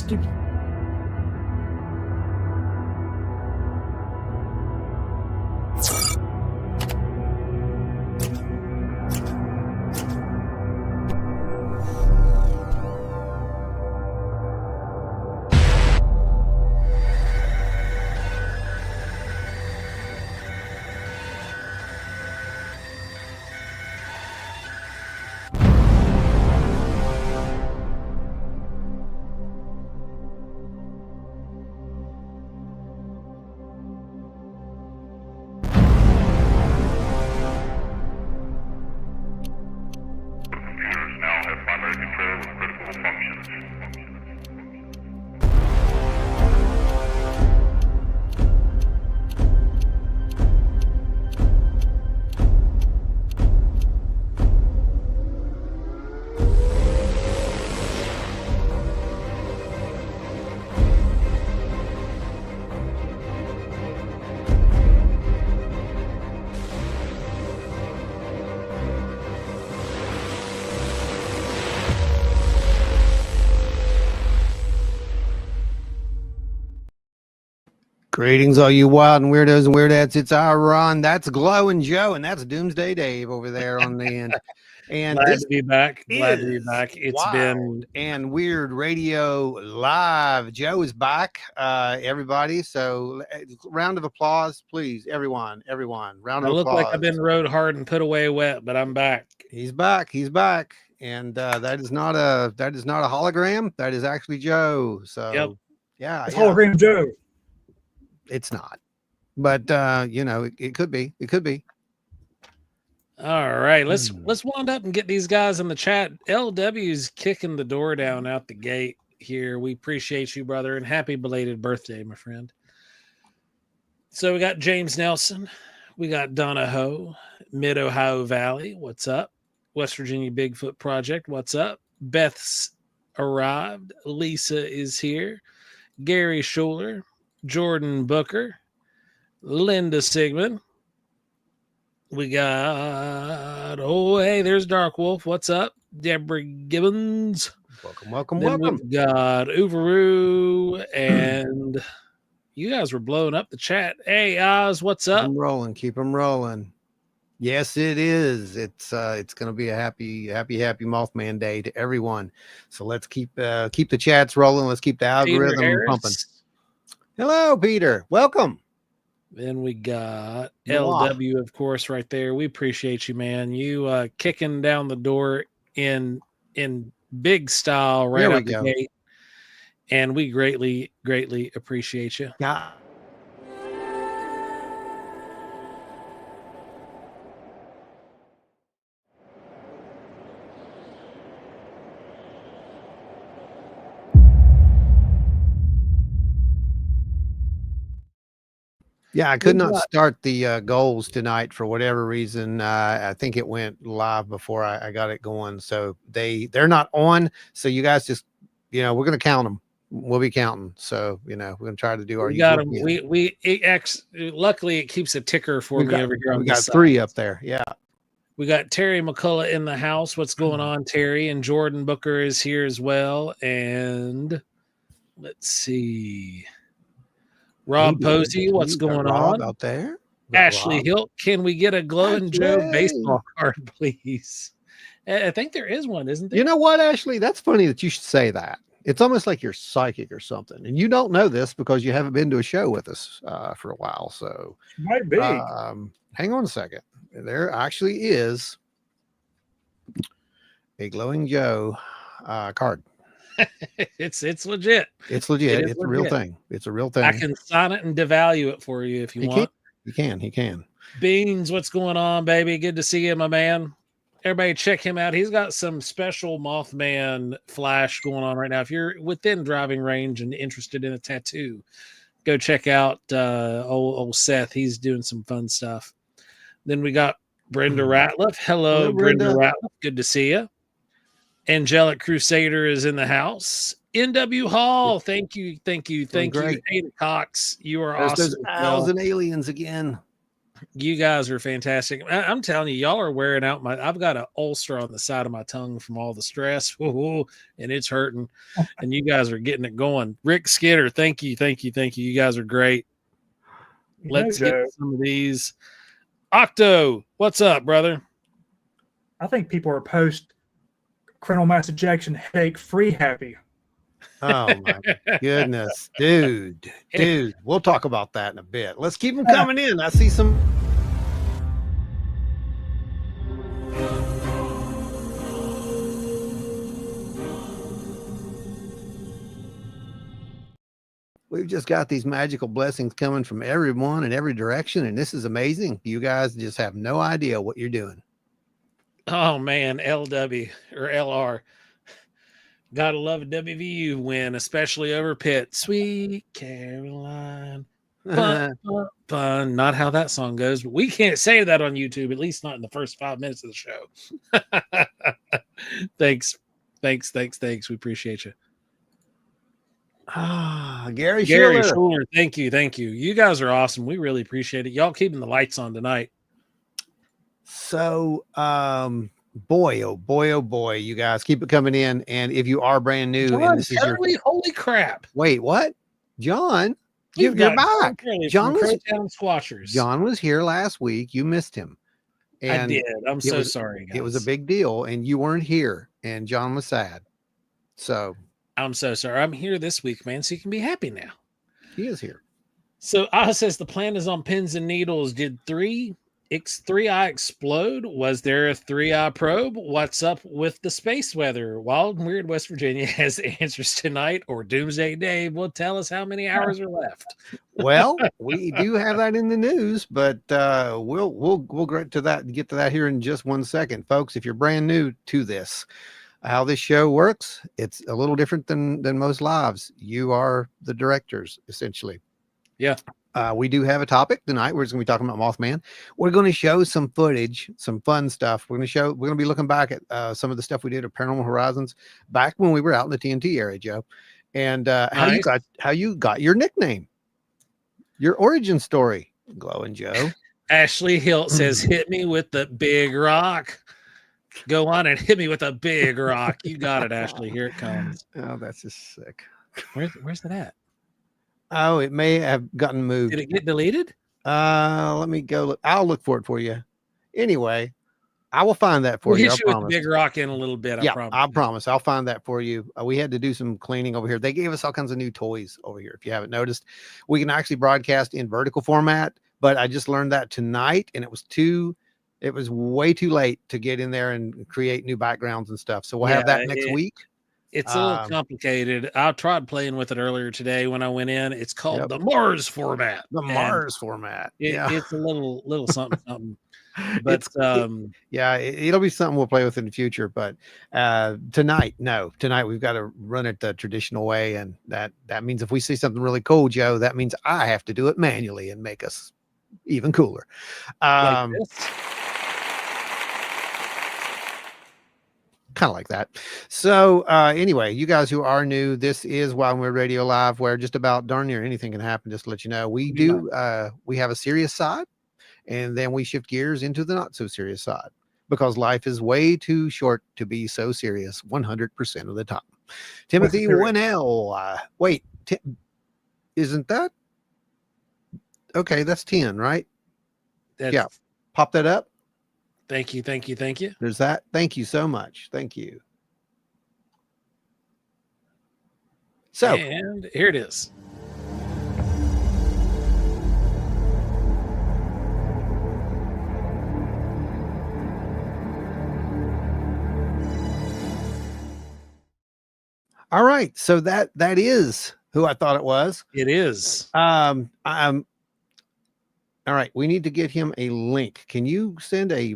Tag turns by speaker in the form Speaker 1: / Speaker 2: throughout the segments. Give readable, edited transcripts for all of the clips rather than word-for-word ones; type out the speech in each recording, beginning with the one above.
Speaker 1: stupid.
Speaker 2: Greetings, all you wild and weirdos and weirdettes. It's our Ron. That's Glowing Joe, and that's Doomsday Dave over there on the end. And
Speaker 3: glad to be back. Glad to be
Speaker 2: is
Speaker 3: back. It's
Speaker 2: Wild
Speaker 3: been
Speaker 2: and Weird Radio Live. Joe is back, everybody. So, round of applause, please, everyone. Round
Speaker 3: I
Speaker 2: of
Speaker 3: look
Speaker 2: applause.
Speaker 3: like I've been rode hard and put away wet, but I'm back.
Speaker 2: He's back. And that is not a hologram. That is actually Joe. So,
Speaker 3: Yep.
Speaker 2: yeah,
Speaker 1: It's hologram Joe.
Speaker 2: It's not, but it could be. It could be.
Speaker 3: All right, let's wind up and get these guys in the chat. LW's kicking the door down out the gate here. We appreciate you, brother, and happy belated birthday, my friend. So we got James Nelson, we got Donna Ho, Mid Ohio Valley, what's up? West Virginia Bigfoot Project, what's up? Beth's arrived. Lisa is here. Gary Schuler, Jordan Booker, Linda Sigmund. We got, hey, there's Dark Wolf. What's up? Deborah Gibbons.
Speaker 2: Welcome.
Speaker 3: We've got Uvaru, and you guys were blowing up the chat. Hey, Oz, what's up?
Speaker 2: Keep them rolling. Yes, it is. It's going to be a happy Mothman Day to everyone. So let's keep the chats rolling. Let's keep the algorithm pumping. Hello, Peter. Welcome.
Speaker 3: Then we got LW, of course, right there. We appreciate you, man. You kicking down the door in big style right out the gate. And we greatly appreciate you.
Speaker 2: Yeah. Yeah, I could not start the goals tonight for whatever reason. I think it went live before I got it going. So they're not on. So you guys just, we're going to count them. We'll be counting. So, we're going to try to do our.
Speaker 3: We got them. Luckily it keeps a ticker for me over here.
Speaker 2: We got 3 up there. Yeah.
Speaker 3: We got Terry McCullough in the house. What's going on, Terry? And Jordan Booker is here as well. And let's see. Rob Posey, what's going on
Speaker 2: out there?
Speaker 3: Ashley Hilt, can we get a Glowing Joe baseball card, please? I think there is one, isn't there?
Speaker 2: You know what, Ashley? That's funny that you should say that. It's almost like you're psychic or something, and you don't know this because you haven't been to a show with us for a while. So
Speaker 1: might be.
Speaker 2: Hang on a second. There actually is a Glowing Joe card.
Speaker 3: It's legit.
Speaker 2: It's legit. It's a real thing. It's a real thing.
Speaker 3: I can sign it and devalue it for you if you want.
Speaker 2: He can.
Speaker 3: Beans, what's going on, baby? Good to see you, my man. Everybody check him out. He's got some special Mothman flash going on right now. If you're within driving range and interested in a tattoo, go check out old Seth. He's doing some fun stuff. Then we got Brenda Ratliff. Hello, Brenda Ratliff. Good to see you. Angelic Crusader is in the house. NW Hall, thank you.
Speaker 2: Great.
Speaker 3: Ada Cox, you are
Speaker 2: awesome.
Speaker 3: Those
Speaker 2: owls and aliens again.
Speaker 3: You guys are fantastic. I'm telling you, y'all are wearing out my. I've got an ulcer on the side of my tongue from all the stress, and it's hurting. And you guys are getting it going. Rick Skinner, thank you, thank you, thank you. You guys are great. Let's get to some of these. Octo, what's up, brother?
Speaker 1: I think people are post coronal mass ejection headache free happy.
Speaker 2: Oh my goodness, dude. We'll talk about that in a bit. Let's keep them coming in. I see some. We've just got these magical blessings coming from everyone in every direction, and this is amazing. You guys just have no idea what you're doing.
Speaker 3: Oh man, LW or LR. Gotta love a WVU win, especially over Pitt. Sweet Caroline. Fun, fun, fun. Not how that song goes, but we can't say that on YouTube, at least not in the first 5 minutes of the show. Thanks. We appreciate you.
Speaker 2: Gary
Speaker 3: Schuler, thank you. You guys are awesome. We really appreciate it. Y'all keeping the lights on tonight.
Speaker 2: So, boy, oh boy, you guys keep it coming in. And if you are brand new,
Speaker 3: John,
Speaker 2: and this is your
Speaker 3: holy crap!
Speaker 2: Wait, what? John, you're back. John was here last week. You missed him.
Speaker 3: And I did. I'm so sorry, guys.
Speaker 2: It was a big deal, and you weren't here, and John was sad. So
Speaker 3: I'm so sorry. I'm here this week, man, so you can be happy now.
Speaker 2: He is here.
Speaker 3: So says the plan is on pins and needles. Did 3i explode? Was there a 3i probe? What's up with the space weather? Wild and Weird West Virginia has answers tonight, or Doomsday Dave will tell us how many hours are left.
Speaker 2: Well, we do have that in the news, but we'll get to that here in just 1 second, folks. If you're brand new to this, how this show works, it's a little different than most lives. You are the directors, essentially.
Speaker 3: Yeah.
Speaker 2: We do have a topic tonight. We're just going to be talking about Mothman. We're going to show some footage, some fun stuff. We're going to be looking back at some of the stuff we did at Paranormal Horizons back when we were out in the TNT area, Joe, and
Speaker 3: nice.
Speaker 2: how you got your nickname, your origin story. Glowing Joe.
Speaker 3: Ashley Hilt says, "Hit me with the big rock." Go on and hit me with a big rock. You got it, Ashley. Here it comes.
Speaker 2: Oh, that's just sick.
Speaker 3: Where's that at?
Speaker 2: Oh, it may have gotten moved.
Speaker 3: Did it get deleted?
Speaker 2: Let me go look. I'll look for it for you. Anyway, I will find that for you.
Speaker 3: Hit you with the big rock in a little bit.
Speaker 2: I promise. I'll find that for you. We had to do some cleaning over here. They gave us all kinds of new toys over here. If you haven't noticed, we can actually broadcast in vertical format, but I just learned that tonight, and it was way too late to get in there and create new backgrounds and stuff. So we'll have that next week.
Speaker 3: It's a little complicated. I tried playing with it earlier today when I went in. It's called the Mars format.
Speaker 2: Mars format.
Speaker 3: It's a little something, something. But
Speaker 2: it'll be something we'll play with in the future. But tonight we've got to run it the traditional way, and that means if we see something really cool, Joe, that means I have to do it manually and make us even cooler.
Speaker 3: Like this?
Speaker 2: Kind of like that. So anyway, you guys who are new, this is Wild and Weird Radio Live, where just about darn near anything can happen. Just to let you know, we have a serious side, and then we shift gears into the not so serious side, because life is way too short to be so serious 100% of the time. Timothy Winnell, wait, isn't that okay? That's 10, right? Yeah, pop that up.
Speaker 3: Thank you.
Speaker 2: There's that. Thank you so much. Thank you. So,
Speaker 3: and here it is.
Speaker 2: All right. So that is who I thought it was.
Speaker 3: It is.
Speaker 2: All right, we need to get him a link. Can you send a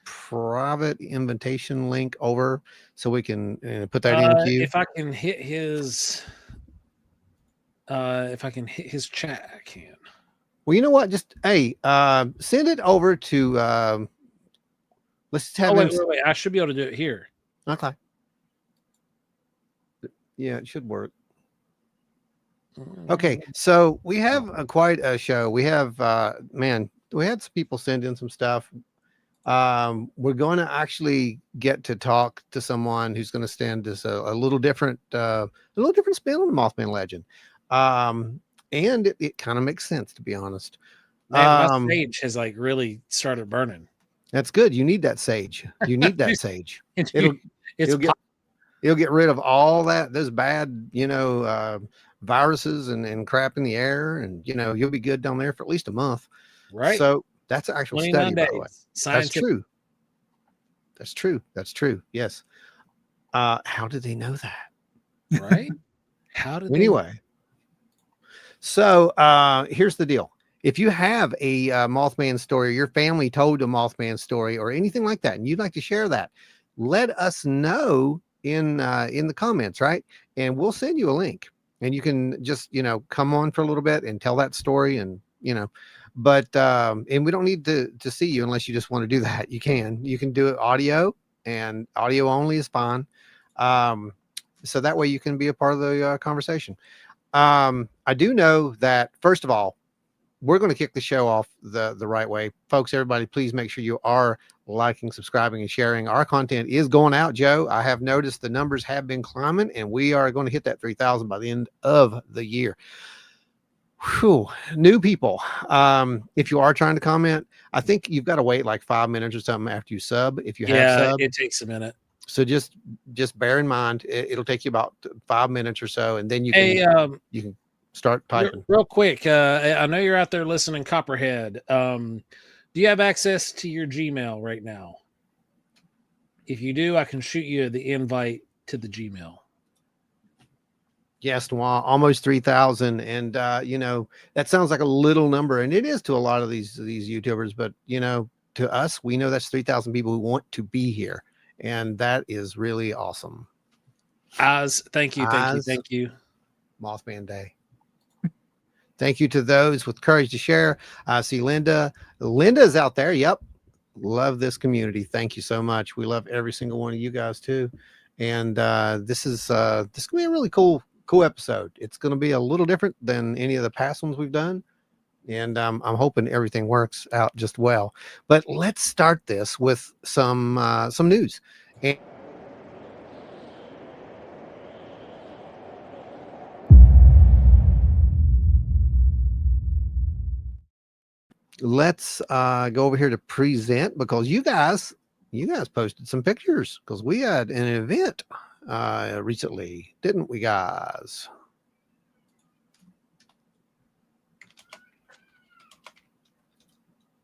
Speaker 2: private invitation link over so we can put that in queue?
Speaker 3: If I can hit his chat, I can.
Speaker 2: Well, you know what? Just send it over to let's have
Speaker 3: wait. I should be able to do it here.
Speaker 2: Okay. Yeah, it should work. Okay, so we have quite a show. We have man, we had some people send in some stuff. We're going to actually get to talk to someone who's going to stand us a little different spin on the Mothman legend. And it kind of makes sense, to be honest.
Speaker 3: Man, my sage has like really started burning.
Speaker 2: That's good. You need that sage. You need that sage. It'll get rid of all those bad, viruses and crap in the air, and you'll be good down there for at least a month.
Speaker 3: Right.
Speaker 2: So that's an actual study, by the way. That's true. That's true. Yes. How did they know that?
Speaker 3: Right. How did
Speaker 2: anyway? So here's the deal. If you have a Mothman story, your family told a Mothman story or anything like that, and you'd like to share that, let us know in the comments, right? And we'll send you a link, and you can just come on for a little bit and tell that story, and but and we don't need to see you unless you just want to do that. You can do it audio, and audio only is fine. So that way you can be a part of the conversation. I do know that, first of all, we're going to kick the show off the right way. Folks, everybody, please make sure you are liking, subscribing, and sharing. Our content is going out, Joe. I have noticed the numbers have been climbing, and we are going to hit that 3,000 by the end of the year. Whew. New people. If you are trying to comment, I think you've got to wait like 5 minutes or something after you sub. If you have sub,
Speaker 3: it takes a minute.
Speaker 2: So just bear in mind, it'll take you about 5 minutes or so, and then you can start typing.
Speaker 3: Real quick, I know you're out there listening, Copperhead. Do you have access to your Gmail right now? If you do, I can shoot you the invite to the Gmail.
Speaker 2: Yes, well, almost 3,000, and that sounds like a little number, and it is to a lot of these YouTubers, but to us, we know that's 3,000 people who want to be here, and that is really awesome.
Speaker 3: Thank you.
Speaker 2: Mothman Day. Thank you to those with courage to share. I see Linda. Linda's out there. Yep. Love this community. Thank you so much. We love every single one of you guys too. And this is gonna be a really cool episode. It's gonna be a little different than any of the past ones we've done. And I'm hoping everything works out just well. But let's start this with some news. And let's go over here to present, because you guys posted some pictures, because we had an event recently, didn't we, guys?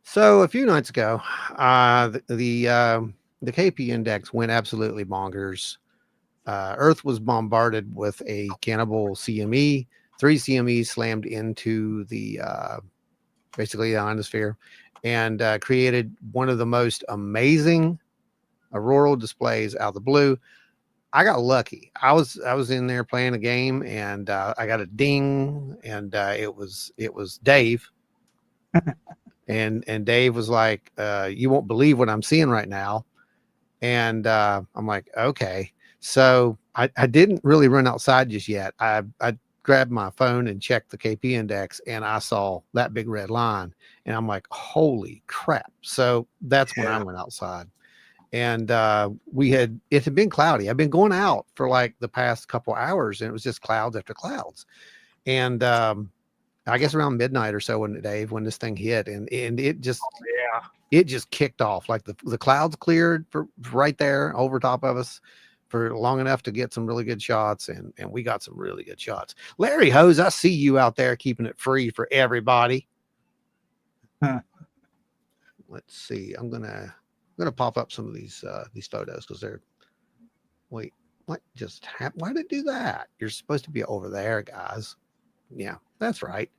Speaker 2: So a few nights ago, the KP index went absolutely bonkers. Earth was bombarded with a cannibal CME. 3 CMEs slammed into the basically the ionosphere, and created one of the most amazing auroral displays out of the blue. I got lucky. I was in there playing a game, and I got a ding, and it was Dave. and Dave was like, you won't believe what I'm seeing right now. And I'm like, okay. So I didn't really run outside just yet. I grabbed my phone and checked the KP index, and I saw that big red line, and I'm like, holy crap. So that's when I went outside, and it had been cloudy. I've been going out for like the past couple hours, and it was just clouds after clouds. And I guess around midnight or so, when this thing hit, and it just it just kicked off. Like the clouds cleared for right there over top of us for long enough to get some really good shots, and we got some really good shots. Larry Hose, I see you out there keeping it free for everybody. Let's see. I'm gonna pop up some of these photos, because they're why did it do that? You're supposed to be over there, guys. Yeah, that's right.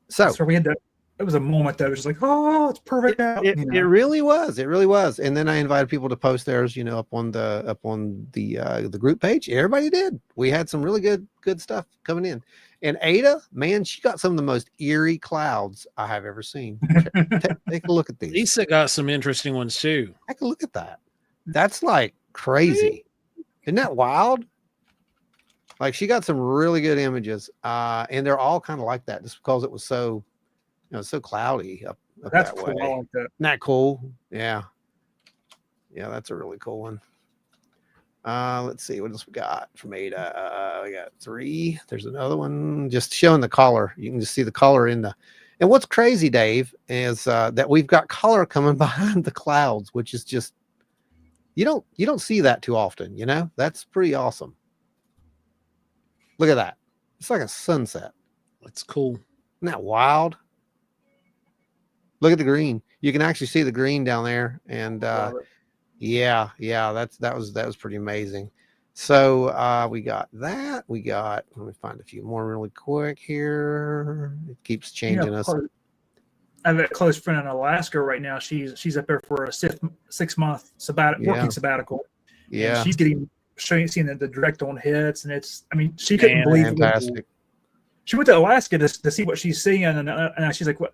Speaker 2: So
Speaker 1: we had that. It was a moment that was just like, oh, it's perfect.
Speaker 2: It really was. It really was. And then I invited people to post theirs, up on the group page. Everybody did. We had some really good stuff coming in. And Ada, man, she got some of the most eerie clouds I have ever seen. Take a look at these.
Speaker 3: Lisa got some interesting ones too.
Speaker 2: Take a look at that. That's like crazy. Isn't that wild? Like she got some really good images, and they're all kind of like that, just because it was so, so cloudy up
Speaker 1: That's
Speaker 2: that
Speaker 1: cool.
Speaker 2: way.
Speaker 1: I like that.
Speaker 2: Isn't that cool? Yeah, yeah, that's a really cool one. Let's see what else we got from Ada. We got 3. There's another one just showing the color. You can just see the color in the. And what's crazy, Dave, is that we've got color coming behind the clouds, which is just you don't see that too often. That's pretty awesome. Look at that. It's like a sunset.
Speaker 3: That's cool.
Speaker 2: Isn't that wild? Look at the green. You can actually see the green down there, and yeah, that was pretty amazing. So we got that. Let me find a few more really quick here. It keeps changing us.
Speaker 1: I have a close friend in Alaska right now. She's up there for a 6-month working sabbatical.
Speaker 2: Yeah,
Speaker 1: and she's seeing the direct on hits, and she couldn't believe it.
Speaker 2: Fantastic.
Speaker 1: She went to Alaska to see what she's seeing, and she's like, "What?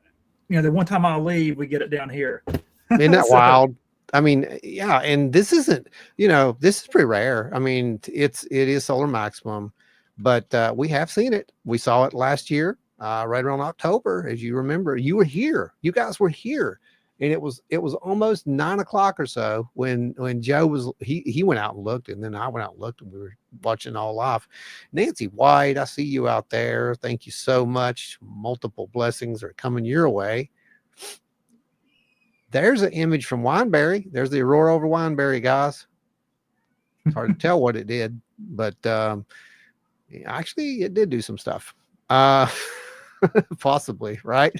Speaker 1: The one time I'll leave, we get it down here."
Speaker 2: Isn't that wild? I mean, yeah, and this isn't, this is pretty rare. I mean, it is solar maximum, but we have seen it. We saw it last year, right around October, as you remember. You were here. You guys were here, and it was almost 9 o'clock or so when Joe was he went out and looked, and then I went out and looked, and we were watching all live. Nancy White, I see you out there. Thank you so much. Multiple blessings are coming your way. There's an image from Wineberry. There's the aurora over Wineberry, guys. It's hard to tell what it did, but actually it did do some stuff. Possibly, right?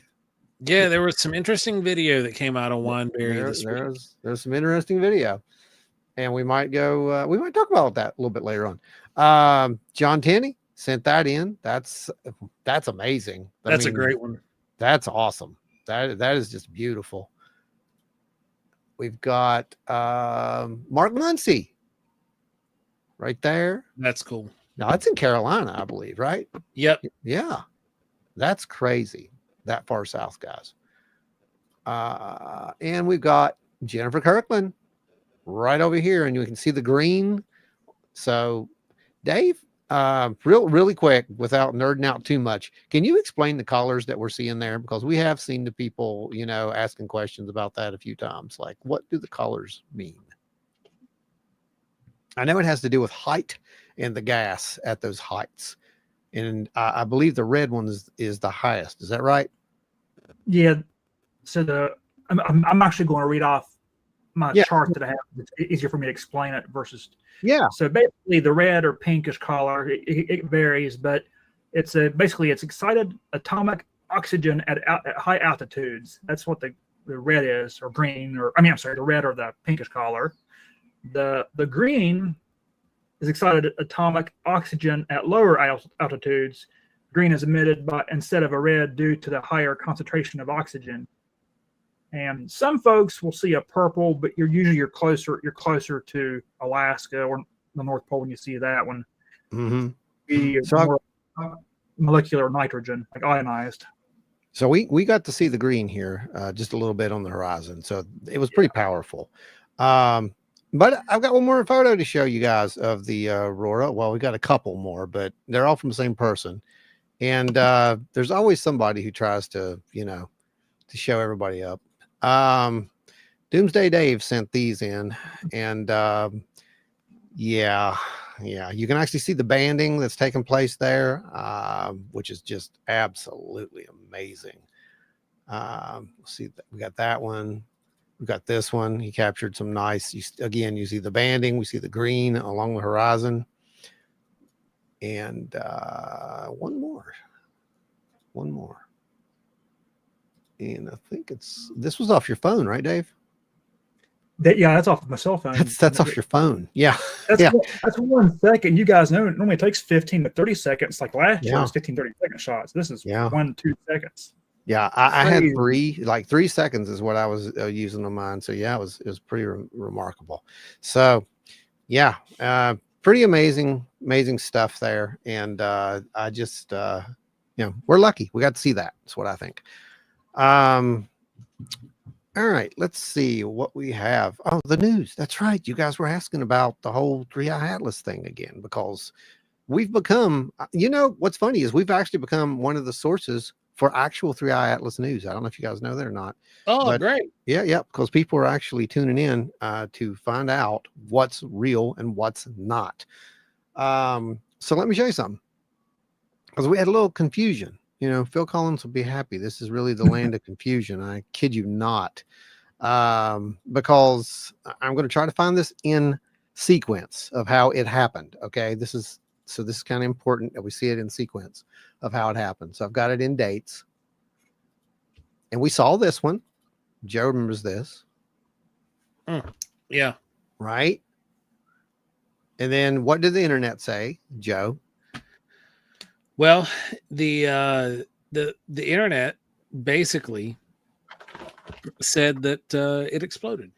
Speaker 3: Yeah, there was some interesting video that came out on Wineberry this week.
Speaker 2: There's some interesting video, and we might talk about that a little bit later on. John Tenney sent that in. That's amazing.
Speaker 3: That's a great one.
Speaker 2: That's awesome. That is just beautiful. We've got Mark Muncie right there.
Speaker 3: That's cool.
Speaker 2: Now it's in Carolina, I believe, right?
Speaker 3: Yep.
Speaker 2: Yeah. That's crazy. That far south, guys. And we've got Jennifer Kirkland right over here, and you can see the green. So, Dave, really quick, without nerding out too much, can you explain the colors that we're seeing there? Because we have seen the people, asking questions about that a few times. Like, what do the colors mean? I know it has to do with height and the gas at those heights. And I believe the red one is the highest. Is that right?
Speaker 1: Yeah. So I'm actually going to read off my chart that I have. It's easier for me to explain it versus.
Speaker 2: Yeah.
Speaker 1: So basically, the red or pinkish color it varies, but it's excited atomic oxygen at high altitudes. That's what the red is, or green, the red or the pinkish color. The green is excited atomic oxygen at lower altitudes. Green is emitted instead of a red due to the higher concentration of oxygen. And some folks will see a purple, but you're closer to Alaska or the North Pole when you see that one.
Speaker 2: Mm-hmm.
Speaker 1: More molecular nitrogen, like ionized.
Speaker 2: So we got to see the green here just a little bit on the horizon. So it was pretty powerful. But I've got one more photo to show you guys of the aurora. Well, we got a couple more, but they're all from the same person. And there's always somebody who tries to show everybody up. Doomsday Dave sent these in, and yeah, you can actually see the banding that's taking place there, which is just absolutely amazing. See, we got that one. We got this one. He captured some nice. You see the banding. We see the green along the horizon, and one more. And I think this was off your phone, right, Dave?
Speaker 1: That's off of my cell phone.
Speaker 2: That's off your phone. Yeah.
Speaker 1: That's 1 second. You guys know it normally takes 15 to 30 seconds. Like last year, it was 15, 30-second shots. This is 1 to 2 seconds.
Speaker 2: Yeah, I had 3 seconds is what I was using on mine. So yeah, it was pretty remarkable. So yeah, pretty amazing stuff there. And I just we're lucky we got to see that. That's what I think. All right, let's see what we have. Oh, the news. That's right. You guys were asking about the whole 3i Atlas thing again, because we've become, what's funny is we've actually become one of the sources for actual 3i Atlas news. I don't know if you guys know that or not.
Speaker 3: Oh,
Speaker 2: but
Speaker 3: great.
Speaker 2: Yeah. Because people are actually tuning in to find out what's real and what's not. So let me show you something. Because we had a little confusion. Phil Collins will be happy. This is really the land of confusion. I kid you not. Because I'm going to try to find this in sequence of how it happened. Okay. This is kind of important that we see it in sequence of how it happened. So I've got it in dates. And we saw this one. Joe remembers this.
Speaker 3: Yeah.
Speaker 2: Right. And then what did the internet say, Joe?
Speaker 3: Well, the internet basically said that it exploded.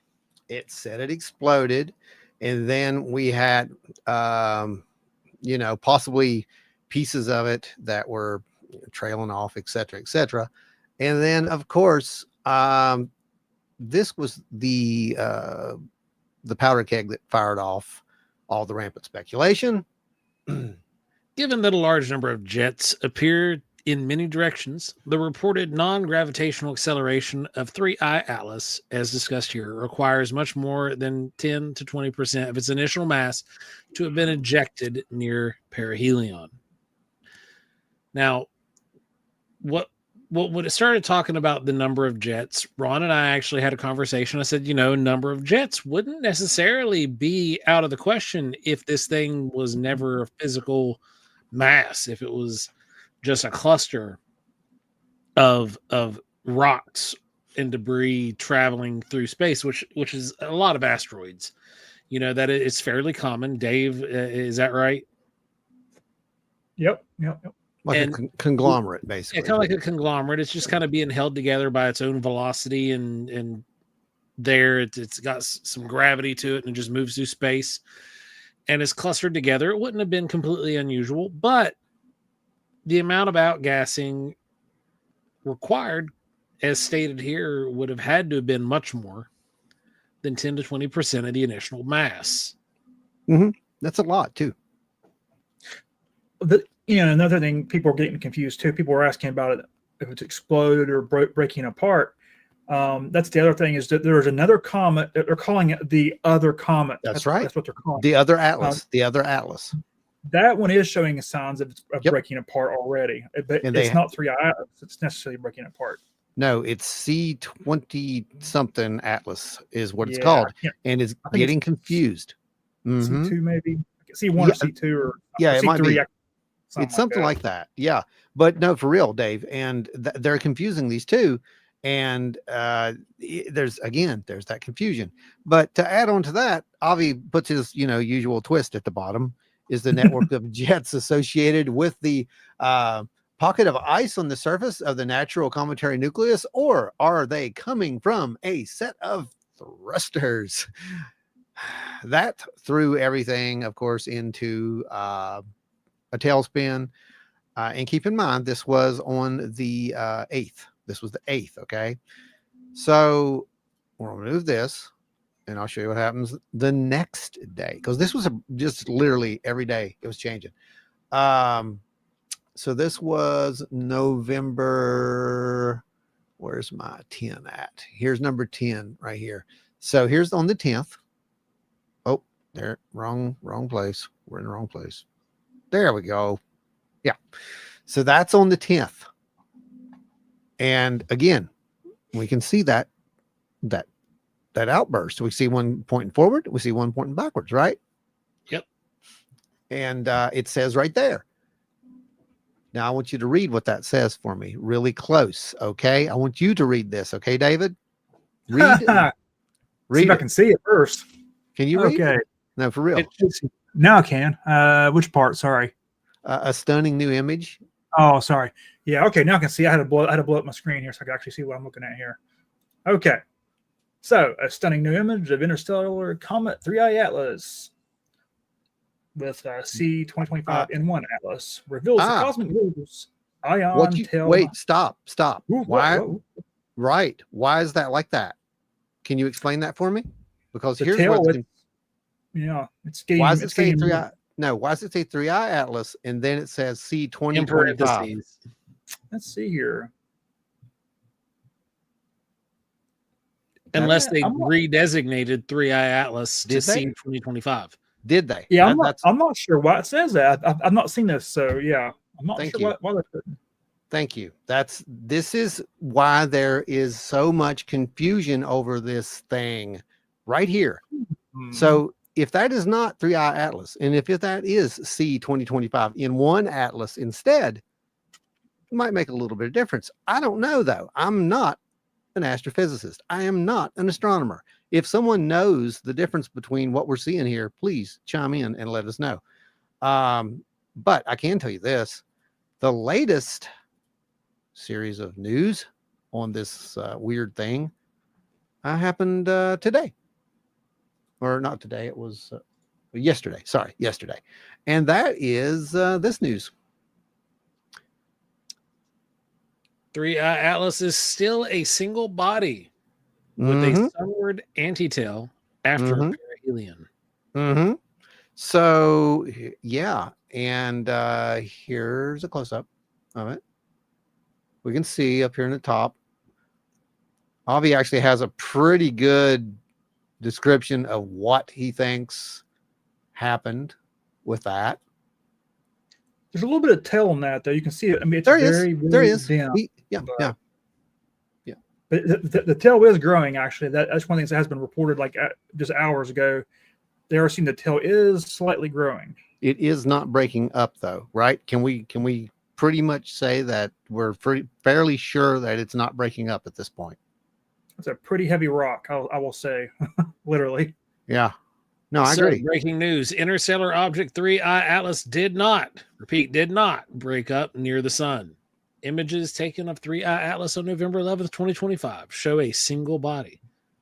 Speaker 2: It said it exploded, and then we had possibly pieces of it that were trailing off, etc. And then of course this was the powder keg that fired off all the rampant speculation.
Speaker 3: Given that a large number of jets appeared in many directions, the reported non-gravitational acceleration of 3I Atlas, as discussed here, requires much more than 10 to 20% of its initial mass to have been ejected near perihelion. Now, when it started talking about the number of jets, Ron and I actually had a conversation. I said, number of jets wouldn't necessarily be out of the question if this thing was never a physical mass, if it was just a cluster of rocks and debris traveling through space, which is a lot of asteroids. That it's fairly common. Dave, is that right?
Speaker 1: Yep.
Speaker 2: Like a conglomerate, basically.
Speaker 3: Yeah, kind of like a conglomerate. It's just kind of being held together by its own velocity, and there it's got some gravity to it, and it just moves through space. And it's clustered together. It wouldn't have been completely unusual, but the amount of outgassing required, as stated here, would have had to have been much more than 10 to 20% of the initial mass.
Speaker 2: Mm-hmm. That's a lot, too.
Speaker 1: Another thing, people are getting confused, too. People were asking about it, if it's exploded or breaking apart. That's the other thing, is that there's another comet. They're calling it the other comet.
Speaker 2: That's right.
Speaker 1: That's what they're calling
Speaker 2: the other Atlas. The other Atlas.
Speaker 1: That one is showing signs of breaking apart already. But it's not 3I Atlas. It's necessarily breaking apart.
Speaker 2: No, it's C20 something Atlas is what it's called. Yeah. And it's getting confused.
Speaker 1: C2 maybe. C1 or C2 or
Speaker 2: it
Speaker 1: C3.
Speaker 2: Might be. It's something like that. Yeah. But no, for real, Dave. And they're confusing these two. And there's that confusion. But to add on to that, Avi puts his usual twist at the bottom, is the network of jets associated with the pocket of ice on the surface of the natural cometary nucleus, or are they coming from a set of thrusters? That threw everything, of course, into a tailspin. And keep in mind, this was on the 8th. This was the 8th. Okay. So we'll remove this and I'll show you what happens the next day. Cause this was just literally every day it was changing. So this was November. Where's my 10 at? Here's number 10 right here. So here's on the 10th. Oh, there, wrong place. We're in the wrong place. There we go. Yeah. So that's on the 10th. And again, we can see that outburst. We see one pointing forward. We see one pointing backwards, right?
Speaker 3: Yep.
Speaker 2: And it says right there. Now I want you to read what that says for me really close. Okay. I want you to read this. Okay, David? Read.
Speaker 1: See if I can see it first.
Speaker 2: Can you read? Okay. No, for real.
Speaker 1: Now I can. Which part? Sorry.
Speaker 2: A stunning new image.
Speaker 1: Oh, sorry. Yeah. Okay. Now I can see. I had to blow up my screen here so I can actually see what I'm looking at here. Okay. So, a stunning new image of interstellar comet 3I Atlas with C2025 N1 Atlas reveals the cosmic news.
Speaker 2: Wait, stop.
Speaker 1: Ooh,
Speaker 2: why?
Speaker 1: Whoa.
Speaker 2: Right. Why is that like that? Can you explain that for me? Because
Speaker 1: the
Speaker 2: here's
Speaker 1: tail
Speaker 2: what's
Speaker 1: it's getting.
Speaker 2: Why does it say 3I? No, why does it say 3i Atlas and then it says C
Speaker 3: In
Speaker 2: 2025?
Speaker 3: parentheses.
Speaker 1: Let's see here.
Speaker 3: Unless they
Speaker 1: I'm not-
Speaker 3: redesignated 3i Atlas to
Speaker 2: Did they?
Speaker 3: C 2025.
Speaker 2: Did they?
Speaker 1: Yeah,
Speaker 2: That's
Speaker 1: I'm not sure why it says that. I've not seen this, so yeah, I'm not
Speaker 2: Thank
Speaker 1: sure
Speaker 2: you.
Speaker 1: why they couldn't.
Speaker 2: Thank you. This is why there is so much confusion over this thing right here. So if that is not 3i Atlas, and if that is C 2025 in one Atlas instead, it might make a little bit of difference. I don't know though. I'm not an astrophysicist. I am not an astronomer. If someone knows the difference between what we're seeing here, please chime in and let us know. But I can tell you this, the latest series of news on this weird thing happened today. Or not today, it was yesterday. Sorry, yesterday. And that is this news.
Speaker 3: 3i Atlas is still a single body with a sunward antitail after perihelion.
Speaker 2: So, yeah. And here's a close-up of it. We can see up here in the top. Avi actually has a pretty good description of what he thinks happened with that.
Speaker 1: There's a little bit of tail on that, though. You can see it. I mean, it's
Speaker 2: There
Speaker 1: very
Speaker 2: is.
Speaker 1: dim.
Speaker 2: Yeah.
Speaker 1: But the tail is growing, actually. That's one of the things that has been reported like just hours ago. They are seeing the tail is slightly growing.
Speaker 2: It is not breaking up, though, right? Can we pretty much say that we're fairly sure that it's not breaking up at this point?
Speaker 1: It's a pretty heavy rock, I will say, literally.
Speaker 2: Yeah. No, I agree.
Speaker 3: Breaking news. Interstellar Object 3i Atlas did not break up near the sun. Images taken of 3i Atlas on November 11th, 2025 show a single body.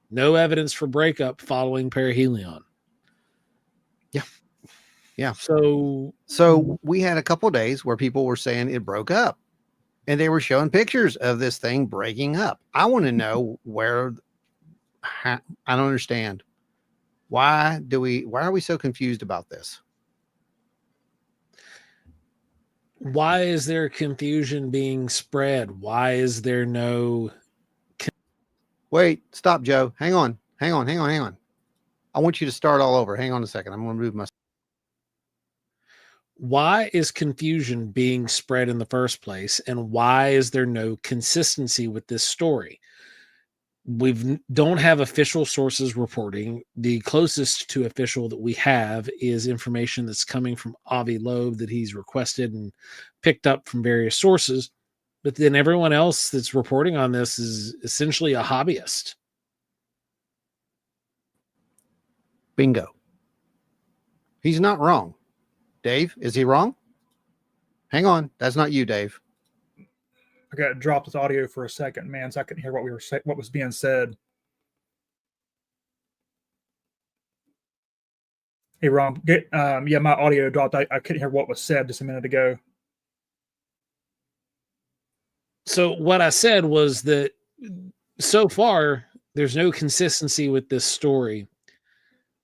Speaker 3: No evidence for breakup following perihelion.
Speaker 2: Yeah. Yeah.
Speaker 3: So
Speaker 2: we had a couple of days where people were saying it broke up and they were showing pictures of this thing breaking up. I want to know I don't understand. Why are we so confused about this?
Speaker 3: Why is there confusion being spread? Why is there no...
Speaker 2: Wait, stop, Joe. Hang on. I want you to start all over. Hang on a second. I'm going to move my...
Speaker 3: Why is confusion being spread in the first place? And why is there no consistency with this story? We don't have official sources reporting. The closest to official that we have is information that's coming from Avi Loeb that he's requested and picked up from various sources. But then everyone else that's reporting on this is essentially a hobbyist.
Speaker 2: Bingo. He's not wrong. Dave, is he wrong? Hang on. That's not you, Dave.
Speaker 1: I got to drop this audio for a second, man, so I couldn't hear what what was being said. Hey, Ron, yeah, my audio dropped. I couldn't hear what was said just a minute ago.
Speaker 3: So what I said was that so far, there's no consistency with this story.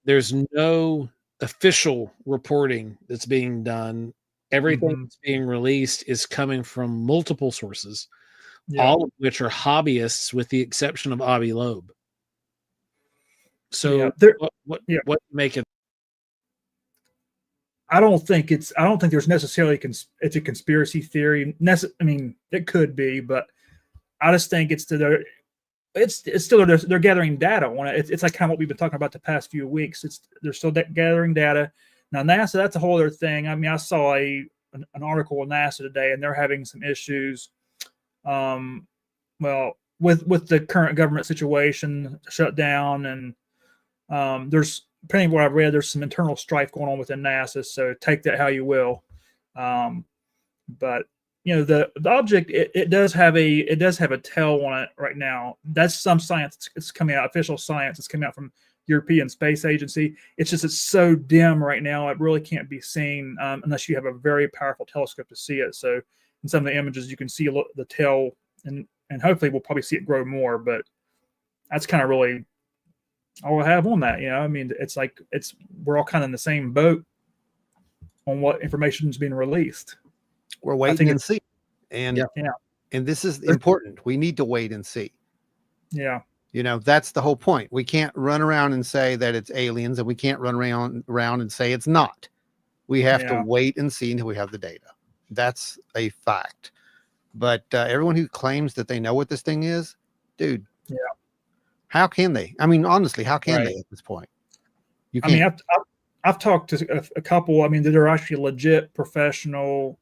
Speaker 3: There's no official reporting that's being done. Everything that's being released is coming from multiple sources, all of which are hobbyists with the exception of Avi Loeb. So what do you make of?
Speaker 1: I don't think there's necessarily it's a conspiracy theory. I mean, it could be, but I just think it's still they're gathering data on it. It's like kind of what we've been talking about the past few weeks. They're still gathering data. Now NASA, that's a whole other thing. I mean, I saw an article on NASA today, and they're having some issues. Well, with the current government situation, shut down, and there's, depending on what I've read, there's some internal strife going on within NASA. So take that how you will. But you know, the object it does have a tail on it right now. That's some science. It's coming out, official science. It's coming out from European Space Agency. It's so dim right now, it really can't be seen unless you have a very powerful telescope to see it. So in some of the images, you can see the tail, and hopefully we'll probably see it grow more. But that's kind of really all I have on that. You know, I mean, it's like we're all kind of in the same boat. on what information is being released.
Speaker 2: We're waiting and see. And
Speaker 1: yeah.
Speaker 2: And this is important. We need to wait and see.
Speaker 1: Yeah.
Speaker 2: You know, that's the whole point. We can't run around and say that it's aliens, and we can't run around and say it's not. We have to wait and see until we have the data. That's a fact. But everyone who claims that they know what this thing is, dude, how can they? I mean, honestly, how can they at this point? You can't.
Speaker 1: I mean, I've talked to a couple. I mean, that are actually legit professional,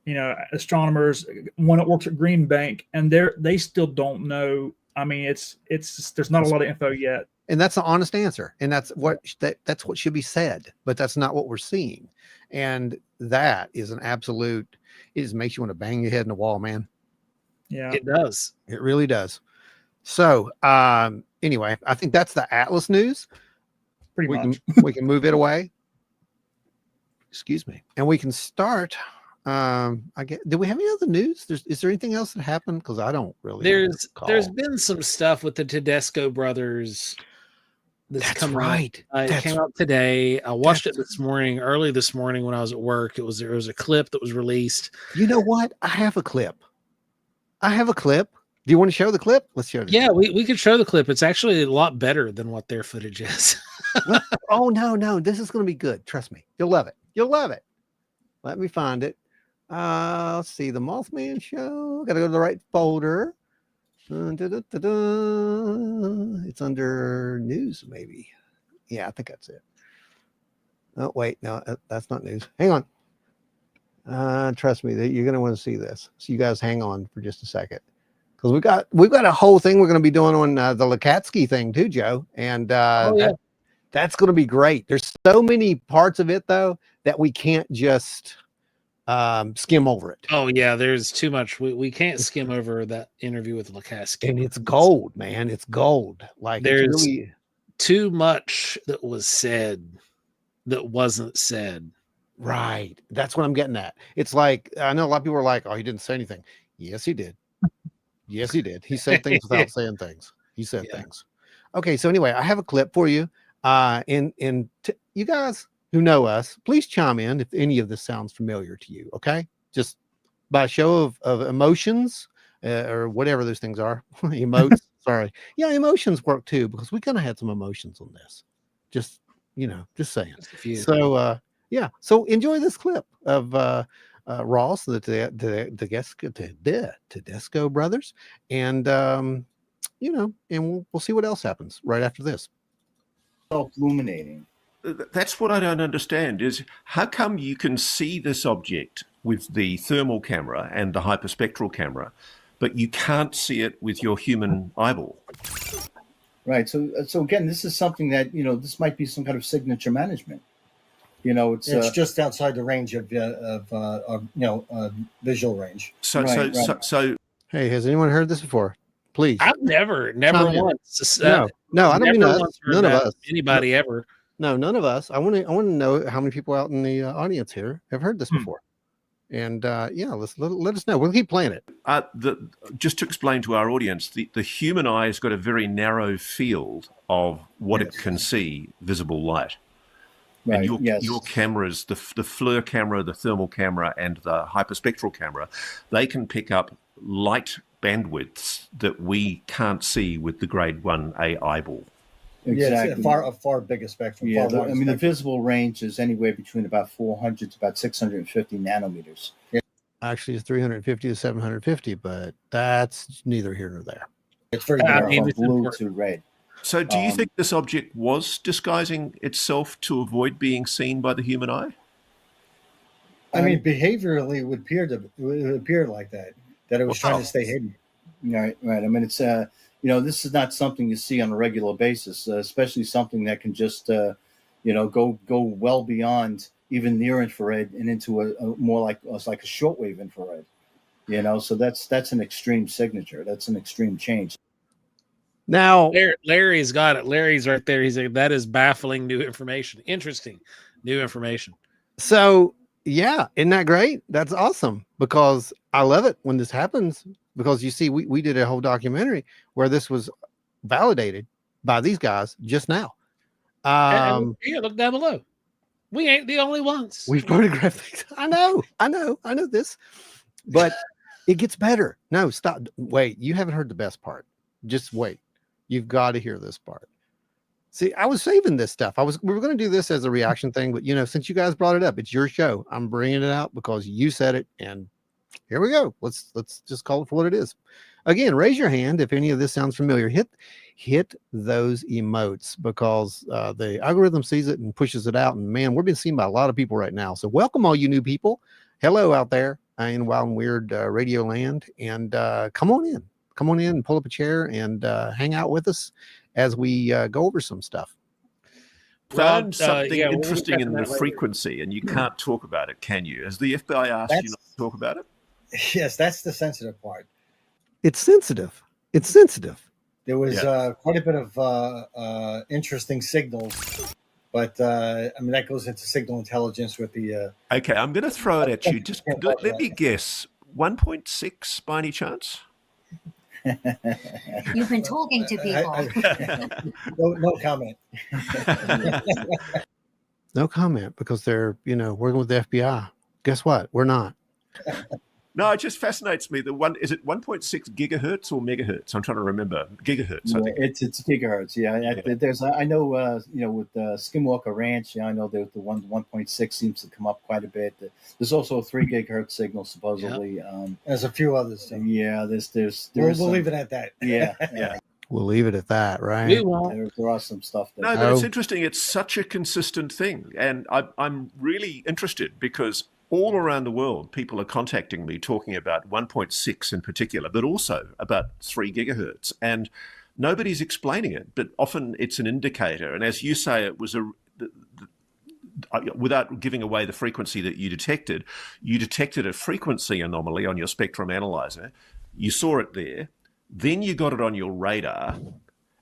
Speaker 1: you know, astronomers. One that works at Green Bank, and they still don't know. I mean, it's just, there's not a lot of info yet.
Speaker 2: And that's the honest answer. And that's what should be said, but that's not what we're seeing. And that is an absolute, it just makes you want to bang your head in the wall, man.
Speaker 1: Yeah,
Speaker 3: it does.
Speaker 2: It really does. So, anyway, I think that's the Atlas news.
Speaker 1: Pretty much.
Speaker 2: We can move it away. Excuse me. And we can start. Do we have any other news? Is there anything else that happened? Because I don't really.
Speaker 3: There's been some stuff with the Tedesco brothers.
Speaker 2: That's right.
Speaker 3: It came out today. I watched it early this morning when I was at work. There was a clip that was released.
Speaker 2: You know what? I have a clip. Do you want to show the clip? Let's show it.
Speaker 3: Yeah, we could show the clip. It's actually a lot better than what their footage is.
Speaker 2: Oh, no. This is going to be good. Trust me. You'll love it. Let me find it. Let's see. The Mothman Show. Got to go to the right folder. It's under news, maybe. Yeah, I think that's it. Oh, wait. No, that's not news. Hang on. Trust me, that you're going to want to see this. So you guys hang on for just a second. Because we've got a whole thing we're going to be doing on the Lukatsky thing too, Joe. And that's going to be great. There's so many parts of it, though, that we can't just skim over it.
Speaker 3: Oh, yeah, there's too much. We can't skim over that interview with Lukatsky.
Speaker 2: And it's gold, man. It's gold. Like,
Speaker 3: there's too much that was said that wasn't said.
Speaker 2: Right. That's what I'm getting at. It's like, I know a lot of people are like, oh, he didn't say anything. Yes, he did. Yes, he did. He said things without saying things. He said things. Okay, so anyway, I have a clip for you. You guys who know us, please chime in if any of this sounds familiar to you. Okay, just by show of emotions or whatever those things are. Emotes. Sorry. Yeah, emotions work too, because we kind of had some emotions on this. Just just saying. Just a few. So so enjoy this clip of Ross, the Tedesco brothers, and and we'll see what else happens right after this.
Speaker 4: Self-illuminating. That's what I don't understand, is how come you can see this object with the thermal camera and the hyperspectral camera, but you can't see it with your human eyeball?
Speaker 5: Right. So again, this is something that, this might be some kind of signature management. It's just outside the range of visual range.
Speaker 4: So,
Speaker 2: hey, has anyone heard this before? Please.
Speaker 3: I've never once.
Speaker 2: No, I don't mean us. None of us.
Speaker 3: Anybody ever?
Speaker 2: No, none of us. I want to know how many people out in the audience here have heard this before. And let us know. We'll keep playing it.
Speaker 4: Just to explain to our audience, the human eye has got a very narrow field of what it can see, visible light. Right. And your cameras, the FLIR camera, the thermal camera, and the hyperspectral camera, they can pick up light bandwidths that we can't see with the grade 1A eyeball.
Speaker 5: Exactly. Yeah, a far bigger spectrum. Yeah, the visible range is anywhere between about 400 to about 650 nanometers. Yeah.
Speaker 2: Actually, it's 350 to 750, but that's neither here nor there.
Speaker 5: It's very from blue to red.
Speaker 4: So do you think this object was disguising itself to avoid being seen by the human eye?
Speaker 5: I mean, behaviorally, it would appear like that it was trying to stay hidden. Right. I mean, it's this is not something you see on a regular basis, especially something that can just go well beyond even near infrared and into a more like a shortwave infrared. So that's an extreme signature. That's an extreme change.
Speaker 2: Now,
Speaker 3: Larry's got it. Larry's right there. He's like, that is baffling new information. Interesting new information.
Speaker 2: So, yeah, isn't that great? That's awesome, because I love it when this happens, because you see, we did a whole documentary where this was validated by these guys just now.
Speaker 3: Look down below. We ain't the only ones.
Speaker 2: We photograph things. I know this, but it gets better. No, stop. Wait, you haven't heard the best part. Just wait. You've got to hear this part. See, I was saving this stuff. We were going to do this as a reaction thing, but since you guys brought it up, it's your show. I'm bringing it out because you said it, and here we go. Let's just call it for what it is. Again, raise your hand if any of this sounds familiar. Hit those emotes because the algorithm sees it and pushes it out. And man, we're being seen by a lot of people right now. So welcome all you new people. Hello out there in Wild and Weird Radio Land, and come on in and pull up a chair and hang out with us as we go over some stuff.
Speaker 4: Found something interesting in the frequency, and you can't talk about it, can you? Has the FBI asked you not to talk about it?
Speaker 5: Yes, that's the sensitive part.
Speaker 2: It's sensitive.
Speaker 5: There was quite a bit of interesting signals, but that goes into signal intelligence with the.
Speaker 4: Okay, I'm going to throw it at you. Just let me guess. 1.6 by any chance?
Speaker 6: You've been talking to people.
Speaker 5: No comment.
Speaker 2: No comment because they're working with the FBI. Guess what? We're not.
Speaker 4: No, it just fascinates me. Is it 1.6 gigahertz or megahertz? I'm trying to remember. Gigahertz, I think.
Speaker 5: It's gigahertz. Yeah. There's I know with Skinwalker Ranch. I know that the 1.6 seems to come up quite a bit. There's also a 3 gigahertz signal supposedly.
Speaker 1: Yeah. There's a few others. Too.
Speaker 5: Yeah.
Speaker 1: We'll leave it at that.
Speaker 5: Yeah. Yeah.
Speaker 2: We'll leave it at that, right?
Speaker 5: There are some stuff there.
Speaker 4: No, but it's interesting. It's such a consistent thing, and I'm really interested because all around the world, people are contacting me talking about 1.6 in particular, but also about 3 gigahertz. And nobody's explaining it, but often it's an indicator. And as you say, it was without giving away the frequency that you detected a frequency anomaly on your spectrum analyzer. You saw it there. Then you got it on your radar.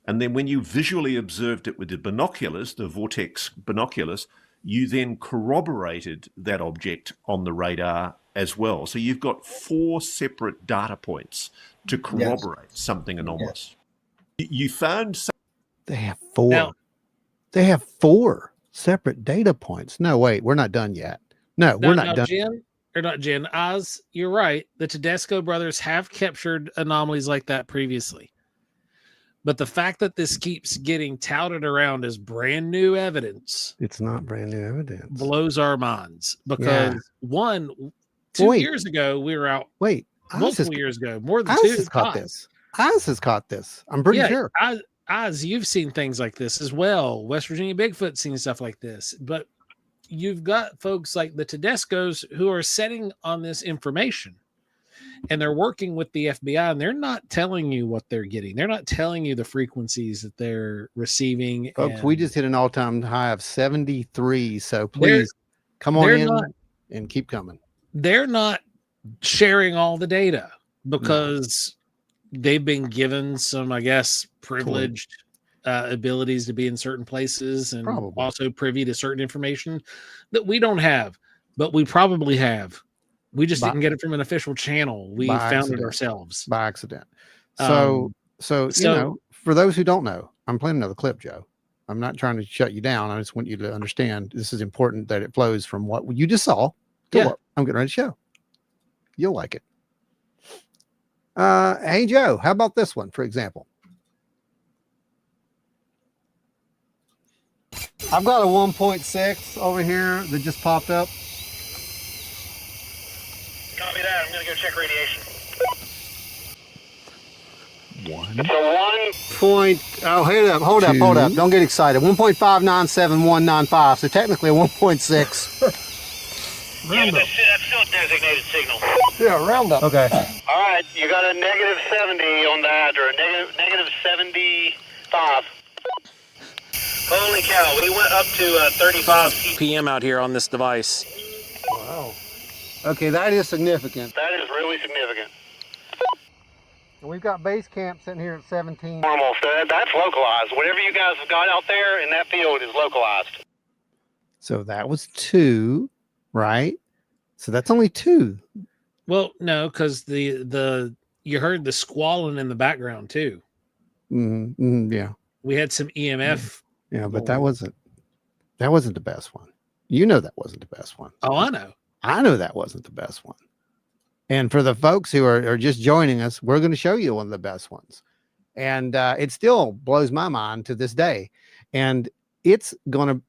Speaker 4: And then when you visually observed it with the binoculars, the vortex binoculars, you then corroborated that object on the radar as well. So you've got 4 separate data points to corroborate something anomalous. Yes. You found
Speaker 2: they have 4. They have 4 separate data points. No, wait, we're not done yet. No, we're not done.
Speaker 3: Jen, Oz, you're right. The Tedesco brothers have captured anomalies like that previously. But the fact that this keeps getting touted around as brand new evidence,
Speaker 2: it's not brand new evidence,
Speaker 3: blows our minds. Because 2 years ago, we were out.
Speaker 2: Wait,
Speaker 3: multiple years ago, more than
Speaker 2: Oz
Speaker 3: 2
Speaker 2: has caught this. Oz has caught this. I'm pretty sure.
Speaker 3: Oz, you've seen things like this as well. West Virginia Bigfoot seen stuff like this. But you've got folks like the Tedescos who are setting on this information. And they're working with the FBI, and they're not telling you what they're getting. They're not telling you the frequencies that they're receiving.
Speaker 2: Folks, we just hit an all-time high of 73. So please come on in and keep coming.
Speaker 3: They're not sharing all the data because they've been given some, I guess, privileged abilities to be in certain places and also privy to certain information that we don't have, but we probably have. We just didn't get it from an official channel. We found it ourselves
Speaker 2: by accident. So for those who don't know, I'm playing another clip, Joe. I'm not trying to shut you down. I just want you to understand this is important that it flows from what you just saw to what I'm getting ready to show. You'll like it. Hey, Joe, how about this one, for example? I've got a 1.6 over here that just popped up.
Speaker 7: Copy that. I'm going to go check radiation.
Speaker 2: Hold up. Don't get excited. 1.597195. So technically a 1.6.
Speaker 7: Yeah, that's still a designated signal.
Speaker 2: Yeah, round up. Okay.
Speaker 7: All right, you got a negative 70 on that, or a negative 75. Holy cow, we went up to 35
Speaker 3: PM out here on this device.
Speaker 2: Wow. Okay, that is significant.
Speaker 7: That is really significant.
Speaker 2: And we've got base camp sitting here at 17.
Speaker 7: Almost. That's localized. Whatever you guys have got out there in that field is localized.
Speaker 2: So that was 2, right? So that's only 2.
Speaker 3: Well, no, because the you heard the squalling in the background too.
Speaker 2: Yeah.
Speaker 3: We had some EMF.
Speaker 2: Yeah, but that wasn't the best one. You know that wasn't the best one.
Speaker 3: Oh, I know.
Speaker 2: I know that wasn't the best one. And for the folks who are just joining us, we're going to show you one of the best ones. And it still blows my mind to this day. And it's going to,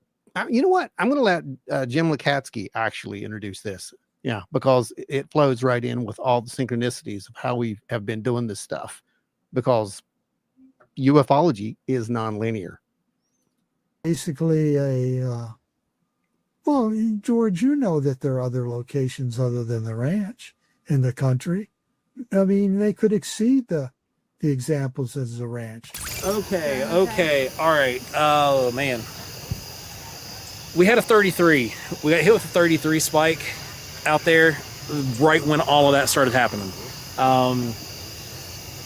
Speaker 2: you know what? I'm going to let Jim Lukatsky actually introduce this. Yeah, because it flows right in with all the synchronicities of how we have been doing this stuff. Because ufology is nonlinear.
Speaker 8: Basically well, George, you know that there are other locations other than the ranch in the country. I mean, they could exceed the examples as a ranch.
Speaker 3: Okay. All right. Oh, man. We had a 33. We got hit with a 33 spike out there right when all of that started happening.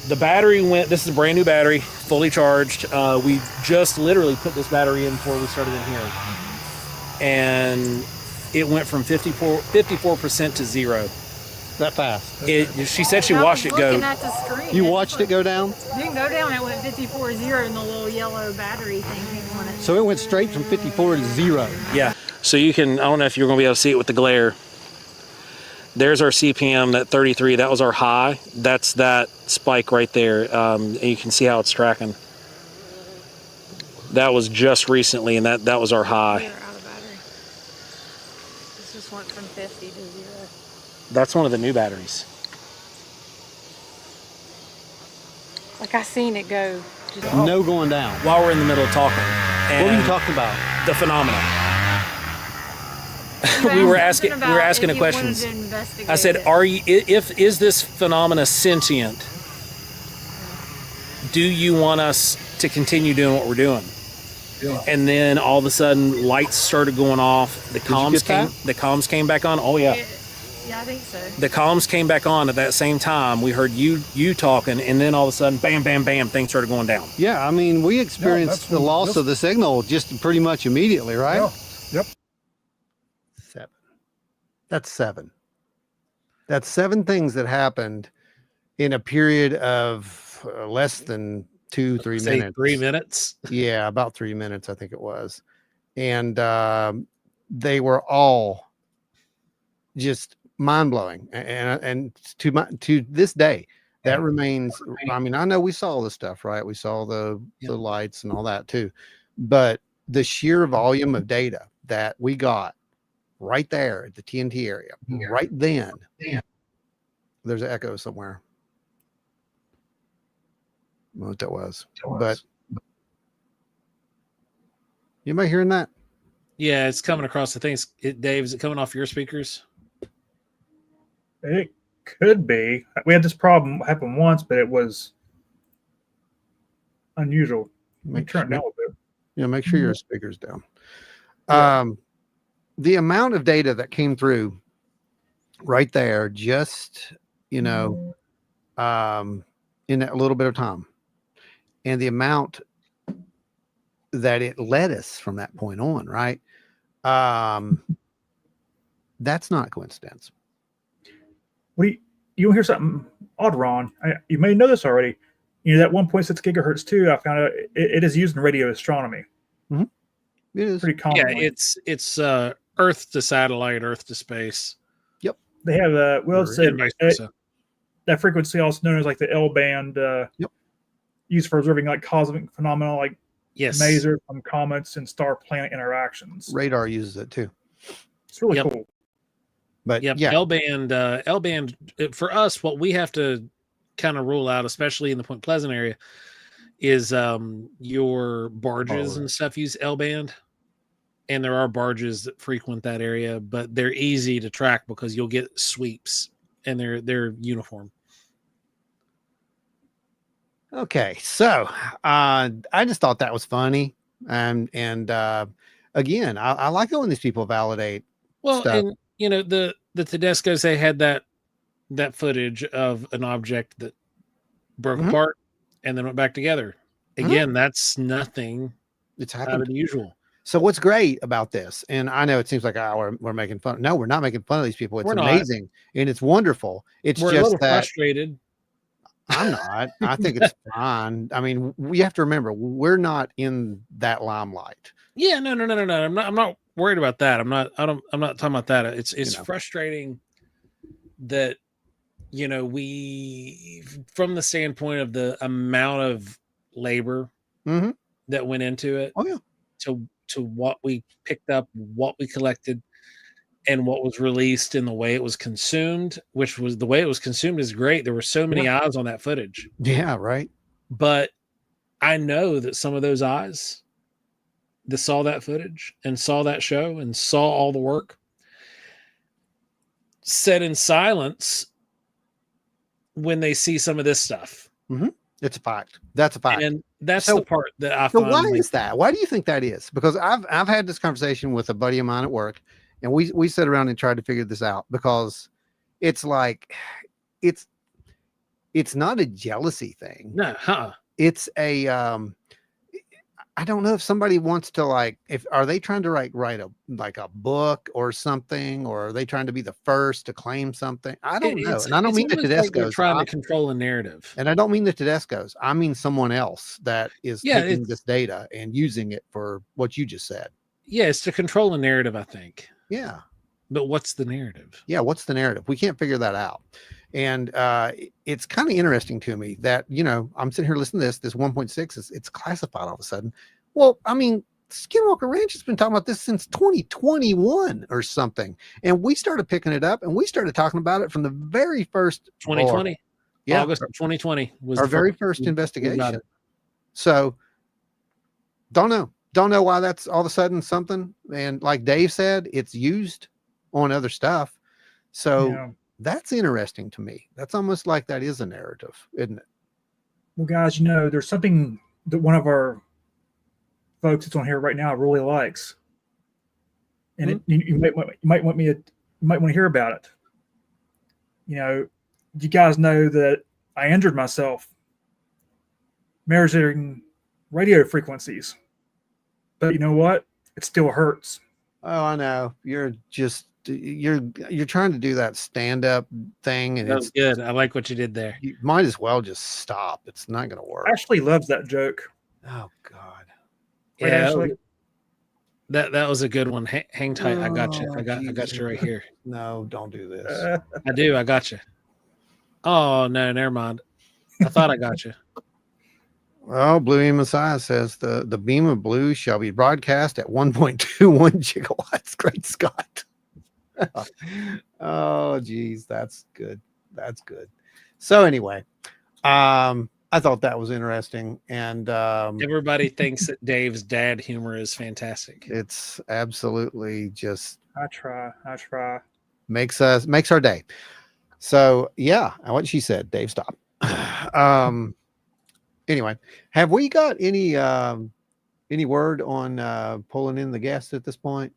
Speaker 3: The battery went, this is a brand new battery, fully charged. We just literally put this battery in before we started in here. And it went from 54% to 0.
Speaker 2: That fast.
Speaker 3: She said she watched it go.
Speaker 6: At the screen.
Speaker 2: You watched it go down?
Speaker 6: You can go down. It went 54-0 and the little yellow battery thing came on it.
Speaker 2: So it went straight from 54 to 0.
Speaker 3: Yeah. So you can, I don't know if you're going to be able to see it with the glare. There's our CPM, that 33. That was our high. That's that spike right there. And you can see how it's tracking. That was just recently, and that was our high.
Speaker 6: We're out of battery. This just went from 50 to 0.
Speaker 3: That's one of the new batteries.
Speaker 6: Like I seen it go. Just
Speaker 2: No going down.
Speaker 3: While we're in the middle of talking.
Speaker 2: What were you talking about?
Speaker 3: The phenomena. we were asking a question. I said, is this phenomena sentient? Do you want us to continue doing what we're doing? Yeah. And then all of a sudden lights started going off. The comms came back on. Oh yeah.
Speaker 6: Yeah, I think so.
Speaker 3: The comms came back on at that same time. We heard you talking, and then all of a sudden, bam, bam, bam, things started going down.
Speaker 2: Yeah, I mean, we experienced the loss of the signal just pretty much immediately, right?
Speaker 8: Yeah. Yep.
Speaker 2: 7. That's 7. That's 7 things that happened in a period of less than 2-3 minutes.
Speaker 3: 3 minutes.
Speaker 2: Yeah, about 3 minutes, I think it was. And they were all just mind-blowing, and to this day that remains. I mean, I know we saw the stuff, right? We saw the lights and all that too, but the sheer volume of data that we got right there at the TNT area, right then. There's an echo somewhere. I don't know what that was, but you might hearing that?
Speaker 3: Yeah, it's coming across the things. Dave, is it coming off your speakers?
Speaker 1: It could be. We had this problem happen once, but it was unusual. Turn it down a bit.
Speaker 2: Yeah, make sure your speaker's down. The amount of data that came through right there, just in that little bit of time, and the amount that it led us from that point on, right? That's not coincidence.
Speaker 1: You hear something odd, Ron? You may know this already. That 1.6 gigahertz too. I found out it is used in radio astronomy.
Speaker 2: Mm-hmm. It is
Speaker 1: pretty common.
Speaker 3: Yeah, it's Earth to satellite, Earth to space.
Speaker 2: Yep.
Speaker 1: They have that frequency, also known as like the L band, used for observing like cosmic phenomena like masers from comets and star-planet interactions.
Speaker 2: Radar uses it too.
Speaker 1: It's really cool.
Speaker 2: But
Speaker 3: L-band for us, what we have to kind of rule out, especially in the Point Pleasant area, is your barges and stuff use L-band, and there are barges that frequent that area, but they're easy to track because you'll get sweeps and they're uniform.
Speaker 2: Okay, so I just thought that was funny, and again, I like it when these people validate.
Speaker 3: Well,
Speaker 2: stuff.
Speaker 3: and the Tedescos, they had that footage of an object that broke apart and then went back together. Again, that's nothing.
Speaker 2: It's happened
Speaker 3: out of the usual.
Speaker 2: So what's great about this, and I know it seems like we're making fun. No, we're not making fun of these people. It's amazing and it's wonderful. It's
Speaker 3: we're
Speaker 2: just
Speaker 3: a little
Speaker 2: that
Speaker 3: frustrated.
Speaker 2: I'm not. I think it's fine. I mean, we have to remember we're not in that limelight.
Speaker 3: Yeah, no. I'm not worried about that. I'm not talking about that. It's frustrating that, we, from the standpoint of the amount of labor that went into it, to what we picked up, what we collected, and what was released, and the way it was consumed, which was the way it was consumed is great. There were so many eyes on that footage.
Speaker 2: Yeah, right.
Speaker 3: But I know that some of those eyes that saw that footage and saw that show and saw all the work sat in silence when they see some of this stuff.
Speaker 2: It's a fact. That's a fact.
Speaker 3: And that's the part that I find.
Speaker 2: Why is that? Why do you think that is? Because I've had this conversation with a buddy of mine at work, and we sat around and tried to figure this out, because it's like it's not a jealousy thing.
Speaker 3: No,
Speaker 2: it's a I don't know if somebody wants to, like, are they trying to write a book or something, or are they trying to be the first to claim something? I don't know. And I don't mean the Tedesco's.
Speaker 3: They're trying to control a narrative.
Speaker 2: And I don't mean the Tedesco's. I mean someone else that is taking this data and using it for what you just said.
Speaker 3: Yeah, it's to control a narrative, I think.
Speaker 2: Yeah.
Speaker 3: But what's the narrative?
Speaker 2: Yeah, what's the narrative? We can't figure that out. And it's kind of interesting to me that, I'm sitting here listening to this 1.6 it's classified all of a sudden. Well, I mean, Skinwalker Ranch has been talking about this since 2021 or something. And we started picking it up, and we started talking about it from the very first
Speaker 3: 2020.
Speaker 2: Yeah.
Speaker 3: August of 2020 was
Speaker 2: our very first investigation. So don't know why that's all of a sudden something. And like Dave said, it's used on other stuff. So that's interesting to me. That's almost like that is a narrative, isn't it?
Speaker 1: Well, guys, there's something that one of our folks that's on here right now really likes, and you might want to hear about it. You guys know that I injured myself measuring radio frequencies, but you know what? It still hurts.
Speaker 2: Oh, I know. You're trying to do that stand-up thing, and
Speaker 3: that's good. I like what you did there.
Speaker 2: You might as well just stop. It's not going to work.
Speaker 1: Ashley loves that joke.
Speaker 2: Oh God.
Speaker 1: Right,
Speaker 3: yeah,
Speaker 1: Ashley?
Speaker 3: that was a good one. Hang tight. I got you. I got you right here.
Speaker 2: No, don't do this.
Speaker 3: I do. I got you. Oh no, never mind. I thought I got you.
Speaker 2: Well, Blue Messiah says the beam of blue shall be broadcast at 1.21 gigawatts. Great Scott. Oh geez, that's good. That's good. So anyway, I thought that was interesting, and
Speaker 3: everybody thinks that Dave's dad humor is fantastic.
Speaker 2: It's absolutely just
Speaker 1: I try
Speaker 2: makes our day. So yeah, what she said, Dave, stop. Anyway, have we got any word on pulling in the guests at this point?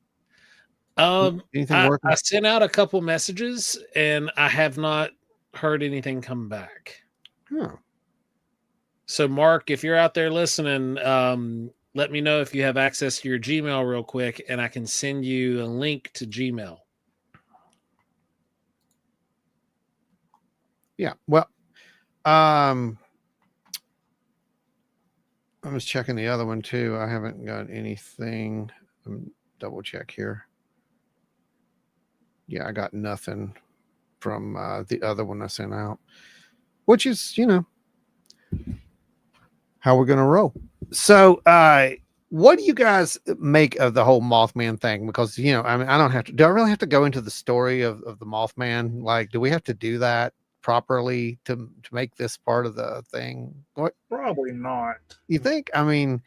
Speaker 3: Anything working? I sent out a couple messages, and I have not heard anything come back. So Mark, if you're out there listening, let me know if you have access to your Gmail real quick, and I can send you a link to Gmail.
Speaker 2: Yeah. Well, I'm just checking the other one too. I haven't got anything. Double check here. Yeah, I got nothing from the other one I sent out, which is, how we're going to roll. So, what do you guys make of the whole Mothman thing? Because, I mean, do I really have to go into the story of the Mothman? Like, do we have to do that properly to make this part of the thing? What?
Speaker 1: Probably not.
Speaker 2: You think? I mean,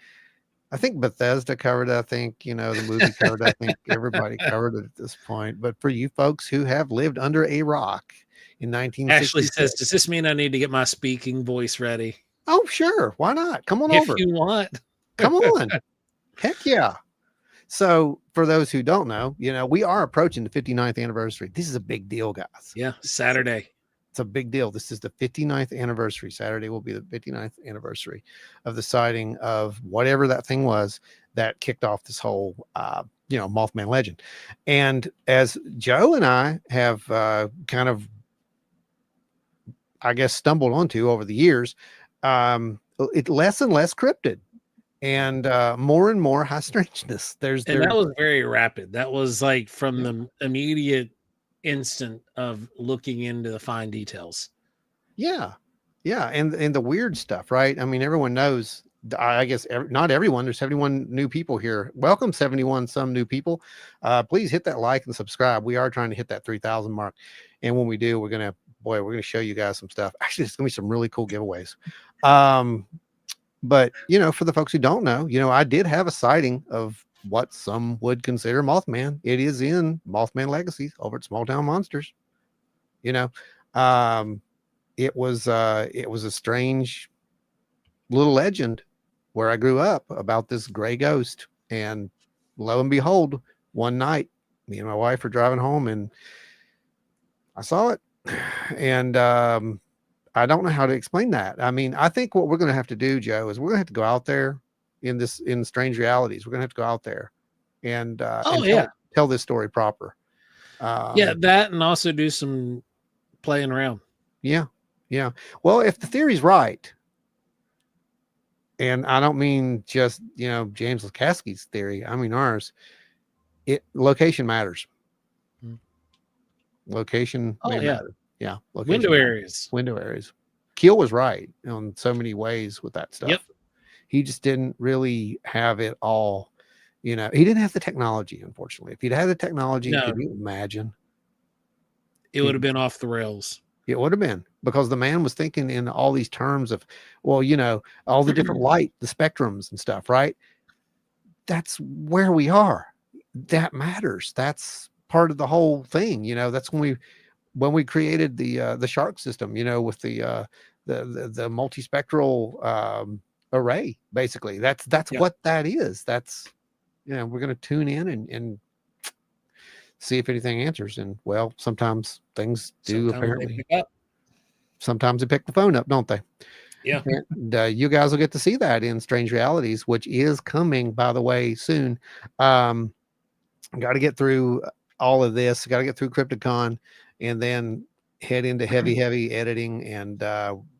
Speaker 2: I think Bethesda covered it. I think, the movie covered it. I think everybody covered it at this point. But for you folks who have lived under a rock in 1966.
Speaker 3: Ashley says, does this mean I need to get my speaking voice ready?
Speaker 2: Oh, sure. Why not? Come on
Speaker 3: if
Speaker 2: over.
Speaker 3: If you want.
Speaker 2: Come on. Heck yeah. So for those who don't know, we are approaching the 59th anniversary. This is a big deal, guys.
Speaker 3: Yeah. Saturday.
Speaker 2: It's a big deal. This is the 59th anniversary. Saturday will be the 59th anniversary of the sighting of whatever that thing was that kicked off this whole, Mothman legend. And as Joe and I have kind of, I guess, stumbled onto over the years, it's less and less cryptid. and more and more high strangeness.
Speaker 3: And that was very rapid. That was like from the immediate instant of looking into the fine details.
Speaker 2: Yeah. And the weird stuff, right? I mean, everyone knows, I guess not everyone, there's 71 new people here. Welcome 71 some new people. Please hit that like and subscribe. We are trying to hit that 3,000 mark. And when we do, we're going to show you guys some stuff. Actually, it's going to be some really cool giveaways. But for the folks who don't know, I did have a sighting of what some would consider Mothman. It is in Mothman Legacies over at Small Town Monsters. It was a strange little legend where I grew up about this gray ghost. And lo and behold, one night, me and my wife were driving home and I saw it. And I don't know how to explain that. I mean, I think what we're going to have to do, Joe, is we're going to have to go out there in Strange Realities. We're going to have to go out there and tell this story proper.
Speaker 3: That, and also do some playing around.
Speaker 2: Yeah. Well, if the theory's right, and I don't mean just, James Lukaski's theory, I mean ours, location matters. Location matter. Yeah.
Speaker 3: Window areas.
Speaker 2: Keel was right on so many ways with that stuff. Yep. He just didn't really have it all. He didn't have the technology, unfortunately. If he'd had the technology, could you imagine?
Speaker 3: It would have been off the rails.
Speaker 2: It would have been, because the man was thinking in all these terms of, all the different light, the spectrums and stuff, right? That's where we are. That matters. That's part of the whole thing. That's when we created the shark system, with the multispectral array, basically. That's what that is. That's, we're going to tune in and see if anything answers. And well, sometimes things do. Apparently sometimes they pick the phone up, don't they?
Speaker 3: Yeah.
Speaker 2: And you guys will get to see that in Strange Realities, which is coming, by the way, soon. Got to get through all of this, got to get through Crypticon, and then head into heavy editing, and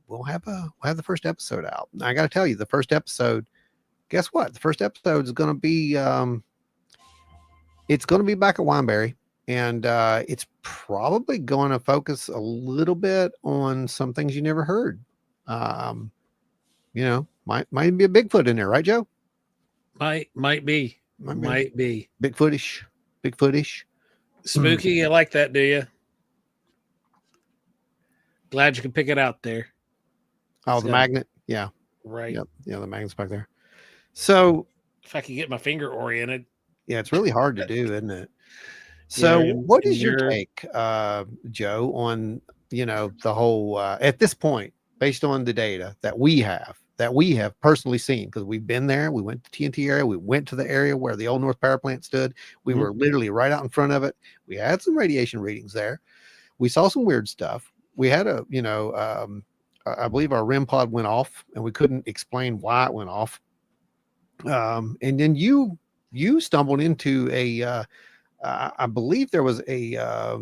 Speaker 2: we'll have the first episode out. I got to tell you, the first episode, guess what? The first episode is going to be it's going to be back at Wineberry, and it's probably going to focus a little bit on some things you never heard. Might be a Bigfoot in there, right, Joe?
Speaker 3: Might be
Speaker 2: Bigfootish.
Speaker 3: Spooky. You like that, do you? Glad you can pick it out there.
Speaker 2: Oh, the magnet. Yeah.
Speaker 3: Right.
Speaker 2: Yep. Yeah, the magnet's back there. So
Speaker 3: if I could get my finger oriented.
Speaker 2: Yeah, it's really hard to do, isn't it? So what is your take, Joe, on, the whole, at this point, based on the data that we have personally seen, because we've been there, we went to TNT area, we went to the area where the old North Power Plant stood. We were literally right out in front of it. We had some radiation readings there. We saw some weird stuff. We had I believe our REM pod went off, and we couldn't explain why it went off. And then you stumbled into I believe there was a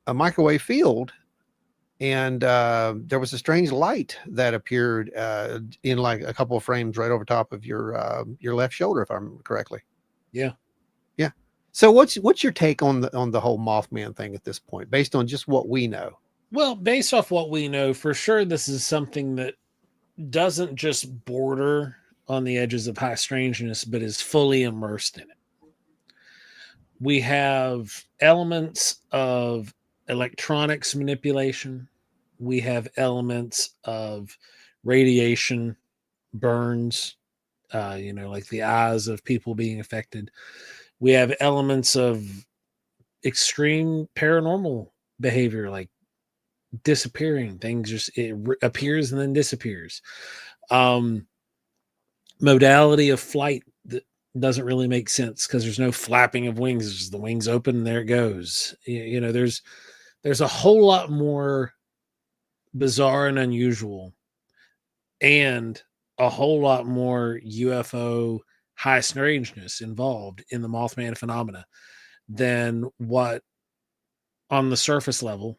Speaker 2: microwave field, and there was a strange light that appeared in like a couple of frames right over top of your left shoulder, if I remember correctly.
Speaker 3: Yeah.
Speaker 2: So what's your take on the whole Mothman thing at this point, based on just what we know?
Speaker 3: Well, based off what we know, for sure, this is something that doesn't just border on the edges of high strangeness, but is fully immersed in it. We have elements of electronics manipulation. We have elements of radiation burns, like the eyes of people being affected. We have elements of extreme paranormal behavior, like disappearing things. It appears and then disappears. Modality of flight that doesn't really make sense, because there's no flapping of wings. It's just the wings open and there it goes. There's a whole lot more bizarre and unusual, and a whole lot more UFO high strangeness involved in the Mothman phenomena than what on the surface level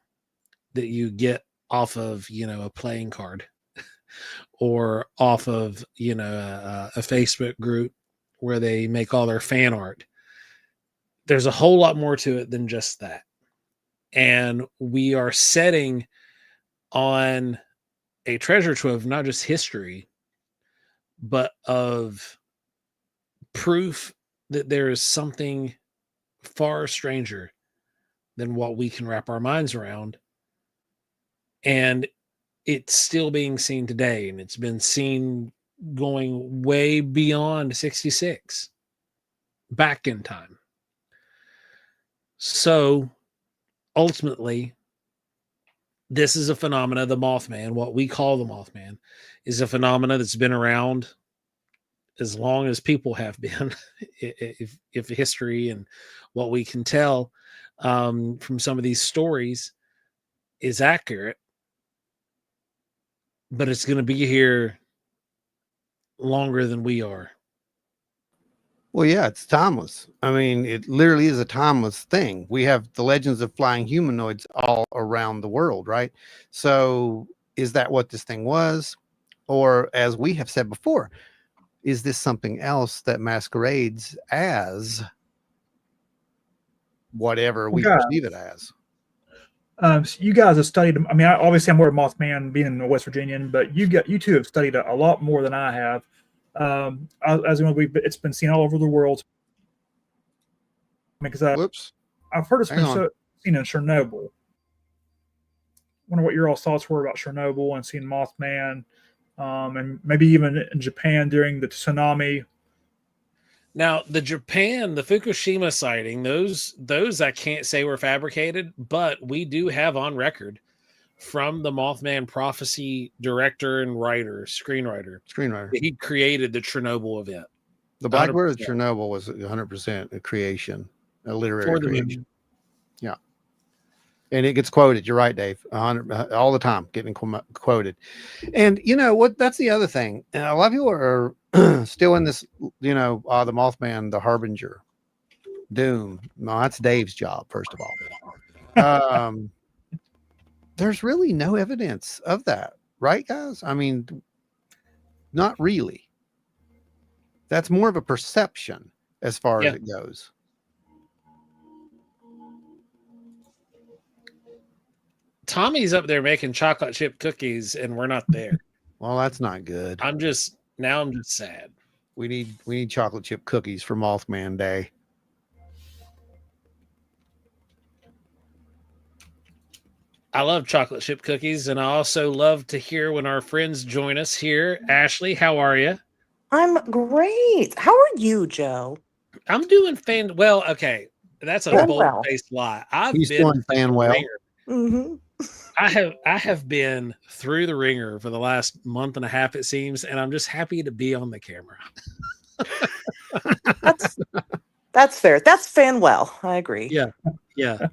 Speaker 3: that you get off of, a playing card. or off of, a Facebook group where they make all their fan art. There's a whole lot more to it than just that. And we are setting on a treasure trove of not just history, but of proof that there is something far stranger than what we can wrap our minds around. And it's still being seen today, and it's been seen going way beyond 66, back in time. So ultimately, this is a phenomena, the Mothman, what we call the Mothman, is a phenomena that's been around as long as people have been, if history and what we can tell from some of these stories is accurate. But it's going to be here longer than we are.
Speaker 2: Well, yeah, it's timeless. I mean, it literally is a timeless thing. We have the legends of flying humanoids all around the world, right? So is that what this thing was? Or, as we have said before, is this something else that masquerades as whatever we perceive it as?
Speaker 1: So you guys have studied. I mean, obviously I'm aware of Mothman being a West Virginian, but you two have studied a lot more than I have. As you know, it's been seen all over the world. Because I've heard it's been seen in Chernobyl. Wonder what your all thoughts were about Chernobyl and seeing Mothman, and maybe even in Japan during the tsunami.
Speaker 3: Now, the Fukushima sighting, those I can't say were fabricated, but we do have on record from the Mothman prophecy director and screenwriter. He created the Chernobyl event.
Speaker 2: The Black Bird of Chernobyl was 100% a creation, a literary creation. Yeah. And it gets quoted. You're right, Dave. All the time getting quoted. And you know what? That's the other thing. And a lot of people are still in this, the Mothman, the harbinger, doom. No, that's Dave's job, first of all. There's really no evidence of that, right, guys? I mean, not really. That's more of a perception as far as it goes.
Speaker 3: Tommy's up there making chocolate chip cookies, and we're not there.
Speaker 2: Well, that's not good.
Speaker 3: I'm just sad.
Speaker 2: We need chocolate chip cookies for Mothman Day.
Speaker 3: I love chocolate chip cookies, and I also love to hear when our friends join us here. Ashley, how are you?
Speaker 9: I'm great. How are you, Joe?
Speaker 3: I'm doing well. Okay, that's a bold-faced lie.
Speaker 2: He's doing fan well.
Speaker 9: Mm-hmm.
Speaker 3: I have been through the ringer for the last month and a half, it seems, and I'm just happy to be on the camera.
Speaker 9: That's fair. That's fan well. I agree.
Speaker 3: Yeah.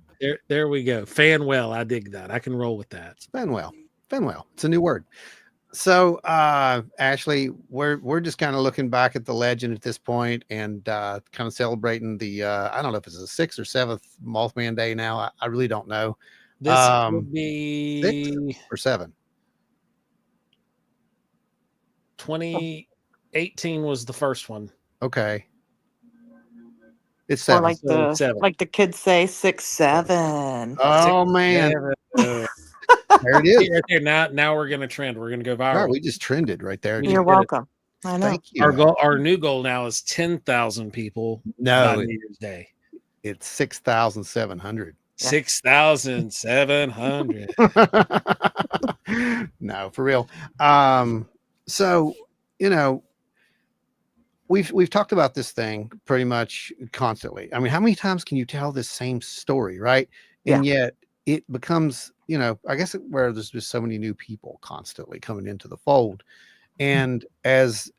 Speaker 3: There we go. Fan well. I dig that. I can roll with that.
Speaker 2: It's fan well. It's a new word. So, Ashley, we're just kind of looking back at the legend at this point and kind of celebrating the I don't know if it's the 6th or 7th Mothman Day now. I really don't know.
Speaker 3: This would be
Speaker 2: 6 or 7.
Speaker 3: 2018 was the first one.
Speaker 2: Okay. It's 7.
Speaker 9: Or
Speaker 3: 7.
Speaker 9: like the kids say, 6, 7.
Speaker 2: Oh
Speaker 3: 6,
Speaker 2: man.
Speaker 3: 7.
Speaker 2: There it is.
Speaker 3: Right there. Now we're gonna trend. We're gonna go viral.
Speaker 2: Right, we just trended right there.
Speaker 9: You're welcome. I know.
Speaker 2: Thank you.
Speaker 3: Our new goal now is 10,000 people by New Year's Day.
Speaker 2: It's 6,700.
Speaker 3: 6,700.
Speaker 2: No, for real. So we've talked about this thing pretty much constantly. I mean, how many times can you tell this same story, right? And yet it becomes, I guess where there's just so many new people constantly coming into the fold. And as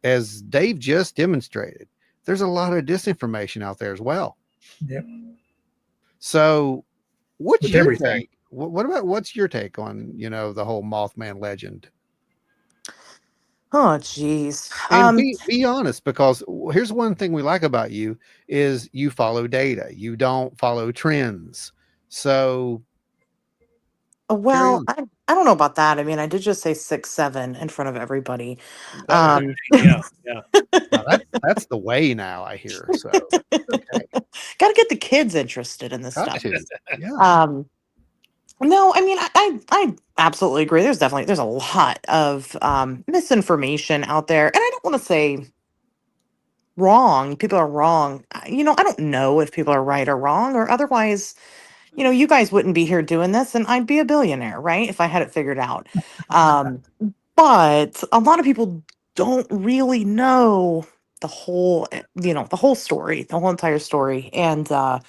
Speaker 2: Dave just demonstrated, there's a lot of disinformation out there as well.
Speaker 1: Yep.
Speaker 2: So what's your take? What's your take on, the whole Mothman legend?
Speaker 9: Oh, geez.
Speaker 2: And be honest, because here's one thing we like about you is you follow data. You don't follow trends. So
Speaker 9: well, I don't know about that. I mean, I did just say 6'7" in front of everybody.
Speaker 3: Yeah.
Speaker 2: Now that's the way now, I hear. So okay.
Speaker 9: Got to get the kids interested in this
Speaker 2: Got
Speaker 9: stuff.
Speaker 2: to. Yeah.
Speaker 9: No, I mean, I absolutely agree. There's a lot of misinformation out there, and I don't want to say wrong. People are wrong. I don't know if people are right or wrong, or otherwise, you guys wouldn't be here doing this, and I'd be a billionaire, right? If I had it figured out. Um, but a lot of people don't really know the whole story, the whole entire story, and I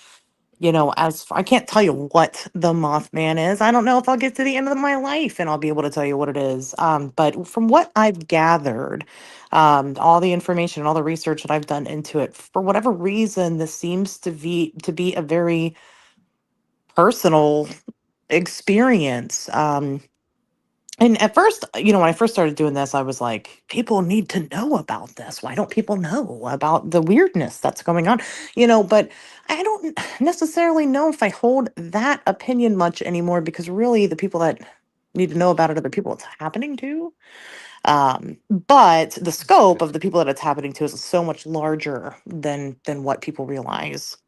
Speaker 9: can't tell you what the Mothman is. I don't know if I'll get to the end of my life and I'll be able to tell you what it is. But from what I've gathered, all the information and all the research that I've done into it, for whatever reason, this seems to be a very personal experience. And at first, when I first started doing this, I was like, people need to know about this. Why don't people know about the weirdness that's going on? But I don't necessarily know if I hold that opinion much anymore, because really the people that need to know about it are the people it's happening to. But the scope of the people that it's happening to is so much larger than what people realize.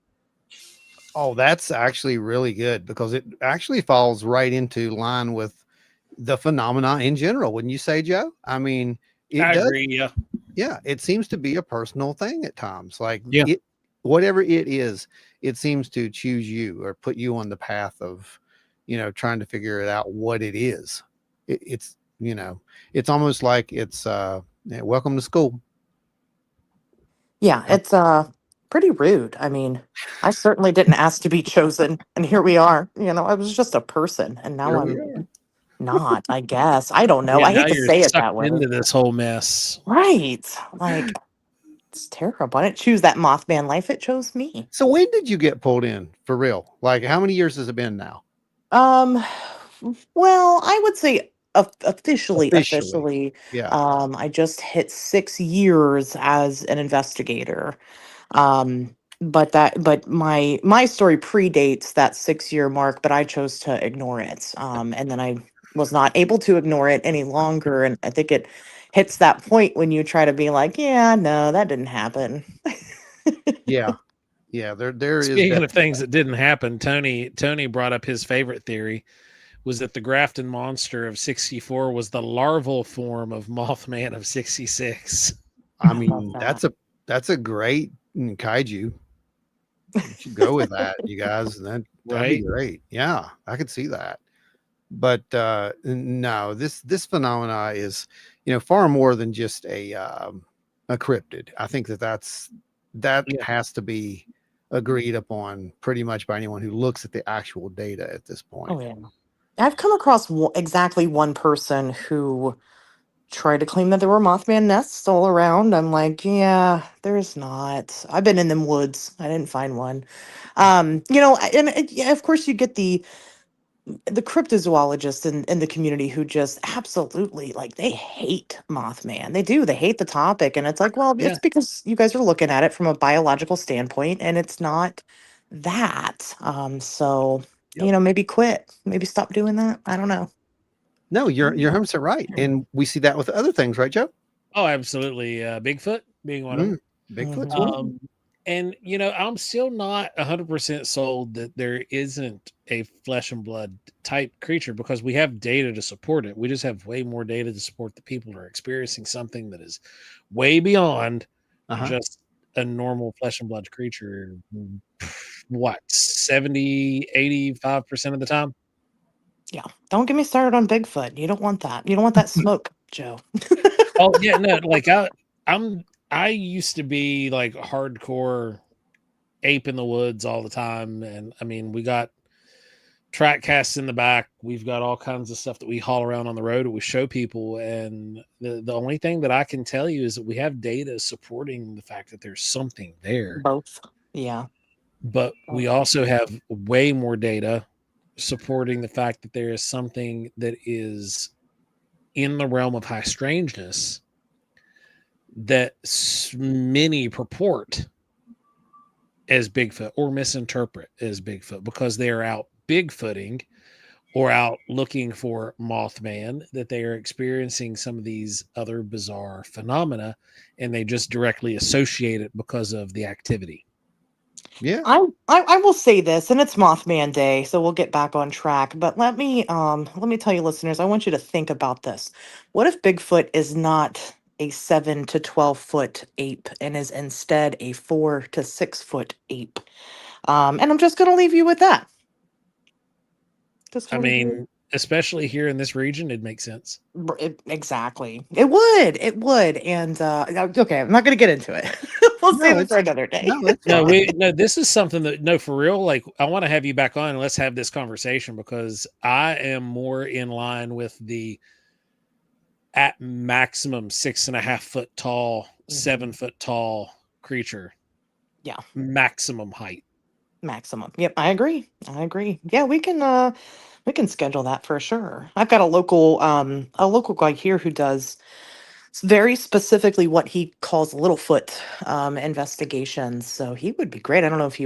Speaker 2: Oh, that's actually really good, because it actually falls right into line with the phenomena in general. Wouldn't you say, Joe? I mean,
Speaker 3: I agree. Yeah.
Speaker 2: Yeah. It seems to be a personal thing at times. Like whatever it is, it seems to choose you or put you on the path of, trying to figure it out what it is. It's almost like it's welcome to school.
Speaker 9: Yeah, it's pretty rude. I mean, I certainly didn't ask to be chosen, and here we are. I was just a person, and now
Speaker 2: Here we
Speaker 9: I'm
Speaker 2: are.
Speaker 9: not, I guess. I don't know.
Speaker 3: Yeah,
Speaker 9: I hate
Speaker 3: now
Speaker 9: to
Speaker 3: you're
Speaker 9: say it
Speaker 3: sucked
Speaker 9: that way.
Speaker 3: into this whole mess.
Speaker 9: Right. Like, it's terrible. I didn't choose that Mothman life. It chose me.
Speaker 2: So when did you get pulled in for real? Like, how many years has it been now?
Speaker 9: Um, well, I would say officially,
Speaker 2: Yeah.
Speaker 9: I just hit 6 years as an investigator. But my story predates that 6 year mark, but I chose to ignore it. And then I was not able to ignore it any longer. And I think it hits that point when you try to be like, yeah, no, that didn't happen.
Speaker 2: Yeah. Yeah. There is
Speaker 3: Speaking of things that didn't happen, Tony brought up his favorite theory was that the Grafton monster of 64 was the larval form of Mothman of 66.
Speaker 2: I mean, that's a great kaiju. You should go with that, you guys. That'd be great. Yeah, I could see that. But no, this phenomena is, far more than just a cryptid. I think that has to be agreed upon pretty much by anyone who looks at the actual data at this point.
Speaker 9: Oh yeah, I've come across exactly one person who tried to claim that there were Mothman nests all around. I'm like, yeah, there's not. I've been in them woods. I didn't find one. Yeah, of course you get the cryptozoologists in the community who just absolutely, like, they hate Mothman. They do. They hate the topic. And it's like, well, it's because you guys are looking at it from a biological standpoint, and it's not that. So, maybe quit. Maybe stop doing that. I don't know.
Speaker 2: No, you're 100% right. And we see that with other things, right, Joe?
Speaker 3: Oh, absolutely. Bigfoot being one of them.
Speaker 2: Bigfoot's
Speaker 3: one. And, I'm still not 100% sold that there isn't a flesh and blood type creature, because we have data to support it. We just have way more data to support the people who are experiencing something that is way beyond just a normal flesh and blood creature. What, 70, 85% of the time?
Speaker 9: Yeah. Don't get me started on Bigfoot. You don't want that. You don't want that smoke, Joe.
Speaker 3: Oh, yeah. No, like I used to be like hardcore ape in the woods all the time. And I mean, we got track casts in the back. We've got all kinds of stuff that we haul around on the road that we show people. And the only thing that I can tell you is that we have data supporting the fact that there's something there.
Speaker 9: Both. Yeah.
Speaker 3: But we also have way more data supporting the fact that there is something that is in the realm of high strangeness that many purport as Bigfoot or misinterpret as Bigfoot, because they are out Bigfooting or out looking for Mothman, that they are experiencing some of these other bizarre phenomena, and they just directly associate it because of the activity.
Speaker 2: Yeah.
Speaker 9: I will say this, and it's Mothman Day, so we'll get back on track. But let me tell you, listeners, I want you to think about this. What if Bigfoot is not a 7 to 12-foot ape and is instead a 4 to 6-foot ape? And I'm just gonna leave you with that.
Speaker 3: I mean, especially here in this region, it makes sense.
Speaker 9: Exactly. It would. And okay, I'm not gonna get into it. We'll save it for another day.
Speaker 3: No, this is something that, for real, like, I want to have you back on and let's have this conversation, because I am more in line with the at maximum 6.5 foot tall, 7 foot tall creature.
Speaker 9: Yeah.
Speaker 3: Maximum height.
Speaker 9: Maximum. Yep, I agree. Yeah, we can schedule that for sure. I've got a local guy here who does very specifically what he calls Littlefoot investigations. So he would be great. I don't know if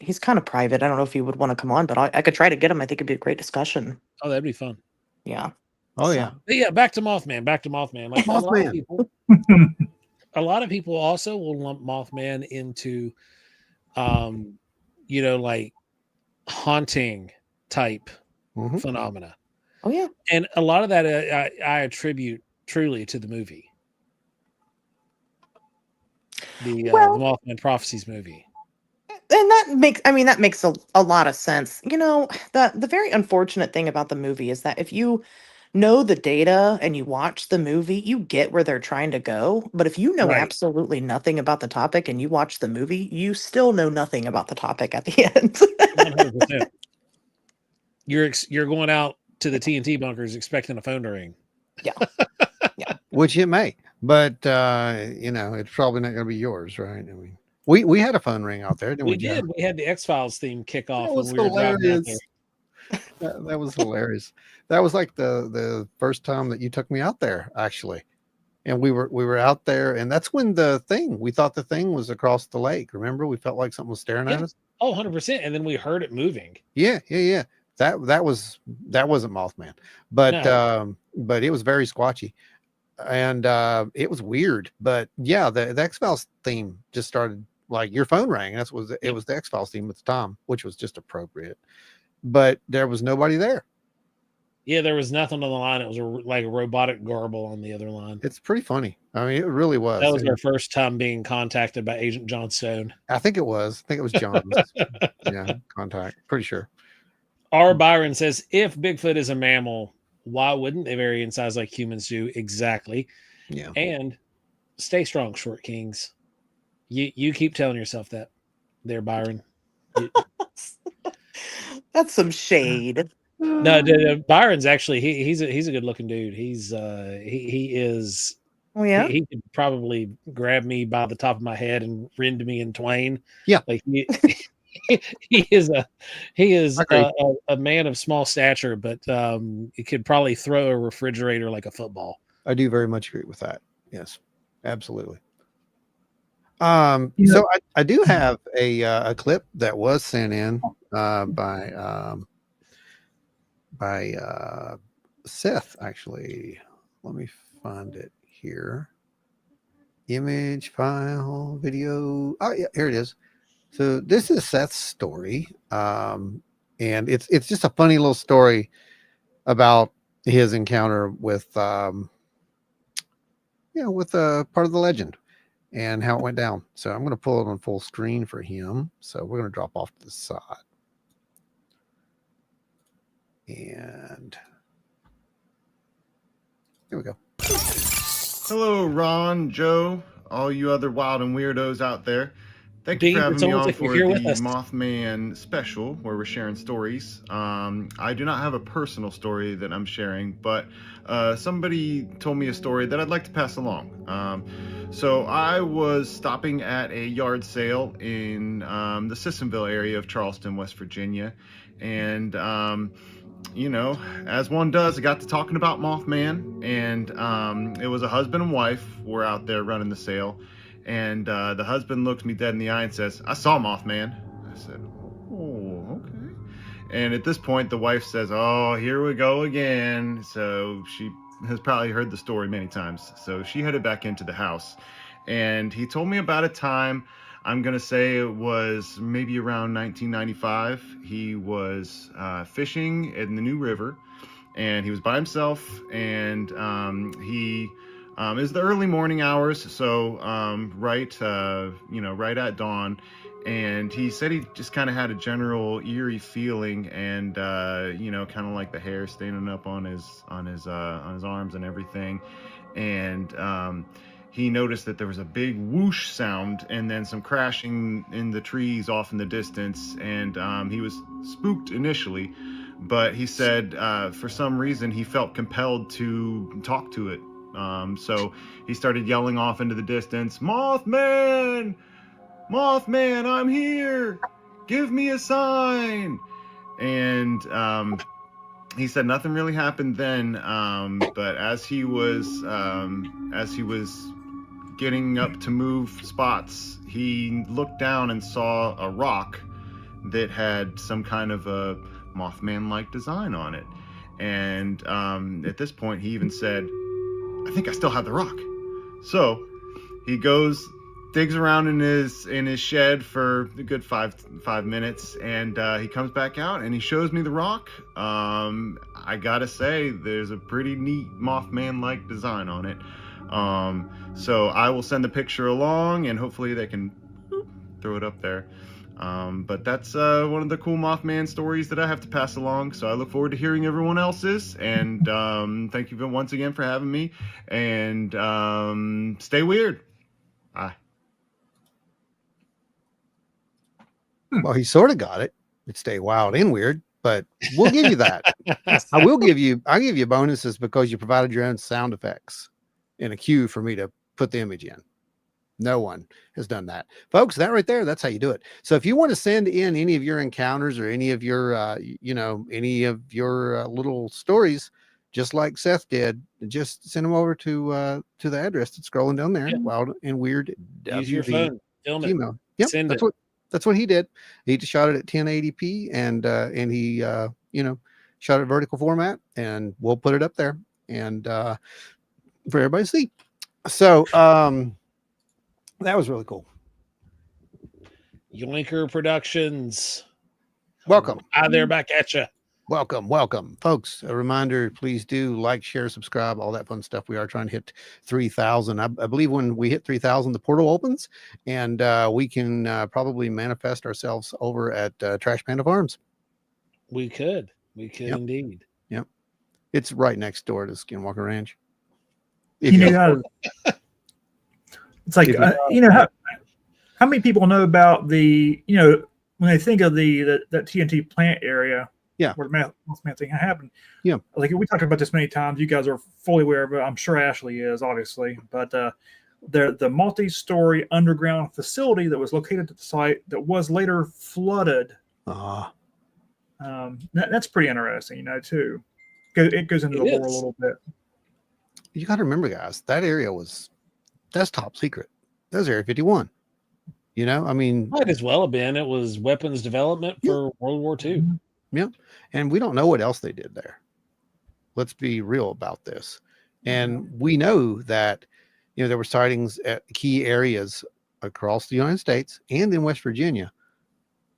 Speaker 9: he's kind of private. I don't know if he would want to come on, but I could try to get him. I think it'd be a great discussion.
Speaker 3: Oh, that'd be fun.
Speaker 9: Yeah.
Speaker 2: Oh, yeah.
Speaker 3: But yeah, back to Mothman. Like,
Speaker 2: Mothman.
Speaker 3: A lot of people also will lump Mothman into, like haunting type phenomena.
Speaker 9: Oh yeah.
Speaker 3: And a lot of that I attribute truly to the movie. The Mothman Prophecies movie.
Speaker 9: And that makes a lot of sense. The very unfortunate thing about the movie is that if you know the data and you watch the movie, you get where they're trying to go. But if you know absolutely nothing about the topic and you watch the movie, you still know nothing about the topic at the end.
Speaker 3: 100%. You're going out to the TNT bunkers expecting a phone to ring.
Speaker 9: Yeah.
Speaker 2: Which it may, but it's probably not going to be yours, right? I mean, we had a phone ring out there, didn't we?
Speaker 3: We did. We had the X-Files theme kick off.
Speaker 2: That was
Speaker 3: when we were driving out
Speaker 2: hilarious. That was hilarious. That was like the first time that you took me out there, actually. And we were out there, and that's when we thought the thing was across the lake. Remember, we felt like something was staring at us.
Speaker 3: Oh, 100%. And then we heard it moving.
Speaker 2: Yeah. That wasn't Mothman, but it was very squatchy, and it was weird. But yeah, the X-Files theme just started, like, your phone rang. It was the X-Files theme at the time, which was just appropriate. But there was nobody there.
Speaker 3: Yeah, there was nothing on the line. It was like a robotic garble on the other line.
Speaker 2: It's pretty funny. I mean, it really was.
Speaker 3: That was our first time being contacted by Agent John Stone.
Speaker 2: I think it was John's contact. Pretty sure.
Speaker 3: R. Byron says, if Bigfoot is a mammal, why wouldn't they vary in size like humans do? Exactly.
Speaker 2: Yeah.
Speaker 3: And stay strong, Short Kings. You keep telling yourself that there, Byron.
Speaker 9: That's some shade.
Speaker 3: No, Byron's actually he's a good looking dude. He is.
Speaker 9: Oh yeah.
Speaker 3: He could probably grab me by the top of my head and rend me in twain.
Speaker 2: Yeah.
Speaker 3: Like he is a man of small stature, but he could probably throw a refrigerator like a football.
Speaker 2: I do very much agree with that. Yes, absolutely. So I do have a clip that was sent in by Seth, actually. Let me find it here. Image, file, video. Oh yeah, here it is. So this is Seth's story, and it's just a funny little story about his encounter with with part of the legend and how it went down. So I'm going to pull it on full screen for him. So we're going to drop off to the side. And here we go.
Speaker 10: Hello, Ron, Joe, all you other wild and weirdos out there. Thank you for having me on for the Mothman special where we're sharing stories. I do not have a personal story that I'm sharing, but somebody told me a story that I'd like to pass along. So I was stopping at a yard sale in the Sissonville area of Charleston, West Virginia. And, as one does, I got to talking about Mothman. And it was a husband and wife were out there running the sale. And the husband looks me dead in the eye and says, "I saw Mothman." I said, Oh, okay. And at this point, the wife says, "Oh, here we go again." So she has probably heard the story many times. So she headed back into the house. And he told me about a time, I'm going to say it was maybe around 1995. He was fishing in the New River, and he was by himself, and he it was the early morning hours, so right at dawn, and he said he just kind of had a general eerie feeling, and kind of like the hair standing up on his arms and everything, and he noticed that there was a big whoosh sound and then some crashing in the trees off in the distance, and he was spooked initially, but he said for some reason he felt compelled to talk to it. So he started yelling off into the distance, "Mothman! Mothman, I'm here! Give me a sign!" And he said nothing really happened then, but as he was getting up to move spots, he looked down and saw a rock that had some kind of a Mothman-like design on it. And at this point, he even said, "I think I still have the rock." So he goes, digs around in his shed for a good five minutes, and he comes back out and he shows me the rock. I gotta say, there's a pretty neat Mothman-like design on it. So I will send the picture along, and hopefully they can throw it up there. But that's one of the cool Mothman stories that I have to pass along. So I look forward to hearing everyone else's. And thank you once again for having me. And stay weird. Bye.
Speaker 2: Well, he sort of got it. It'd stay wild and weird, but we'll give you that. I'll give you bonuses because you provided your own sound effects and a cue for me to put the image in. No one has done that, folks. That right there, that's how you do it. So if you want to send in any of your encounters or any of your little stories, just like Seth did, just send them over to the address that's scrolling down there. Yeah. Wild and Weird.
Speaker 3: Use your phone. Film it.
Speaker 2: Email. Yep,
Speaker 3: send it.
Speaker 2: That's what he did. He just shot it at 1080p, and he shot it vertical format, and we'll put it up there and for everybody to see. So that was really cool.
Speaker 3: Yoinker Productions.
Speaker 2: Welcome.
Speaker 3: Out there, back at you.
Speaker 2: Welcome, folks. A reminder, please do like, share, subscribe, all that fun stuff. We are trying to hit 3,000. I believe when we hit 3,000, the portal opens, and we can probably manifest ourselves over at Trash Panda Farms.
Speaker 3: We could indeed.
Speaker 2: Yep. It's right next door to Skinwalker Ranch.
Speaker 1: It's like, how many people know about the, when they think of that TNT plant area, where the Mothman thing happened.
Speaker 2: Yeah.
Speaker 1: Like we talked about this many times. You guys are fully aware of it. I'm sure Ashley is, obviously. But the multi-story underground facility that was located at the site that was later flooded. That's pretty interesting, too. It goes into the lore a little bit.
Speaker 2: You got to remember, guys, that area that's top secret. That was Area 51.
Speaker 3: Might as well have been. It was weapons development for World War II.
Speaker 2: Yeah. And we don't know what else they did there. Let's be real about this. And we know that, there were sightings at key areas across the United States and in West Virginia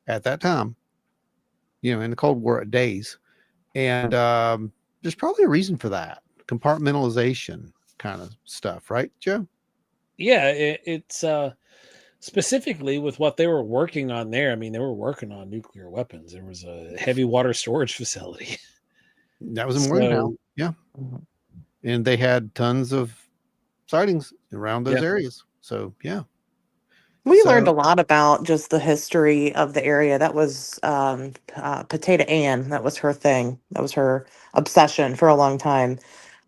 Speaker 2: at that time, in the Cold War days. And there's probably a reason for that. Compartmentalization kind of stuff, right, Joe?
Speaker 3: Yeah, it's specifically with what they were working on there. I mean, they were working on nuclear weapons. There was a heavy water storage facility.
Speaker 2: That was in Morgantown. Yeah. And they had tons of sightings around those areas. So, yeah.
Speaker 9: We learned a lot about just the history of the area. That was Potato Ann. That was her thing. That was her obsession for a long time.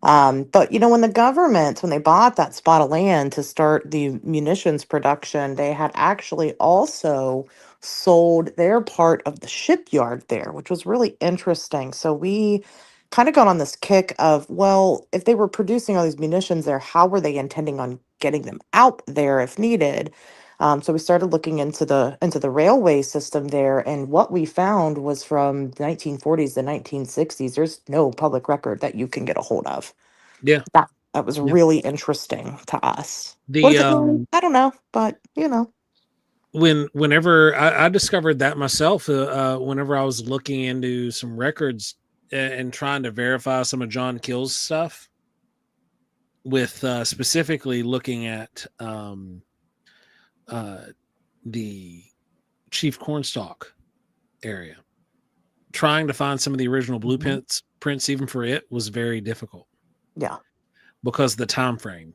Speaker 9: But when the government, when they bought that spot of land to start the munitions production, they had actually also sold their part of the shipyard there, which was really interesting. So we kind of got on this kick of, well, if they were producing all these munitions there, how were they intending on getting them out there if needed? So we started looking into the railway system there, and what we found was from the 1940s, the 1960s. There's no public record that you can get a hold of.
Speaker 3: Yeah.
Speaker 9: That was really interesting to us. What does it mean? I don't know, but
Speaker 3: whenever I discovered that myself, whenever I was looking into some records and trying to verify some of John Kill's stuff, with specifically looking at the Chief Cornstalk area, trying to find some of the original blueprints, even for it, was very difficult.
Speaker 9: Yeah,
Speaker 3: because the time frame.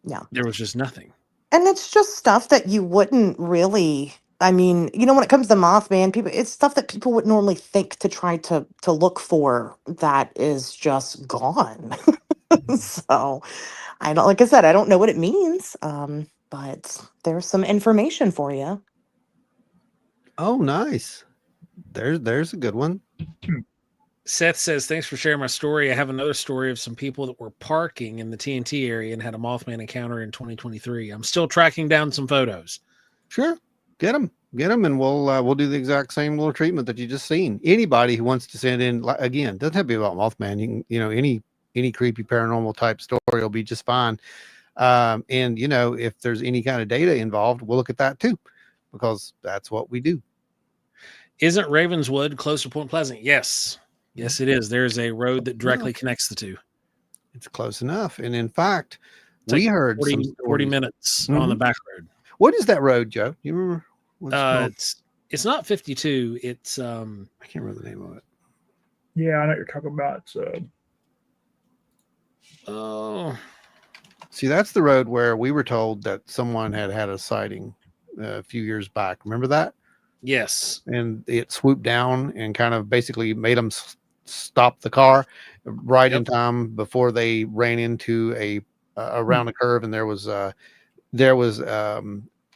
Speaker 9: Yeah,
Speaker 3: there was just nothing.
Speaker 9: And it's just stuff that you wouldn't really. I mean, when it comes to Mothman, it's stuff that people would normally think to try to look for that is just gone. So, like I said, I don't know what it means. But there's some information for you.
Speaker 2: Oh, nice. There's a good one.
Speaker 3: Seth says, thanks for sharing my story. I have another story of some people that were parking in the TNT area and had a Mothman encounter in 2023. I'm still tracking down some photos.
Speaker 2: Sure. Get them, and we'll do the exact same little treatment that you just seen. Anybody who wants to send in, again, doesn't have to be about Mothman. You can, any creepy paranormal type story will be just fine. And if there's any kind of data involved, we'll look at that too, because that's what we do.
Speaker 3: Isn't Ravenswood close to Point Pleasant? Yes, it is. There's a road that directly connects the two.
Speaker 2: It's close enough, and in fact, we heard
Speaker 3: 40 minutes on the back road.
Speaker 2: What is that road, Joe? You remember?
Speaker 3: It's not 52. It's
Speaker 2: I can't remember the name of it.
Speaker 1: Yeah, I know what you're talking about.
Speaker 2: See, that's the road where we were told that someone had a sighting a few years back. Remember that?
Speaker 3: Yes.
Speaker 2: And it swooped down and kind of basically made them stop the car right in time before they ran into around a curve, and there was a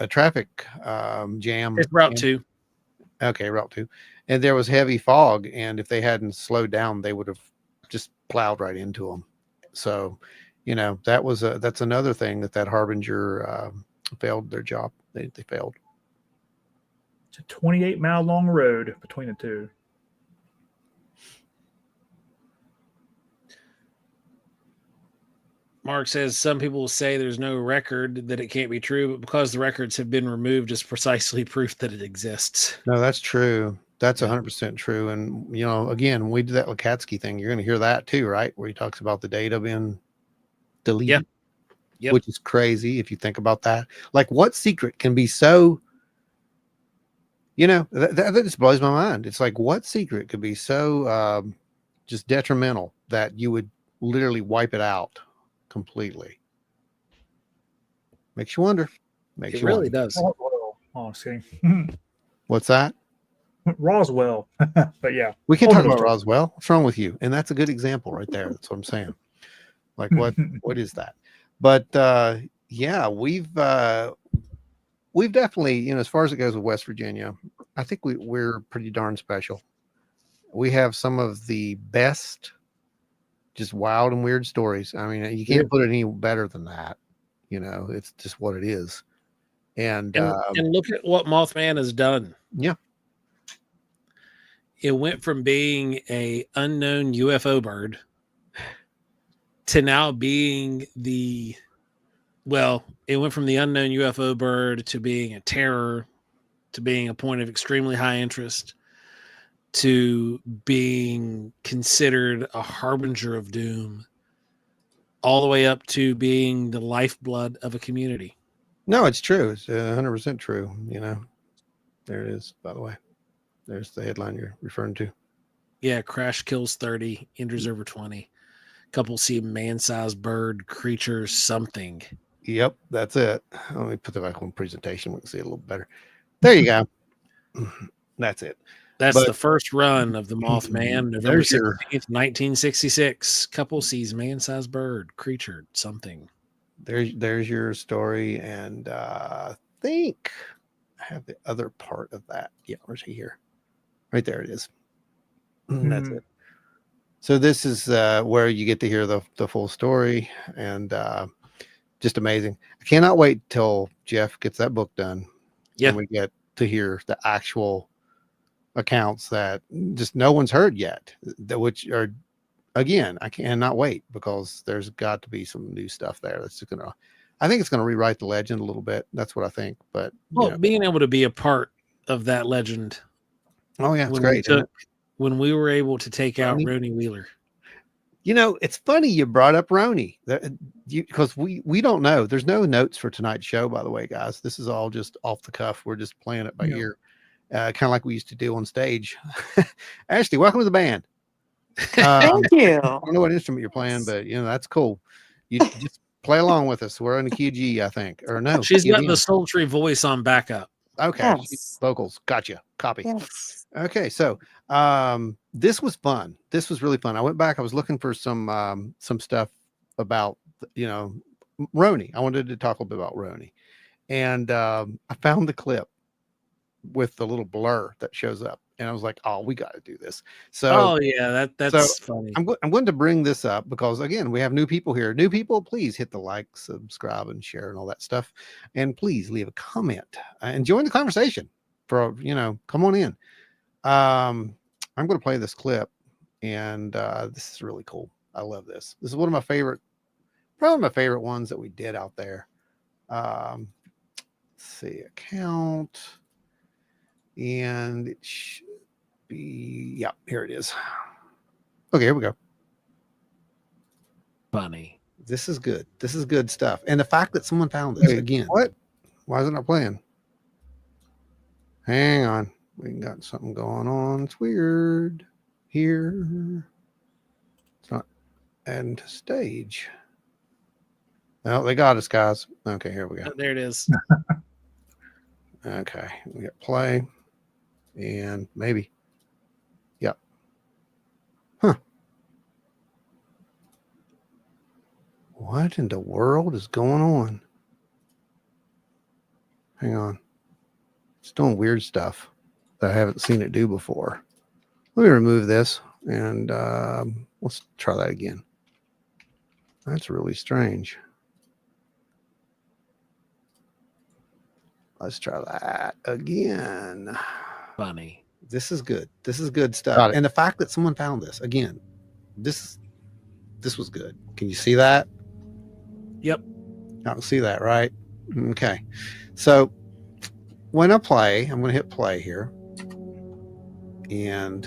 Speaker 2: traffic jam.
Speaker 3: It's Route 2.
Speaker 2: Okay, Route 2. And there was heavy fog, and if they hadn't slowed down, they would have just plowed right into them. So, that's another thing that harbinger failed their job. They failed.
Speaker 1: It's a 28-mile long road between the two.
Speaker 3: Mark says some people will say there's no record, that it can't be true, but because the records have been removed is precisely proof that it exists.
Speaker 2: No, that's true. That's 100% true. And, again, when we do that Lukatsky thing, you're going to hear that too, right? Where he talks about the data being deleted, which is crazy if you think about that. Like, what secret can be so, that just blows my mind. It's like, what secret could be so just detrimental that you would literally wipe it out completely? Makes you wonder.
Speaker 3: It really does.
Speaker 1: Honestly.
Speaker 2: What's that?
Speaker 1: Roswell. But yeah,
Speaker 2: we can talk about Roswell. What's wrong with you? And that's a good example right there. That's what I'm saying. Like, what is that? But yeah, we've definitely, as far as it goes with West Virginia, I think we're pretty darn special. We have some of the best, just wild and weird stories. I mean, you can't put it any better than that. It's just what it is. And
Speaker 3: look at what Mothman has done.
Speaker 2: Yeah.
Speaker 3: It went from being a unknown UFO bird to now being it went from the unknown UFO bird to being a terror, to being a point of extremely high interest, to being considered a harbinger of doom, all the way up to being the lifeblood of a community.
Speaker 2: No, it's true. It's 100% true. There it is, by the way. There's the headline you're referring to.
Speaker 3: Yeah, crash kills 30, injures over 20. Couple see man-sized bird, creature, something.
Speaker 2: Yep, that's it. Let me put that back on presentation. We can see it a little better. There you go. That's it.
Speaker 3: That's the first run of the Mothman, November 16th, 1966. Couple sees man-sized bird, creature, something.
Speaker 2: There's your story, and I think I have the other part of that. Yeah, where's he here? Right there it is. That's it. So this is where you get to hear the full story, and just amazing. I cannot wait till Jeff gets that book done.
Speaker 3: Yeah.
Speaker 2: And we get to hear the actual accounts that just no one's heard yet, which are, again, I cannot wait, because there's got to be some new stuff there that's just gonna, I think it's gonna rewrite the legend a little bit. That's what I think. But
Speaker 3: being able to be a part of that legend.
Speaker 2: Oh yeah, it's great.
Speaker 3: When we were able to take out Roni Wheeler.
Speaker 2: It's funny you brought up Roni, because we don't know. There's no notes for tonight's show, by the way, guys. This is all just off the cuff. We're just playing it by ear, kind of like we used to do on stage. Ashley, welcome to the band.
Speaker 9: Thank you.
Speaker 2: I don't know what instrument you're playing, but that's cool. You just play along with us. We're in a key G, I think, or no?
Speaker 3: She's got the sultry voice on backup.
Speaker 2: Okay,
Speaker 9: Yes.
Speaker 2: vocals. Gotcha. Copy.
Speaker 9: Yes.
Speaker 2: Okay, so this was fun. This was really fun. I went back. I was looking for some stuff about Roni. I wanted to talk a little bit about Roni, and I found the clip with the little blur that shows up, and I was like, "Oh, we got to do this." So,
Speaker 3: that's funny.
Speaker 2: I'm going to bring this up because, again, we have new people here. New people, please hit the like, subscribe, and share, and all that stuff, and please leave a comment and join the conversation. Come on in. I'm going to play this clip, and this is really cool. I love this. This is one of my favorite, probably my favorite ones that we did out there. Let's see, account, and it should be, here it is. Okay, here we go.
Speaker 3: Funny.
Speaker 2: This is good. This is good stuff. And the fact that someone found this again. What? Why is it not playing? Hang on. We got something going on. It's weird here. It's not adding to stage. Well, they got us, guys. Okay, here we go.
Speaker 3: There it is.
Speaker 2: Okay, we got play and maybe. Yep. Huh. What in the world is going on? Hang on. It's doing weird stuff that I haven't seen it do before. Let me remove this and let's try that again. That's really strange. Let's try that again.
Speaker 3: Funny.
Speaker 2: This is good. This is good stuff. And the fact that someone found this again, this was good. Can you see that?
Speaker 3: Yep.
Speaker 2: I don't see that, right? Okay. So when I play, I'm going to hit play here. And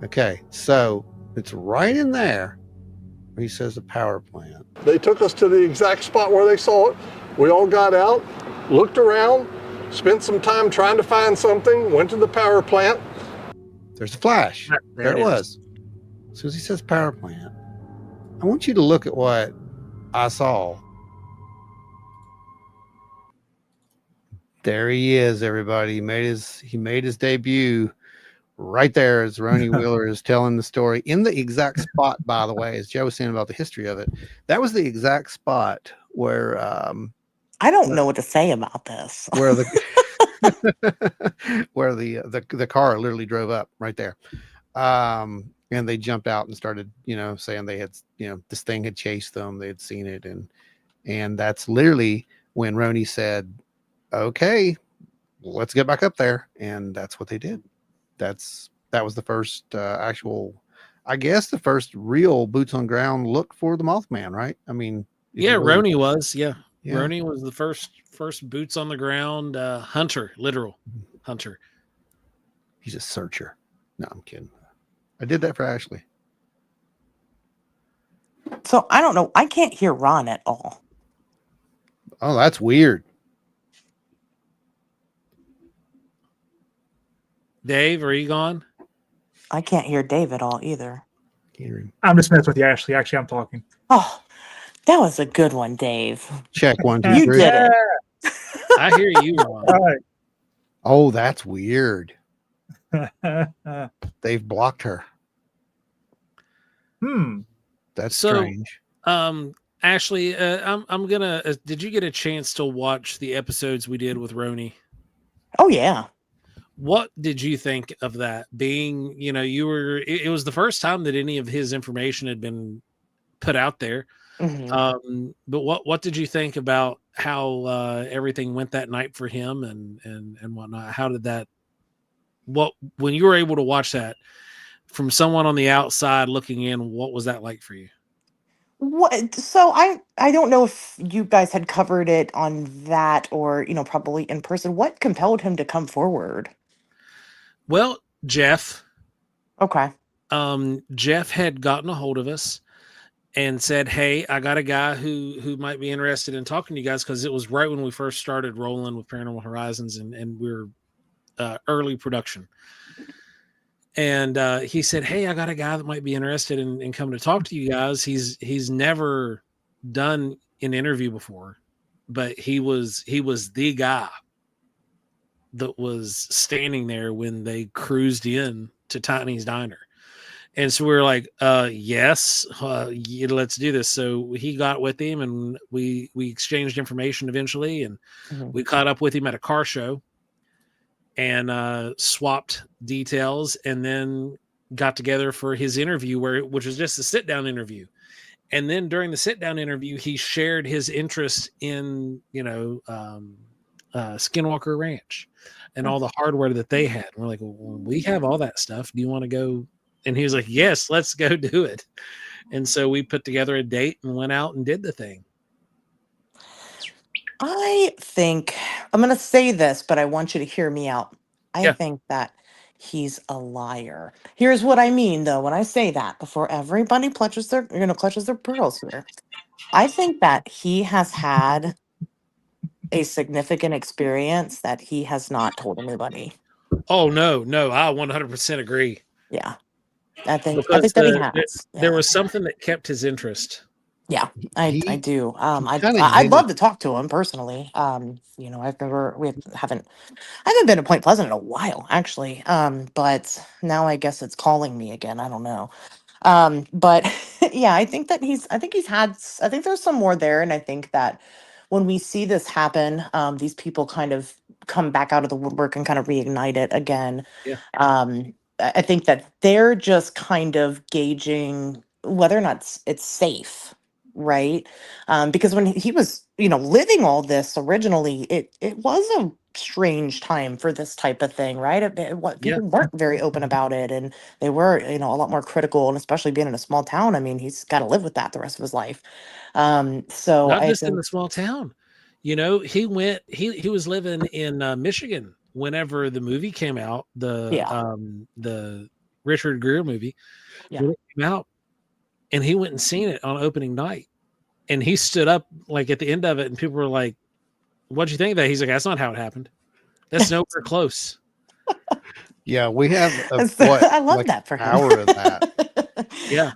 Speaker 2: okay, so it's right in there where he says the power plant.
Speaker 11: They took us to the exact spot where they saw it. We all got out, looked around, spent some time trying to find something, went to the power plant.
Speaker 2: There's a flash. There it was. As soon as he says power plant, I want you to look at what I saw. There he is, everybody. He made his debut right there as Roni Wheeler is telling the story in the exact spot, by the way, as Joe was saying about the history of it. That was the exact spot where
Speaker 9: I don't know what to say about this.
Speaker 2: Where the where the car literally drove up right there. And they jumped out and started, saying they had, this thing had chased them. They had seen it. And that's literally when Roni said, okay, let's get back up there. And that's what they did. That was the first actual, I guess, the first real boots on ground look for the Mothman, right? I mean,
Speaker 3: Roni was, Roni was the first boots on the ground hunter, literal hunter.
Speaker 2: He's a searcher. No, I'm kidding. I did that for Ashley.
Speaker 9: So I don't know. I can't hear Ron at all.
Speaker 2: Oh, that's weird.
Speaker 3: Dave, are you gone?
Speaker 9: I can't hear Dave at all either.
Speaker 1: I'm just messing with you, Ashley. Actually, I'm talking.
Speaker 9: Oh, that was a good one, Dave.
Speaker 2: Check 1, 2, 3.
Speaker 9: You did it.
Speaker 3: I hear you, Ron.
Speaker 1: All right.
Speaker 2: Oh, that's weird. They've blocked her. That's strange.
Speaker 3: Ashley, I'm gonna. Did you get a chance to watch the episodes we did with Roni?
Speaker 9: Oh yeah.
Speaker 3: What did you think of that? Being, it was the first time that any of his information had been put out there. But what did you think about how everything went that night for him and whatnot? How did that? When you were able to watch that from someone on the outside looking in, what was that like for you?
Speaker 9: So I don't know if you guys had covered it on that or probably in person. What compelled him to come forward?
Speaker 3: Well, Jeff.
Speaker 9: Okay.
Speaker 3: Jeff had gotten a hold of us and said, "Hey, I got a guy who might be interested in talking to you guys," because it was right when we first started rolling with Paranormal Horizons and we were early production. And he said, "Hey, I got a guy that might be interested in coming to talk to you guys. He's never done an interview before, but he was the guy that was standing there when they cruised in to Tiny's Diner." And so we were like, yes, yeah, let's do this. So he got with him and we exchanged information eventually. And we caught up with him at a car show and swapped details and then got together for his interview which was just a sit down interview. And then during the sit down interview, he shared his interest in, Skinwalker Ranch and all the hardware that they had. And we're like, well, we have all that stuff. Do you want to go? And he was like, yes, let's go do it. And so we put together a date and went out and did the thing.
Speaker 9: I think I'm going to say this, but I want you to hear me out. I think that he's a liar. Here's what I mean, though, when I say that, before everybody clutches their pearls here. I think that he has had a significant experience that he has not told anybody.
Speaker 3: Oh, no, I 100% agree.
Speaker 9: Yeah. I think that he has.
Speaker 3: There was something that kept his interest.
Speaker 9: Yeah, I do. I'd love to talk to him personally. I haven't been to Point Pleasant in a while, actually. But now I guess it's calling me again. I don't know. But yeah, I think there's some more there. And I think that when we see this happen, these people kind of come back out of the woodwork and kind of reignite it again.
Speaker 3: Yeah.
Speaker 9: I think that they're just kind of gauging whether or not it's safe, right? Because when he was, living all this originally, it was a strange time for this type of thing, right? People weren't very open about it, and they were, a lot more critical, and especially being in a small town. I mean, he's got to live with that the rest of his life. So
Speaker 3: not just in the small town, he was living in Michigan whenever the movie came out, the Richard Gere movie. When it came out, and he went and seen it on opening night, and he stood up like at the end of it, and people were like, "What'd you think of that?" He's like, "That's not how it happened. That's nowhere close."
Speaker 2: Yeah, we have
Speaker 9: I love that for him.
Speaker 2: Hour of that.
Speaker 3: Yeah.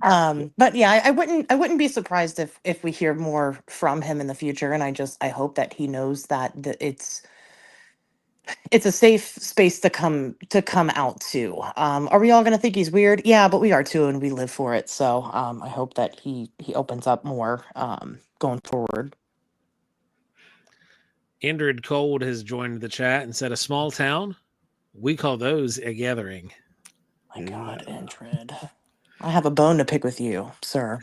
Speaker 9: But yeah, I wouldn't be surprised if we hear more from him in the future, and I hope that he knows that it's a safe space to come out to. Are we all going to think he's weird? Yeah, but we are too, and we live for it. So I hope that he opens up more going forward.
Speaker 3: Indrid Cold has joined the chat and said, "A small town, we call those a gathering."
Speaker 9: My God, Indrid, I have a bone to pick with you, sir.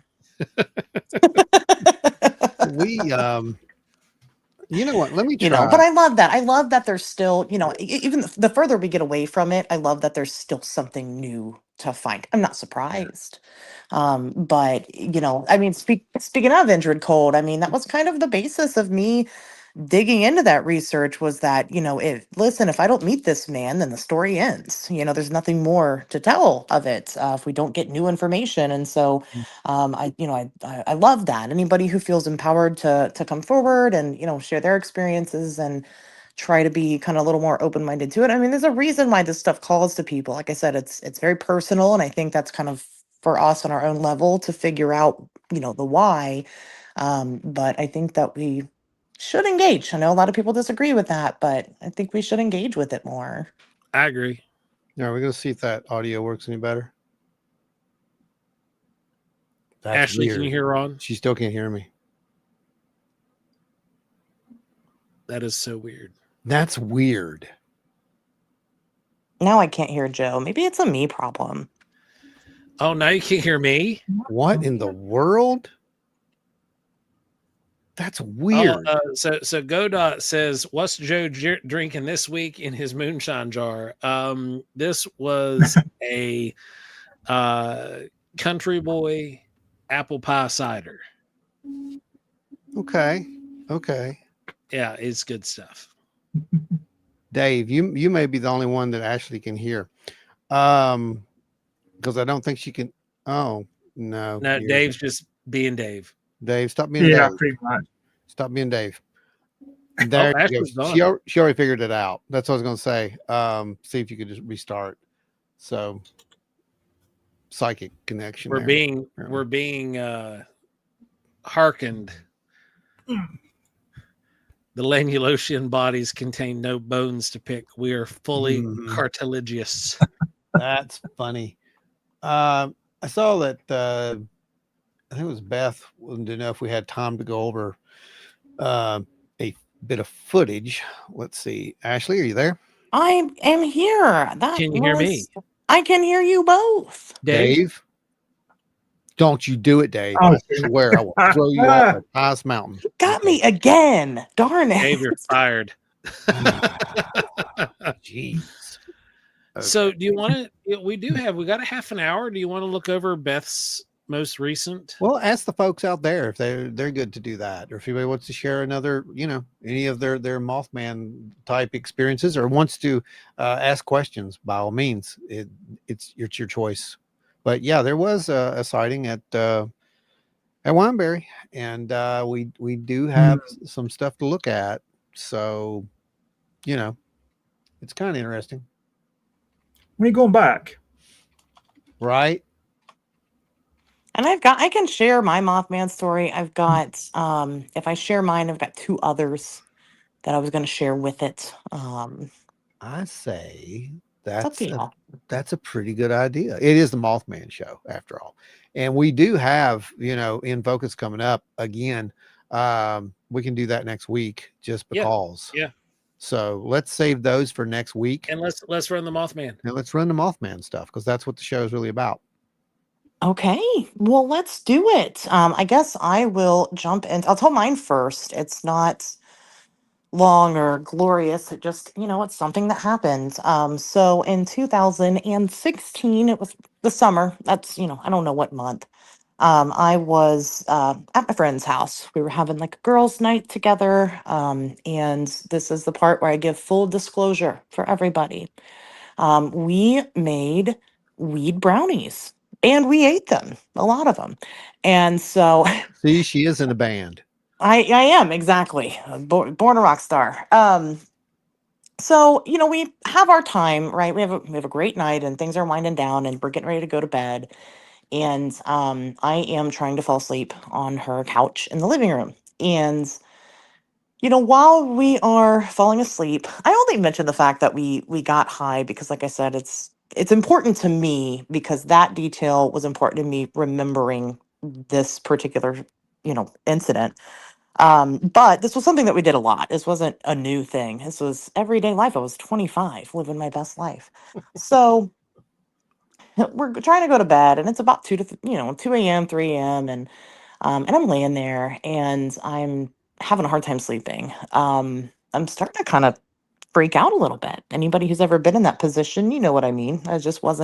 Speaker 2: You know what? Let me try.
Speaker 9: But I love that. I love that there's still, even the further we get away from it, I love that there's still something new to find. I'm not surprised. But, I mean, speaking of Indrid Cold, I mean, that was kind of the basis of me digging into that research was that, if I don't meet this man, then the story ends. There's nothing more to tell of it if we don't get new information. And so I love that. Anybody who feels empowered to come forward and, share their experiences and try to be kind of a little more open-minded to it. I mean, there's a reason why this stuff calls to people. Like I said, it's very personal. And I think that's kind of for us on our own level to figure out, the why. But I think that we should engage. I know a lot of people disagree with that, but I think we should engage with it more.
Speaker 3: I agree.
Speaker 2: Now we're going to see if that audio works any better.
Speaker 3: That's Ashley, weird. Can you hear Ron?
Speaker 2: She still can't hear me.
Speaker 3: That is so weird.
Speaker 2: That's weird.
Speaker 9: Now I can't hear Joe. Maybe it's a me problem.
Speaker 3: Oh, now you can't hear me?
Speaker 2: What in the world? That's weird.
Speaker 3: So Godot says, "What's Joe drinking this week in his moonshine jar?" This was a Country Boy apple pie cider.
Speaker 2: Okay.
Speaker 3: Yeah, it's good stuff.
Speaker 2: Dave, you may be the only one that actually can hear. Because I don't think she can. Oh, no.
Speaker 3: No, Dave's just being Dave.
Speaker 2: Dave, stop being Dave.
Speaker 1: Pretty much.
Speaker 2: Stop being Dave. There you go. She already figured it out. That's what I was going to say. See if you could just restart. So, psychic connection.
Speaker 3: We're being hearkened. The Lanulosian bodies contain no bones to pick. We are fully cartilaginous.
Speaker 2: That's funny. I saw that. I think it was Beth wanted to know if we had time to go over a bit of footage. Let's see. Ashley, are you there?
Speaker 9: I am here.
Speaker 3: Can you hear me?
Speaker 9: I can hear you both.
Speaker 2: Dave? Don't you do it, Dave. I swear I will throw you off the highest mountain.
Speaker 9: Got me again. Darn it.
Speaker 3: Dave, you're fired.
Speaker 2: Jeez. Okay.
Speaker 3: So do you want to, we got a half an hour. Do you want to look over Beth's most recent?
Speaker 2: Well, ask the folks out there if they're good to do that, or if anybody wants to share another, any of their Mothman type experiences, or wants to ask questions. By all means, it's your choice. But yeah, there was a sighting at Wineberry, and we do have some stuff to look at. So, it's kind of interesting.
Speaker 1: When are you going back?
Speaker 2: Right.
Speaker 9: And I can share my Mothman story. I've got, if I share mine, I've got two others that I was going to share with it.
Speaker 2: I say that's a pretty good idea. It is the Mothman show after all. And we do have, In Focus coming up again. We can do that next week just because.
Speaker 3: Yeah.
Speaker 2: So let's save those for next week.
Speaker 3: And let's run the Mothman.
Speaker 2: And let's run the Mothman stuff, because that's what the show is really about.
Speaker 9: Okay, well, let's do it. I guess I will jump in. I'll tell mine first. It's not long or glorious. It just, it's something that happened. So in 2016, it was the summer. That's, I don't know what month. I was at my friend's house. We were having like a girls' night together. And this is the part where I give full disclosure for everybody. We made weed brownies. And we ate them, a lot of them. And so
Speaker 2: see, she is in a band.
Speaker 9: I am, exactly. Born a rock star. So, we have our time, right? We have a great night, and things are winding down, and we're getting ready to go to bed. And I am trying to fall asleep on her couch in the living room. And while we are falling asleep, I only mention the fact that we got high because, like I said, it's important to me because that detail was important to me remembering this particular, incident. But this was something that we did a lot. This wasn't a new thing. This was everyday life. I was 25, living my best life. So we're trying to go to bed, and it's about 2 a.m., 3 a.m. And I'm laying there, and I'm having a hard time sleeping. I'm starting to kind of freak out a little bit. Anybody who's ever been in that position, you know what I mean. I just was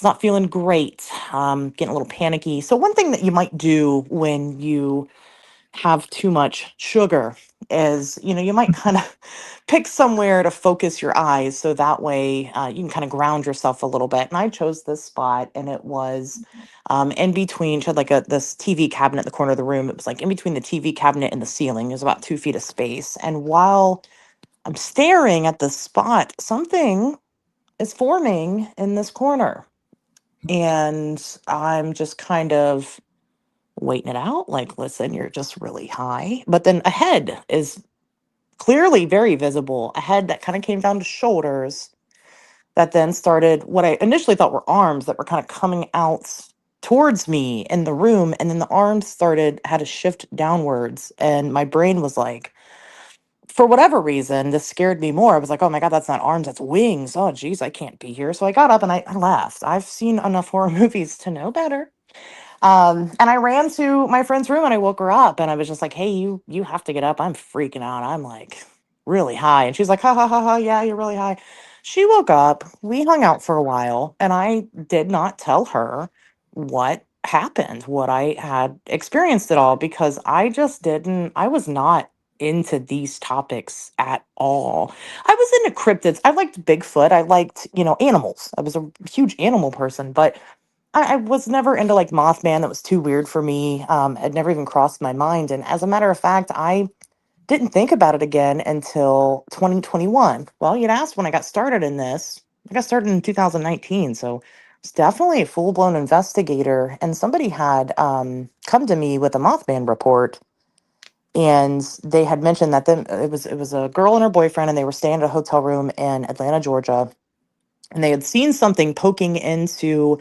Speaker 9: not feeling great. Getting a little panicky. So one thing that you might do when you have too much sugar is, you might kind of pick somewhere to focus your eyes. So that way you can kind of ground yourself a little bit. And I chose this spot, and it was in between, she had like this TV cabinet in the corner of the room. It was like in between the TV cabinet and the ceiling. There's about 2 feet of space. And while I'm staring at the spot, something is forming in this corner. And I'm just kind of waiting it out. Like, listen, you're just really high. But then a head is clearly very visible. A head that kind of came down to shoulders that then started what I initially thought were arms that were kind of coming out towards me in the room. And then the arms had to shift downwards. And my brain was like, for whatever reason, this scared me more. I was like, oh my God, that's not arms, that's wings. Oh geez, I can't be here. So I got up and I left. I've seen enough horror movies to know better. And I ran to my friend's room and I woke her up and I was just like, hey, you have to get up. I'm freaking out. I'm like really high. And she's like, ha ha ha ha, yeah, you're really high. She woke up, we hung out for a while, and I did not tell her what happened, what I had experienced at all, because I just didn't, I was not into these topics at all. I was into cryptids. I liked Bigfoot. I liked, animals. I was a huge animal person, but I was never into like Mothman. That was too weird for me. It never even crossed my mind. And as a matter of fact, I didn't think about it again until 2021. Well, you'd asked when I got started in this. I got started in 2019. So it's definitely a full blown investigator. And somebody had come to me with a Mothman report. And they had mentioned that it was a girl and her boyfriend, and they were staying at a hotel room in Atlanta, Georgia. And they had seen something poking into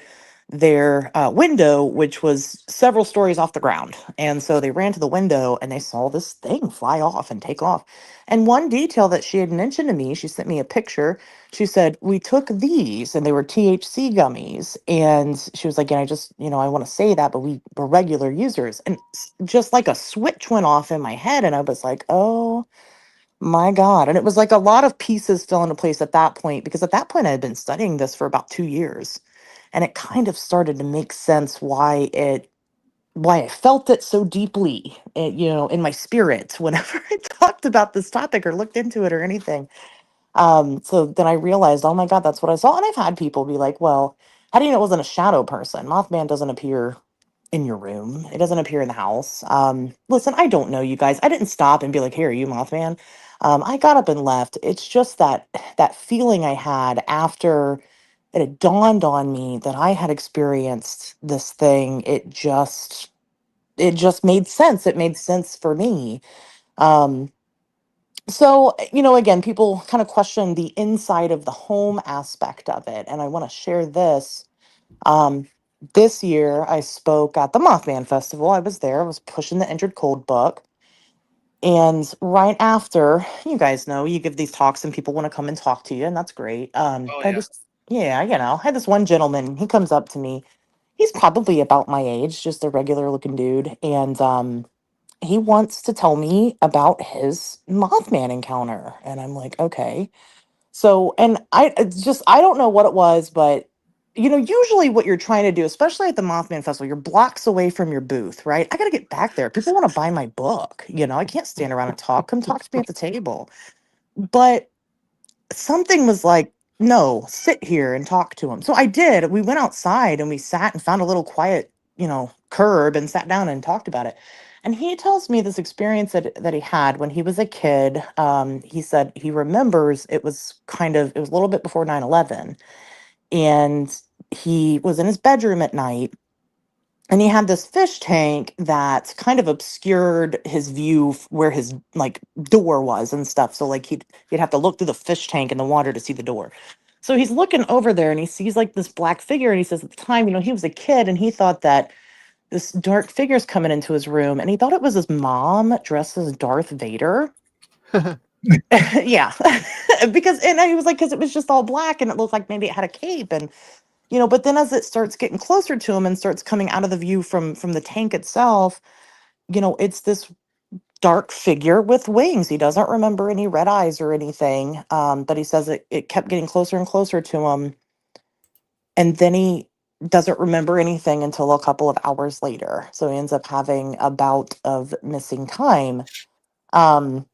Speaker 9: their window, which was several stories off the ground. And so they ran to the window and they saw this thing fly off and take off. And one detail that she had mentioned to me, she sent me a picture. She said, we took these and they were THC gummies. And she was like, and I just, I want to say that, but we were regular users. And just like a switch went off in my head. And I was like, oh my God. And it was like a lot of pieces fell into place at that point, because at that point I had been studying this for about 2 years. And it kind of started to make sense why I felt it so deeply, in my spirit whenever I talked about this topic or looked into it or anything. So then I realized, oh my God, that's what I saw. And I've had people be like, well, how do you know it wasn't a shadow person? Mothman doesn't appear in your room. It doesn't appear in the house. Listen, I don't know, you guys. I didn't stop and be like, hey, are you Mothman? I got up and left. It's just that feeling I had after it had dawned on me that I had experienced this thing. It just made sense. It made sense for me. Um, so, again, people kind of question the inside of the home aspect of it. And I want to share this. Um, this year, I spoke at the Mothman Festival. I was there. I was pushing the Injured Cold book. And right after, you guys know, you give these talks and people want to come and talk to you, and that's great.
Speaker 3: Oh
Speaker 9: I
Speaker 3: yeah.
Speaker 9: just, yeah, I had this one gentleman. He comes up to me. He's probably about my age, just a regular looking dude. And he wants to tell me about his Mothman encounter. And I'm like, okay. So, and I don't know what it was, but usually what you're trying to do, especially at the Mothman Festival, you're blocks away from your booth, right? I got to get back there. People want to buy my book. I can't stand around and talk. Come talk to me at the table. But something was like, no, sit here and talk to him. So I did. We went outside and we sat and found a little quiet, curb and sat down and talked about it. And he tells me this experience that he had when he was a kid. He said he remembers it was a little bit before 9/11, and he was in his bedroom at night, and he had this fish tank that kind of obscured his view where his like door was and stuff. So like he'd have to look through the fish tank in the water to see the door. So he's looking over there and he sees like this black figure, and he says at the time, he was a kid and he thought that this dark figure's coming into his room, and he thought it was his mom dressed as Darth Vader. Yeah. And he was like, because it was just all black and it looked like maybe it had a cape. And but then as it starts getting closer to him and starts coming out of the view from the tank itself, it's this dark figure with wings. He doesn't remember any red eyes or anything, but he says it kept getting closer and closer to him, and then he doesn't remember anything until a couple of hours later. So he ends up having a bout of missing time. um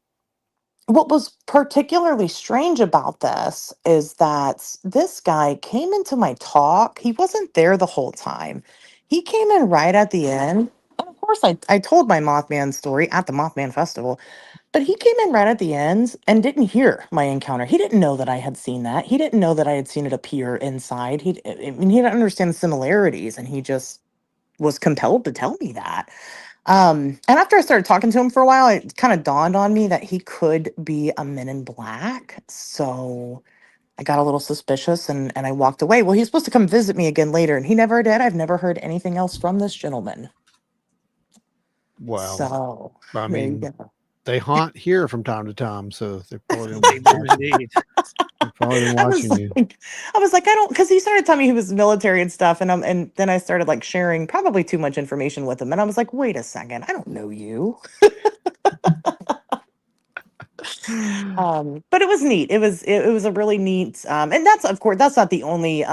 Speaker 9: what was particularly strange about this is that this guy came into my talk. He wasn't there the whole time. He came in right at the end. And of course, I told my Mothman story at the Mothman Festival, but he came in right at the end and didn't hear my encounter. He didn't know that I had seen that. He didn't know that I had seen it appear inside. I mean, he didn't understand the similarities, and he just was compelled to tell me that. And after I started talking to him for a while, it kind of dawned on me that he could be a Men in Black. So I got a little suspicious, and I walked away. Well, he's supposed to come visit me again later, and he never did. I've never heard anything else from this gentleman.
Speaker 2: Well,
Speaker 9: So
Speaker 2: I
Speaker 9: there you
Speaker 2: mean,
Speaker 9: go.
Speaker 2: They haunt here from time to time, so they're probably
Speaker 3: indeed.
Speaker 2: They're probably watching you.
Speaker 9: I was like, I don't, because he started telling me he was military and stuff, and then I started like sharing probably too much information with him, and I was like, wait a second, I don't know you. But it was neat. It was a really neat, and that's, of course, that's not the only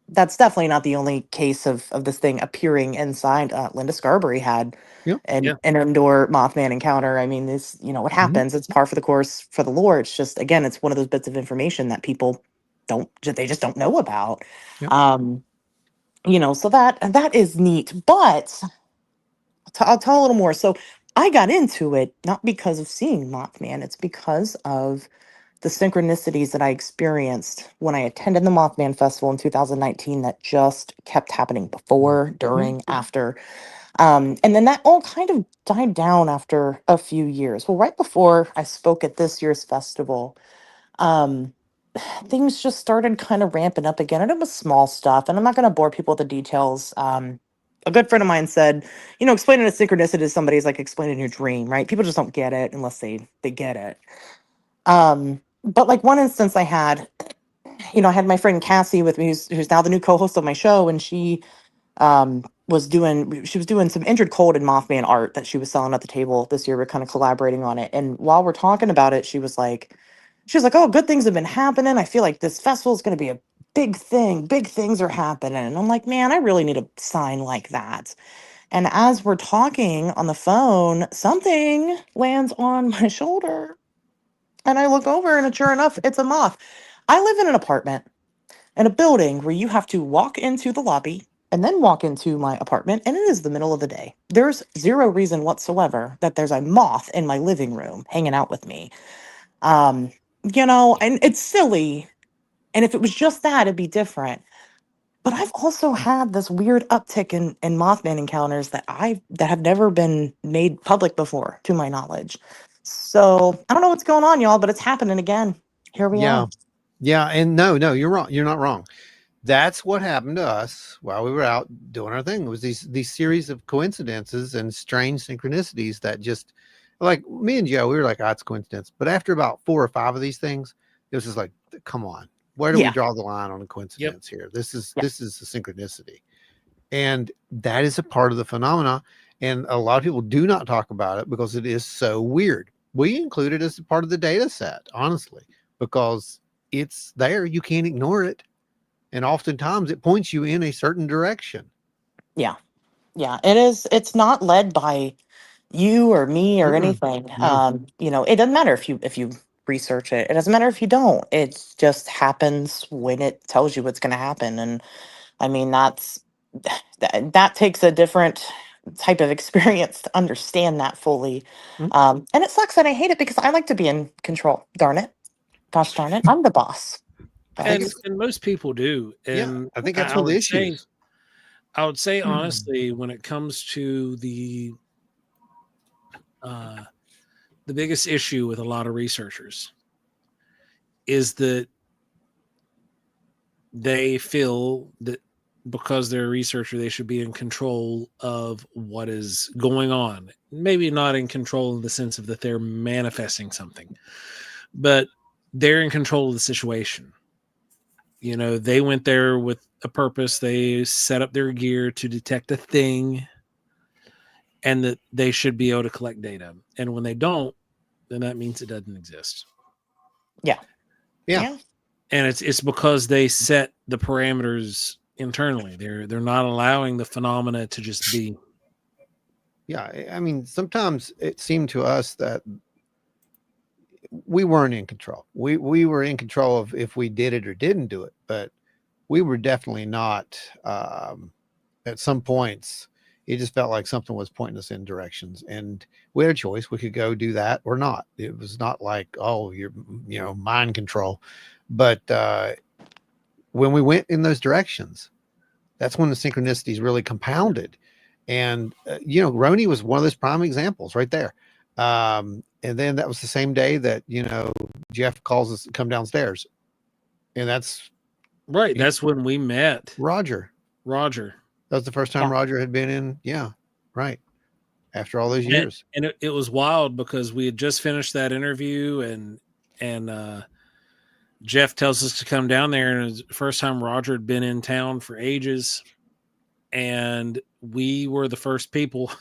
Speaker 9: that's definitely not the only case of this thing appearing inside. Linda Scarberry had an indoor Mothman encounter. I mean, this, what happens, it's par for the course for the lore. It's just, again, it's one of those bits of information that people they just don't know about. So that is neat. But I'll tell a little more. So I got into it not because of seeing Mothman, it's because of the synchronicities that I experienced when I attended the Mothman Festival in 2019 that just kept happening before, during, after. And then that all kind of died down after a few years. Well, right before I spoke at this year's festival, things just started kind of ramping up again. And it was small stuff. And I'm not going to bore people with the details. A good friend of mine said, explaining a synchronicity to somebody is like explaining your dream, right? People just don't get it unless they get it. But like one instance I had my friend Cassie with me, who's now the new co-host of my show, and she was doing some Injured Cold and Mothman art that she was selling at the table this year. We're kind of collaborating on it. And while we're talking about it, she was like, oh, good things have been happening. I feel like this festival is going to be a big thing. Big things are happening. And I'm like, man, I really need a sign like that. And as we're talking on the phone, something lands on my shoulder. And I look over, and sure enough, it's a moth. I live in an apartment in a building where you have to walk into the lobby and then walk into my apartment, and it is the middle of the day. There's zero reason whatsoever that there's a moth in my living room hanging out with me. And it's silly. And if it was just that, it'd be different. But I've also had this weird uptick in Mothman encounters that have never been made public before, to my knowledge. So I don't know what's going on, y'all, but it's happening again. Here we are.
Speaker 2: Yeah. And no, you're wrong. You're not wrong. That's what happened to us while we were out doing our thing. It was these series of coincidences and strange synchronicities that just, like me and Joe, we were like, it's coincidence. But after about 4 or 5 of these things, it was just like, come on, where do we draw the line on a coincidence here? This is a synchronicity. And that is a part of the phenomena. And a lot of people do not talk about it because it is so weird. We include it as a part of the data set, honestly, because it's there. You can't ignore it. And oftentimes it points you in a certain direction.
Speaker 9: Yeah. It is. It's not led by you or me or anything.
Speaker 2: No.
Speaker 9: It doesn't matter if you research it. It doesn't matter if you don't. It just happens when it tells you what's going to happen. And I mean, that takes a different type of experience to understand that fully. And it sucks and I hate it because I like to be in control. Darn it. Gosh darn it. I'm the boss.
Speaker 3: And most people do. And
Speaker 2: I think that's one of the issues.
Speaker 3: I would say, honestly, when it comes to the biggest issue with a lot of researchers is that they feel that because they're a researcher, they should be in control of what is going on. Maybe not in control in the sense of that they're manifesting something, but they're in control of the situation. They went there with a purpose. They set up their gear to detect a thing, and that they should be able to collect data. And when they don't, then that means it doesn't exist.
Speaker 9: Yeah.
Speaker 3: And it's because they set the parameters internally. They're not allowing the phenomena to just be.
Speaker 2: Yeah. I mean, sometimes it seemed to us that we weren't in control. We were in control of if we did it or didn't do it, but we were definitely not. At some points, it just felt like something was pointing us in directions, and we had a choice. We could go do that or not. It was not like, oh, you're, mind control. But when we went in those directions, that's when the synchronicities really compounded. And, Roni was one of those prime examples right there. And then that was the same day that, Jeff calls us to come downstairs. And that's
Speaker 3: right. That's when we met
Speaker 2: Roger.
Speaker 3: That
Speaker 2: was the first time Roger had been in. Yeah. Right. after all those years.
Speaker 3: And it was wild because we had just finished that interview, and Jeff tells us to come down there, and it was the first time Roger had been in town for ages, and we were the first people.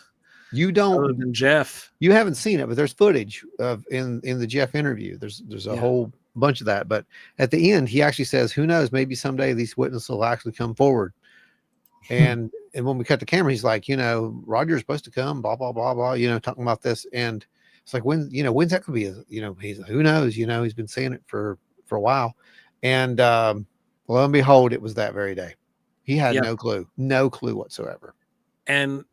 Speaker 2: You don't,
Speaker 3: other than Jeff.
Speaker 2: You haven't seen it, but there's footage of in the Jeff interview. There's a whole bunch of that, but at the end he actually says, who knows, maybe someday these witnesses will actually come forward. And when we cut the camera, he's like, Roger's supposed to come, blah blah blah blah, talking about this. And it's like, when's that gonna be? He's like, who knows, he's been saying it for a while. And lo and behold, it was that very day. He had no clue whatsoever.
Speaker 3: And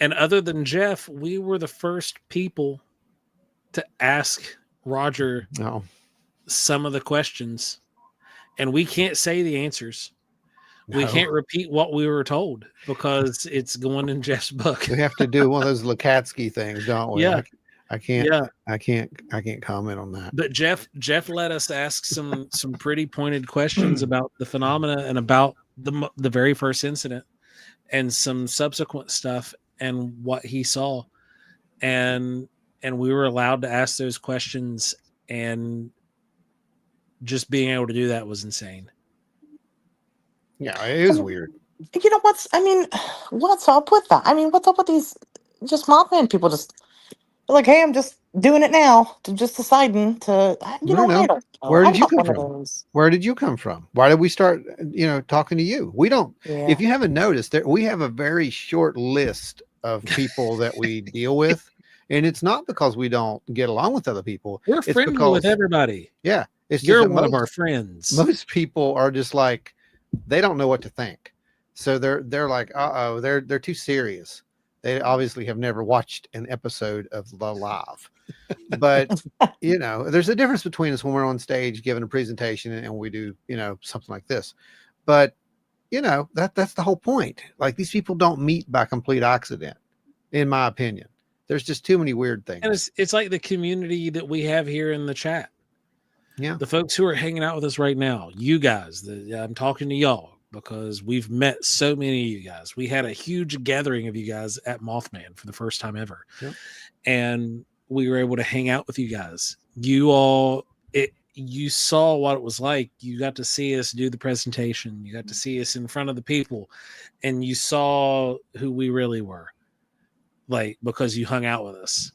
Speaker 3: other than Jeff, we were the first people to ask Roger some of the questions, and we can't say the answers. No. We can't repeat what we were told because it's going in Jeff's book.
Speaker 2: We have to do one of those Lukatsky things, don't we?
Speaker 3: Yeah.
Speaker 2: I can't comment on that.
Speaker 3: But Jeff let us ask some pretty pointed questions about the phenomena and about the very first incident and some subsequent stuff and what he saw. And we were allowed to ask those questions, and just being able to do that was insane.
Speaker 2: Yeah, it is weird.
Speaker 9: What's up with that? What's up with these just Mothman people just like, hey, I'm just doing it now, to just deciding to, I don't know.
Speaker 2: Where did you come from? Where did you come from? Why did we start, talking to you? We don't, if you haven't noticed that we have a very short list of people that we deal with. And it's not because we don't get along with other people.
Speaker 3: We're friendly with everybody.
Speaker 2: Yeah.
Speaker 3: You're one of our friends.
Speaker 2: Most people are just like, they don't know what to think. So they're like, they're too serious. They obviously have never watched an episode of The Live. But, there's a difference between us when we're on stage giving a presentation and we do, something like this. But, that's the whole point. Like, these people don't meet by complete accident, in my opinion. There's just too many weird things.
Speaker 3: And it's like the community that we have here in the chat.
Speaker 2: Yeah.
Speaker 3: The folks who are hanging out with us right now, you guys, I'm talking to y'all because we've met so many of you guys. We had a huge gathering of you guys at Mothman for the first time ever.
Speaker 2: Yep.
Speaker 3: And we were able to hang out with you guys. You saw what it was like. You got to see us do the presentation. You got to see us in front of the people, and you saw who we really were, like, because you hung out with us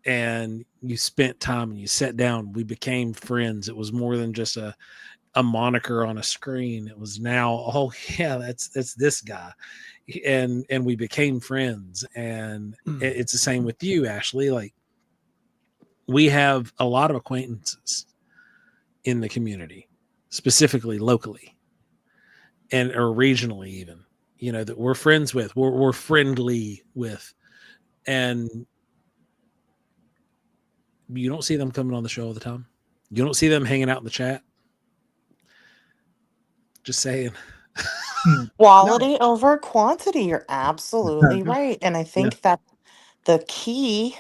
Speaker 3: and you spent time and you sat down. We became friends. It was more than just a moniker on a screen. It was now, that's this guy. And we became friends. And it's the same with you, Ashley. Like, we have a lot of acquaintances in the community, specifically locally or regionally even, that we're friends with, we're friendly with. And you don't see them coming on the show all the time. You don't see them hanging out in the chat. Just saying.
Speaker 9: Quality over quantity. You're absolutely right. And I think that the key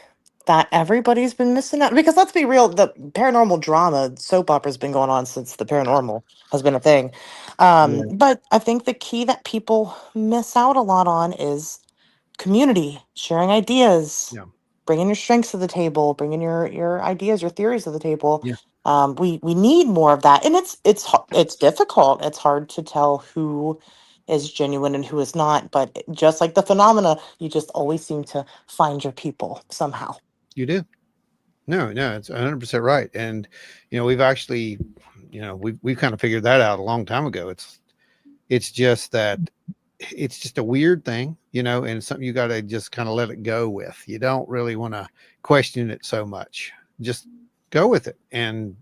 Speaker 9: that everybody's been missing out, because let's be real, the paranormal drama soap opera has been going on since the paranormal has been a thing. But I think the key that people miss out a lot on is community, sharing ideas, bringing your strengths to the table, bringing your ideas, your theories to the table. We need more of that, and it's difficult. It's hard to tell who is genuine and who is not. But just like the phenomena, you just always seem to find your people somehow.
Speaker 2: You do. No, it's 100% right. And we've actually, we've kind of figured that out a long time ago. It's just that. It's just a weird thing, and something you got to just kind of let it go with. You don't really want to question it so much. Just go with it and,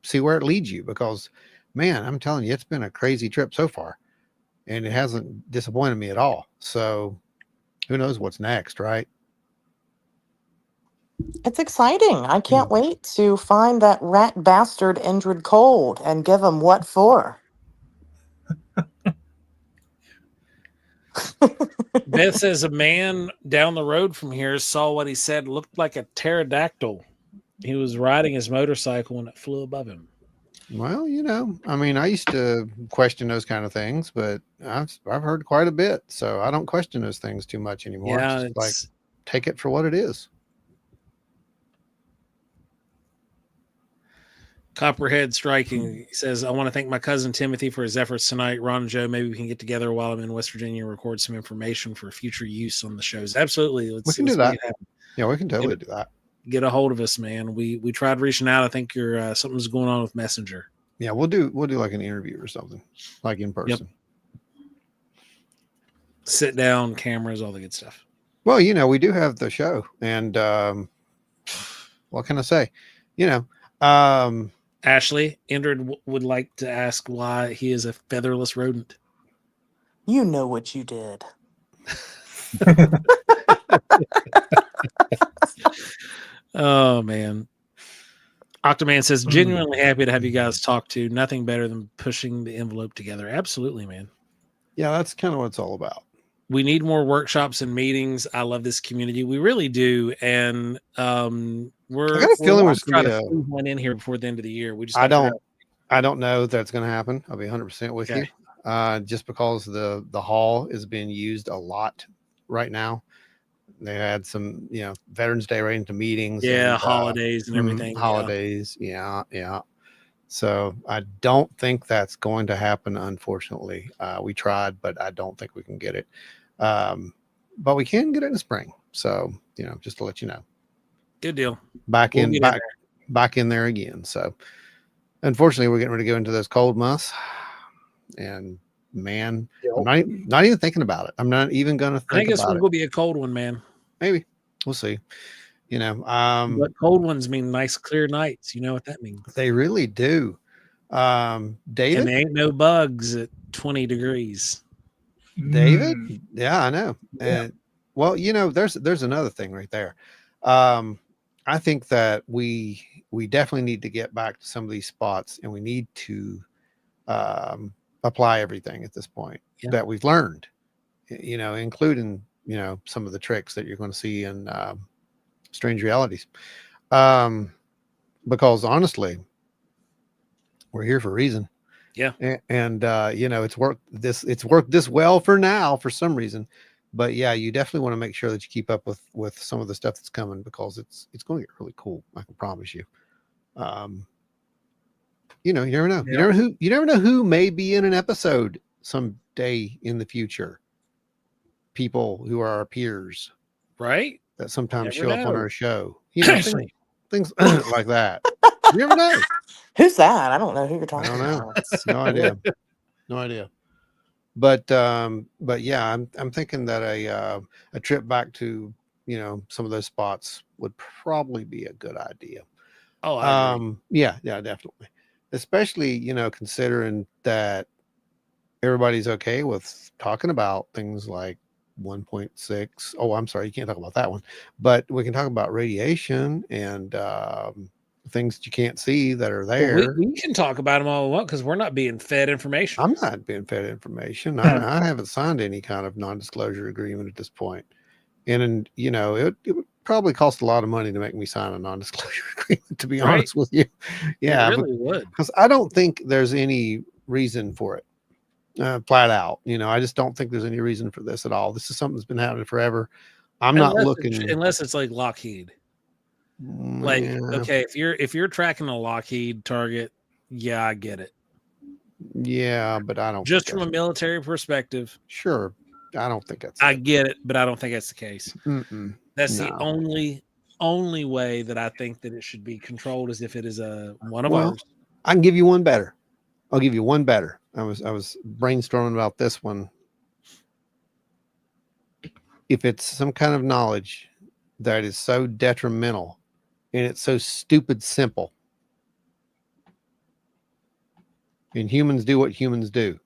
Speaker 2: see where it leads you, because, man, I'm telling you, it's been a crazy trip so far, and it hasn't disappointed me at all. So who knows what's next, right?
Speaker 9: It's exciting. I can't wait to find that rat bastard Indrid Cold and give him what for.
Speaker 3: Beth says a man down the road from here saw what he said looked like a pterodactyl. He was riding his motorcycle and it flew above him.
Speaker 2: Well, I used to question those kind of things, but I've heard quite a bit, so I don't question those things too much anymore.
Speaker 3: Yeah,
Speaker 2: take it for what it is.
Speaker 3: Copperhead Striking says, I want to thank my cousin Timothy for his efforts tonight. Ron and Joe, maybe we can get together while I'm in West Virginia and record some information for future use on the shows. Absolutely.
Speaker 2: We can do that. Yeah, we can totally do that.
Speaker 3: Get a hold of us, man. We tried reaching out. I think you're something's going on with Messenger.
Speaker 2: Yeah, we'll do like an interview or something, like in person.
Speaker 3: Yep. Sit down, cameras, all the good stuff.
Speaker 2: Well, you know, we do have the show, and what can I say? You know,
Speaker 3: Ashley, Indrid would like to ask why he is a featherless rodent.
Speaker 9: You know what you did.
Speaker 3: Oh, man. Octoman says, genuinely happy to have you guys talk to. Nothing better than pushing the envelope together. Absolutely, man.
Speaker 2: Yeah, that's kind of what it's all about.
Speaker 3: We need more workshops and meetings. I love this community. We really do. And we're
Speaker 2: I got a feeling we're
Speaker 3: trying to squeeze one in here before the end of the year. We just
Speaker 2: I don't know if that's going to happen. I'll be 100% with you. Just because the hall is being used a lot right now. They had some, you know, Veterans Day right into meetings.
Speaker 3: Yeah,
Speaker 2: and,
Speaker 3: holidays and everything.
Speaker 2: Holidays, yeah. So I don't think that's going to happen, unfortunately. We tried, but I don't think we can get it. But we can get it in the spring. So, you know, just to let you know.
Speaker 3: Good deal.
Speaker 2: Back in there again. So unfortunately, we're getting ready to go into those cold months. And man, I'm not even thinking about it. I'm not even going to think about it.
Speaker 3: I think it's going to be a cold one, man.
Speaker 2: Maybe. We'll see. You know,
Speaker 3: but cold ones mean nice, clear nights. You know what that means?
Speaker 2: They really do. David?
Speaker 3: And there ain't no bugs at 20 degrees.
Speaker 2: David? Yeah, I know. Yeah. And well, you know, there's another thing right there. I think that we definitely need to get back to some of these spots, and we need to apply everything at this point that we've learned, you know, including, you know, some of the tricks that you're going to see in Strange Realities. Because honestly, we're here for a reason.
Speaker 3: Yeah.
Speaker 2: And you know, it's worked this well for now for some reason. But yeah, you definitely want to make sure that you keep up with some of the stuff that's coming, because it's going to get really cool. I can promise you. You know, you never know. Yeah. You never know who may be in an episode someday in the future. People who are our peers,
Speaker 3: right?
Speaker 2: That sometimes show up on our show. You know, things like that. You never know.
Speaker 9: Who's that? I don't know who you're talking
Speaker 2: about. No idea. No idea. But yeah, I'm thinking that a trip back to, you know, some of those spots would probably be a good idea.
Speaker 3: Oh, I agree.
Speaker 2: Yeah, definitely. Especially, you know, considering that everybody's okay with talking about things like 1.6. Oh, I'm sorry, you can't talk about that one, but we can talk about radiation and things that you can't see that are there.
Speaker 3: Well, we can talk about them all we want, because we're not being fed information.
Speaker 2: I'm not being fed information. I haven't signed any kind of non-disclosure agreement at this point. And you know, it would probably cost a lot of money to make me sign a non-disclosure agreement, to be honest with you. Yeah,
Speaker 3: it really would.
Speaker 2: Because I don't think there's any reason for it. Flat out, you know, I just don't think there's any reason for this at all. This is something that's been happening forever. Not looking
Speaker 3: unless it's like Lockheed. Like, okay, if you're tracking a Lockheed target, yeah, I get it.
Speaker 2: Yeah, but I don't.
Speaker 3: Just from a military perspective,
Speaker 2: sure, I don't think that's.
Speaker 3: I get it, but I don't think that's the case. That's the only way that I think that it should be controlled, is if it is one of ours.
Speaker 2: I can give you one better. I'll give you one better. I was brainstorming about this one. If it's some kind of knowledge that is so detrimental and it's so stupid simple, and humans do what humans do,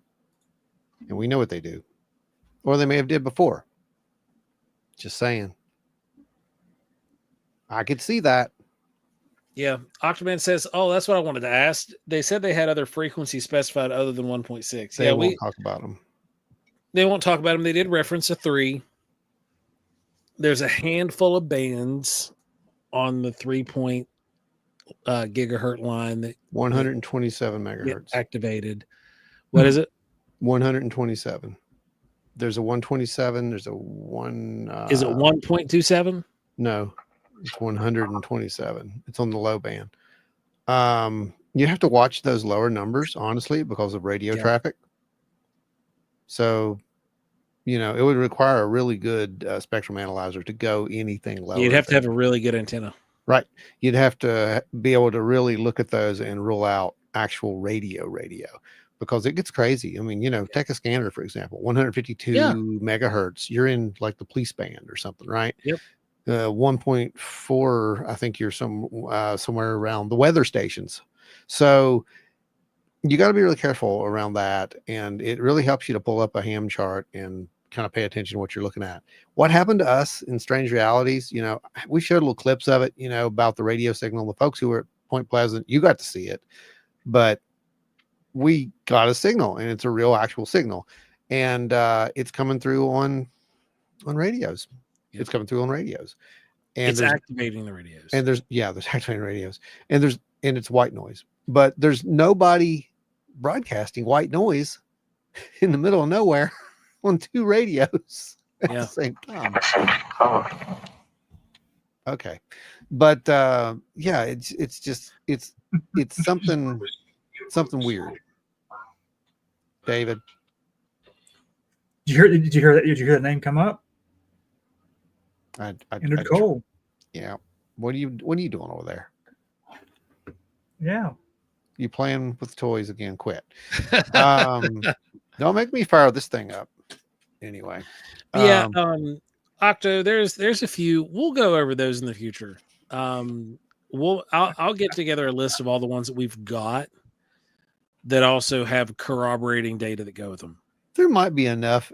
Speaker 2: and we know what they do, or they may have did before. Just saying. I could see that.
Speaker 3: Yeah. Octoman says, oh, that's what I wanted to ask. They said they had other frequencies specified other than 1.6.
Speaker 2: They won't talk about them.
Speaker 3: They won't talk about them. They did reference a 3. There's a handful of bands on the 3 gigahertz line that
Speaker 2: 127 megahertz
Speaker 3: activated. What is it?
Speaker 2: 127. There's a 127. There's a one.
Speaker 3: Is it 1.27?
Speaker 2: No, it's 127. It's on the low band. You have to watch those lower numbers, honestly, because of radio traffic. So, it would require a really good spectrum analyzer to go anything lower.
Speaker 3: You'd have to have a really good antenna.
Speaker 2: Right. You'd have to be able to really look at those and rule out actual radio, because it gets crazy. I mean, take a scanner, for example, 152 megahertz. You're in like the police band or something, right?
Speaker 3: Yep.
Speaker 2: 1.4, I think you're somewhere around the weather stations. So you got to be really careful around that. And it really helps you to pull up a ham chart and kind of pay attention to what you're looking at. What happened to us in Strange Realities, we showed little clips of it, about the radio signal. The folks who were at Point Pleasant, you got to see it, but we got a signal, and it's a real actual signal, and it's coming through on radios. Yep. It's coming through on radios, and
Speaker 3: it's activating the radios.
Speaker 2: And there's activating radios, and it's white noise, but there's nobody broadcasting white noise in the middle of nowhere on two radios at the same time. Okay, but it's just it's something weird. David,
Speaker 1: did you hear that? Did you hear that name come up? Entered Cole.
Speaker 2: Yeah. What are you doing over there?
Speaker 1: Yeah.
Speaker 2: You playing with toys again? Quit. Don't make me fire this thing up. Anyway.
Speaker 3: Octo, there's a few. We'll go over those in the future. I'll get together a list of all the ones that we've got that also have corroborating data that go with them.
Speaker 2: There might be enough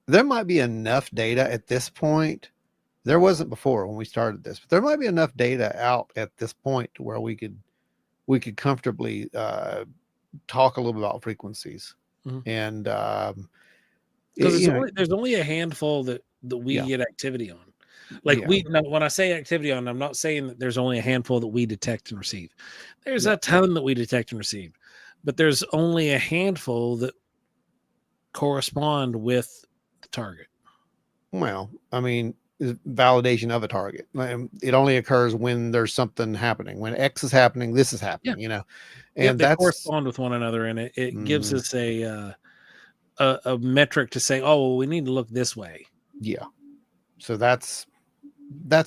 Speaker 2: data at this point. There wasn't before when we started this, but there might be enough data out at this point to where we could comfortably talk a little bit about frequencies.
Speaker 3: Mm-hmm.
Speaker 2: And
Speaker 3: there's only a handful that we get activity on. When I say activity on, I'm not saying that there's only a handful that we detect and receive. There's a ton that we detect and receive, but there's only a handful that correspond with the target.
Speaker 2: Well, I mean, validation of a target. It only occurs when there's something happening. When X is happening, this is happening, and
Speaker 3: they correspond with one another, and it gives us a metric to say, oh, well, we need to look this way.
Speaker 2: Yeah. So that's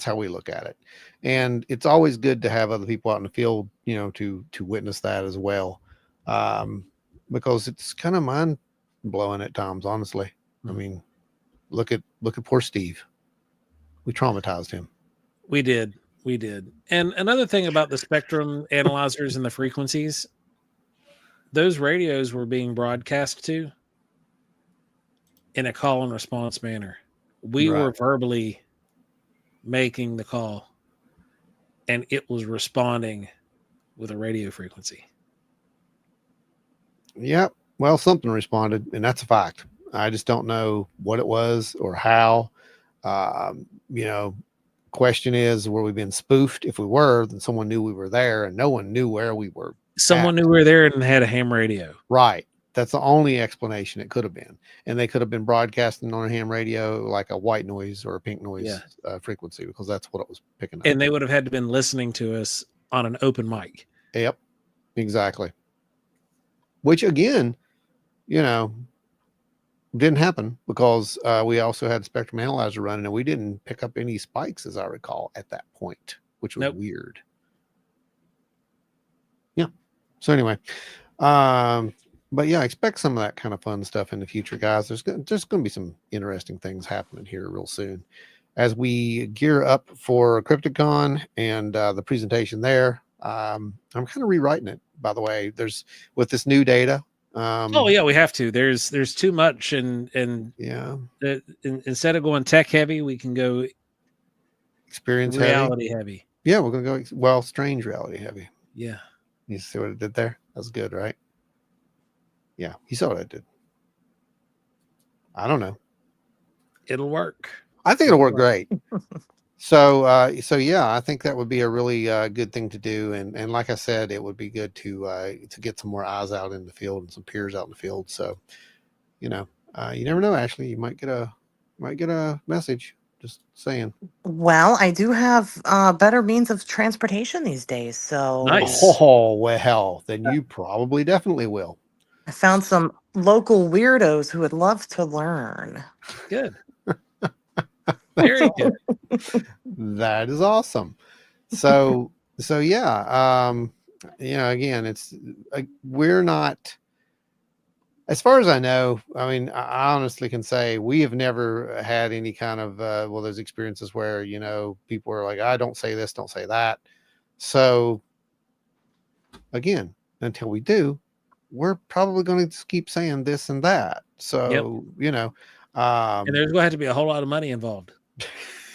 Speaker 2: how we look at it. And it's always good to have other people out in the field, to witness that as well. Because it's kind of mind blowing at times, honestly. I mean, look at poor Steve. We traumatized him.
Speaker 3: We did. And another thing about the spectrum analyzers and the frequencies, those radios were being broadcast to in a call and response manner. We were verbally making the call, and it was responding with a radio frequency.
Speaker 2: Yeah. Well, something responded, and that's a fact. I just don't know what it was or how. Question is, were we being spoofed? If we were, then someone knew we were there, and no one knew where we were.
Speaker 3: Someone knew we were there and had a ham radio.
Speaker 2: Right. That's the only explanation it could have been. And they could have been broadcasting on a ham radio, like a white noise or a pink noise frequency, because that's what it was picking up.
Speaker 3: And they would have had to been listening to us on an open mic.
Speaker 2: Yep, exactly. Which again, didn't happen because we also had spectrum analyzer running, and we didn't pick up any spikes, as I recall, at that point, which was weird. Yeah. So anyway, but yeah, expect some of that kind of fun stuff in the future, guys. There's going to be some interesting things happening here real soon as we gear up for Crypticon and the presentation there. I'm kind of rewriting it, by the way. With this new data.
Speaker 3: We have to. There's too much, and instead of going tech heavy, we can go
Speaker 2: experience
Speaker 3: reality heavy.
Speaker 2: Yeah, we're gonna go strange reality heavy.
Speaker 3: Yeah,
Speaker 2: you see what it did there? That's good, right? Yeah, you saw what I did. I don't know.
Speaker 3: It'll work.
Speaker 2: I think it'll work great. So yeah, I think that would be a really good thing to do. And like I said, it would be good to get some more eyes out in the field and some peers out in the field. So, You never know, Ashley. You might get a message. Just saying.
Speaker 9: Well, I do have better means of transportation these days, so
Speaker 3: Nice.
Speaker 2: Oh well, then you probably definitely will.
Speaker 9: I found some local weirdos who would love to learn.
Speaker 3: Good. Very good.
Speaker 2: That is awesome. So yeah, again, it's we're not, as far as I know. I mean, I honestly can say we have never had any kind of those experiences where people are like, I don't say this, don't say that. So again, until we do, we're probably going to keep saying this and that. So
Speaker 3: and there's going to have to be a whole lot of money involved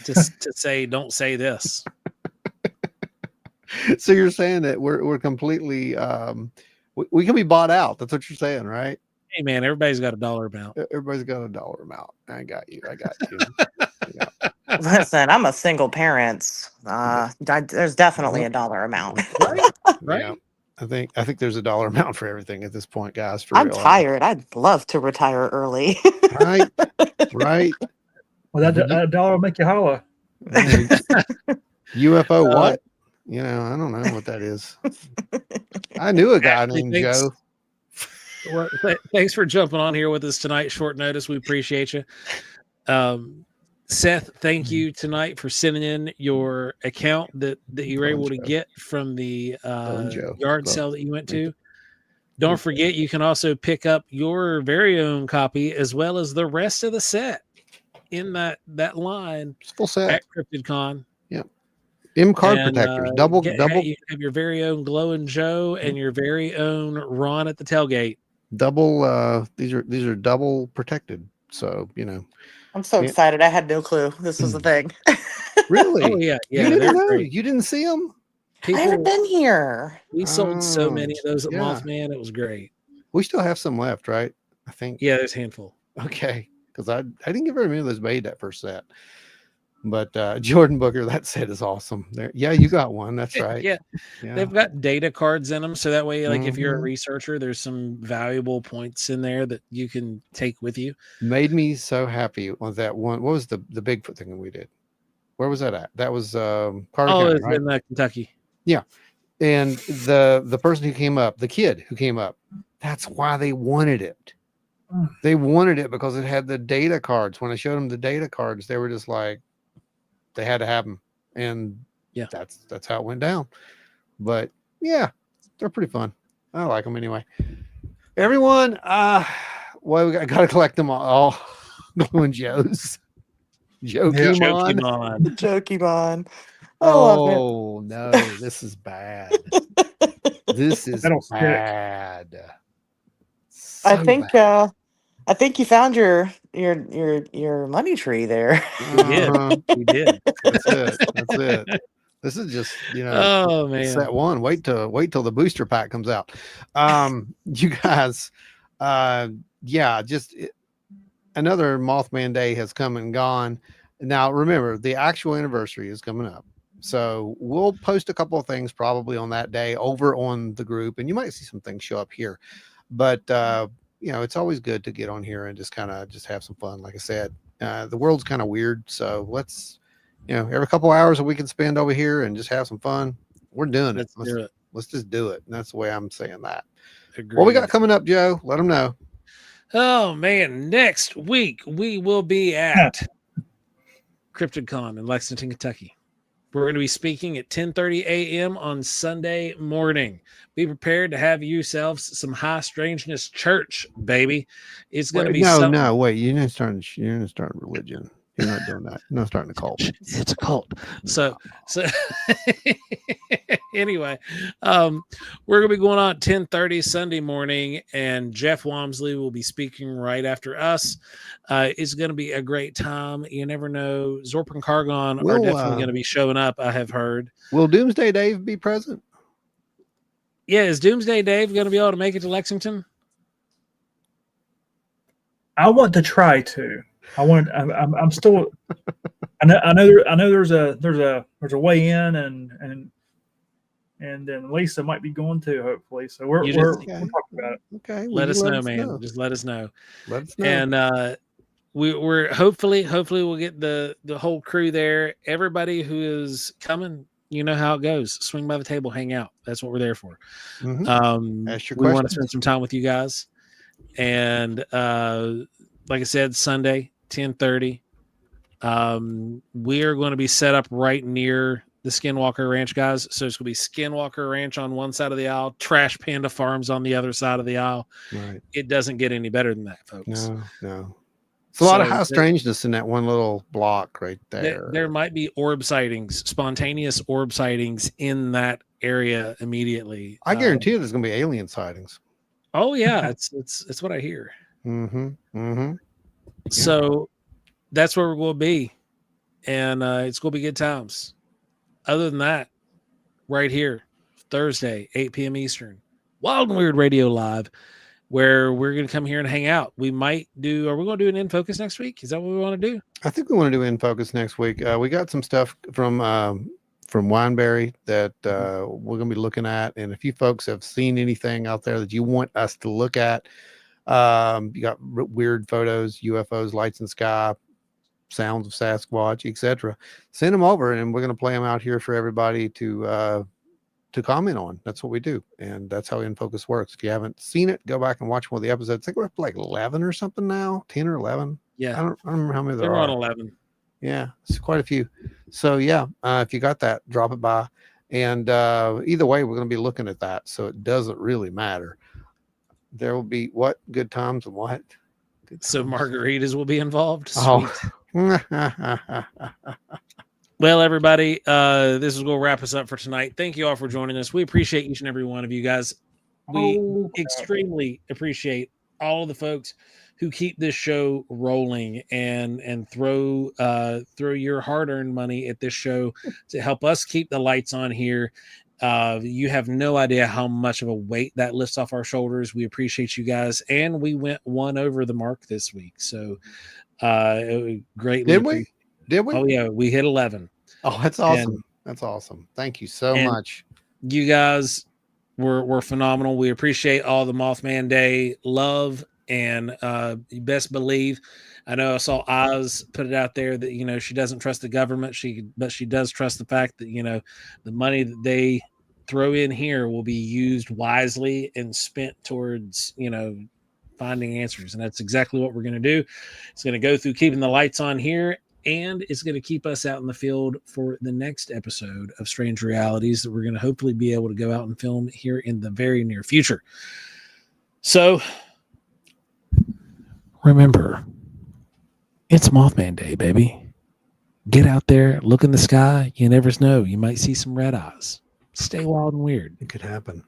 Speaker 3: just to say, don't say this.
Speaker 2: So you're saying that we're completely we can be bought out. That's what you're saying, right?
Speaker 3: Hey man, everybody's got a dollar amount.
Speaker 2: Everybody's got a dollar amount. I got you.
Speaker 9: Listen, I'm a single parent. There's definitely a dollar amount.
Speaker 3: Right.
Speaker 2: Yeah. I think there's a dollar amount for everything at this point, guys.
Speaker 9: I'm tired. I'd love to retire early.
Speaker 2: Right.
Speaker 1: Well, that dollar will make you holler.
Speaker 2: UFO what? I don't know what that is. I knew a guy named Joe.
Speaker 3: Well, thanks for jumping on here with us tonight. Short notice. We appreciate you. Seth, thank you tonight for sending in your account that you were able to get from the yard sale that you went to. Don't forget, you can also pick up your very own copy as well as the rest of the set in that line.
Speaker 2: Full set
Speaker 3: at CryptidCon.
Speaker 2: Yep. Card protectors. Double.
Speaker 3: You have your very own Glowing Joe and your very own Ron at the tailgate.
Speaker 2: Double. These are double protected. So
Speaker 9: I'm so excited. I had no clue this was a thing.
Speaker 2: Really?
Speaker 3: Oh yeah.
Speaker 2: You didn't know? You didn't see them?
Speaker 9: I haven't been here.
Speaker 3: We sold so many of those at Mothman. It was great.
Speaker 2: We still have some left, right? I think.
Speaker 3: Yeah, there's a handful.
Speaker 2: Okay, because I didn't get very many of those made that first set. But Jordan Booker, that set is awesome. There, yeah, you got one. That's right.
Speaker 3: Yeah, they've got data cards in them, so that way, like if you're a researcher, there's some valuable points in there that you can take with you.
Speaker 2: Made me so happy with that one. What was the Bigfoot thing that we did? Where was that at? That was Carter County, right?
Speaker 3: In Kentucky.
Speaker 2: Yeah, and the person who came up, the kid who came up, that's why they wanted it. They wanted it because it had the data cards. When I showed them the data cards, they were just like, they had to have them, and that's how it went down. But yeah, they're pretty fun. I like them anyway. Everyone, we got to collect them all. Glowing Joes,
Speaker 9: Jokemon.
Speaker 2: Oh no, this is bad. This is bad. So
Speaker 9: I think you found your money tree there.
Speaker 2: We did. That's it. This is just
Speaker 3: oh man,
Speaker 2: it's that one. Wait till the booster pack comes out. You guys, another Mothman Day has come and gone. Now remember, the actual anniversary is coming up. So we'll post a couple of things probably on that day over on the group, and you might see some things show up here. But it's always good to get on here and just have some fun. Like I said, the world's kind of weird, so let's every couple hours that we can spend over here and just have some fun. We're doing it. Let's just do it. And that's the way I'm saying that.
Speaker 3: Agreed.
Speaker 2: What we got coming up, Joe? Let them know.
Speaker 3: Oh man, next week we will be at CryptidCon in Lexington, Kentucky. We're going to be speaking at 10:30 a.m. on Sunday morning. Be prepared to have yourselves some high strangeness church, baby. It's going to be
Speaker 2: wait. You're not starting religion. You're not doing that. You're not starting a cult.
Speaker 3: It's a cult. So anyway, we're going to be going on at 10:30 Sunday morning, and Jeff Walmsley will be speaking right after us. It's going to be a great time. You never know. Zorp and Cargon are definitely going to be showing up, I have heard.
Speaker 2: Will Doomsday Dave be present?
Speaker 3: Yeah, is Doomsday Dave going to be able to make it to Lexington?
Speaker 1: I want to try to. I'm still. I know there's a way in, and and then Lisa might be going too, hopefully. So we're
Speaker 2: Okay.
Speaker 1: talking about it.
Speaker 2: Okay. Well,
Speaker 3: Let
Speaker 2: you
Speaker 3: us know, man. Just let us know.
Speaker 2: Let us know.
Speaker 3: And we're hopefully we'll get the whole crew there. Everybody who is coming, you know how it goes. Swing by the table, hang out. That's what we're there for.
Speaker 2: Ask your
Speaker 3: We want to
Speaker 2: questions.
Speaker 3: spend some time with you guys. And like I said, Sunday, 10:30. We are going to be set up right near the Skinwalker Ranch, guys. So it's going to be Skinwalker Ranch on one side of the aisle, Trash Panda Farms on the other side of the aisle.
Speaker 2: Right.
Speaker 3: It doesn't get any better than that, folks.
Speaker 2: No. It's a lot of house strangeness in that one little block right there.
Speaker 3: There might be orb sightings, spontaneous orb sightings in that area immediately.
Speaker 2: I guarantee you there's going to be alien sightings.
Speaker 3: Oh yeah, it's what I hear. So that's where we're going to be, and it's going to be good times. Other than that, right here, Thursday, 8 p.m. Eastern, Wild and Weird Radio Live, where we're going to come here and hang out. We might do. Are we going to do an In Focus next week? Is that what we want to do?
Speaker 2: I think we want to do In Focus next week. We got some stuff from Wineberry that we're going to be looking at, and if you folks have seen anything out there that you want us to look at, you got weird photos, UFOs, lights in the sky, sounds of Sasquatch, etc. Send them over, and we're going to play them out here for everybody to comment on. That's what we do, and that's how In Focus works. If you haven't seen it, go back and watch one of the episodes. I think we're up to like 11 or something now, 10 or 11.
Speaker 3: Yeah,
Speaker 2: I don't remember how many there
Speaker 3: They're
Speaker 2: are.
Speaker 3: on 11.
Speaker 2: Yeah, it's quite a few. So yeah, if you got that, drop it by. And either way, we're going to be looking at that, so it doesn't really matter. There will be what good times and what.
Speaker 3: So margaritas will be involved. Sweet.
Speaker 2: Oh.
Speaker 3: Well, everybody, this is going to wrap us up for tonight. Thank you all for joining us. We appreciate each and every one of you guys. We extremely appreciate all of the folks who keep this show rolling and throw your hard-earned money at this show to help us keep the lights on here. You have no idea how much of a weight that lifts off our shoulders. We appreciate you guys, and we went one over the mark this week. So greatly.
Speaker 2: Did we?
Speaker 3: Oh yeah, we hit 11.
Speaker 2: Oh, that's awesome. That's awesome. Thank you so much.
Speaker 3: You guys were phenomenal. We appreciate all the Mothman Day love, and you best believe, I know I saw Oz put it out there that she doesn't trust the government. But she does trust the fact that the money that they throw in here will be used wisely and spent towards finding answers, and that's exactly what we're going to do. It's going to go through keeping the lights on here, and it's going to keep us out in the field for the next episode of Strange Realities that we're going to hopefully be able to go out and film here in the very near future. So remember, it's Mothman Day, baby. Get out there, look in the sky. You never know. You might see some red eyes. Stay wild and weird.
Speaker 2: It could happen.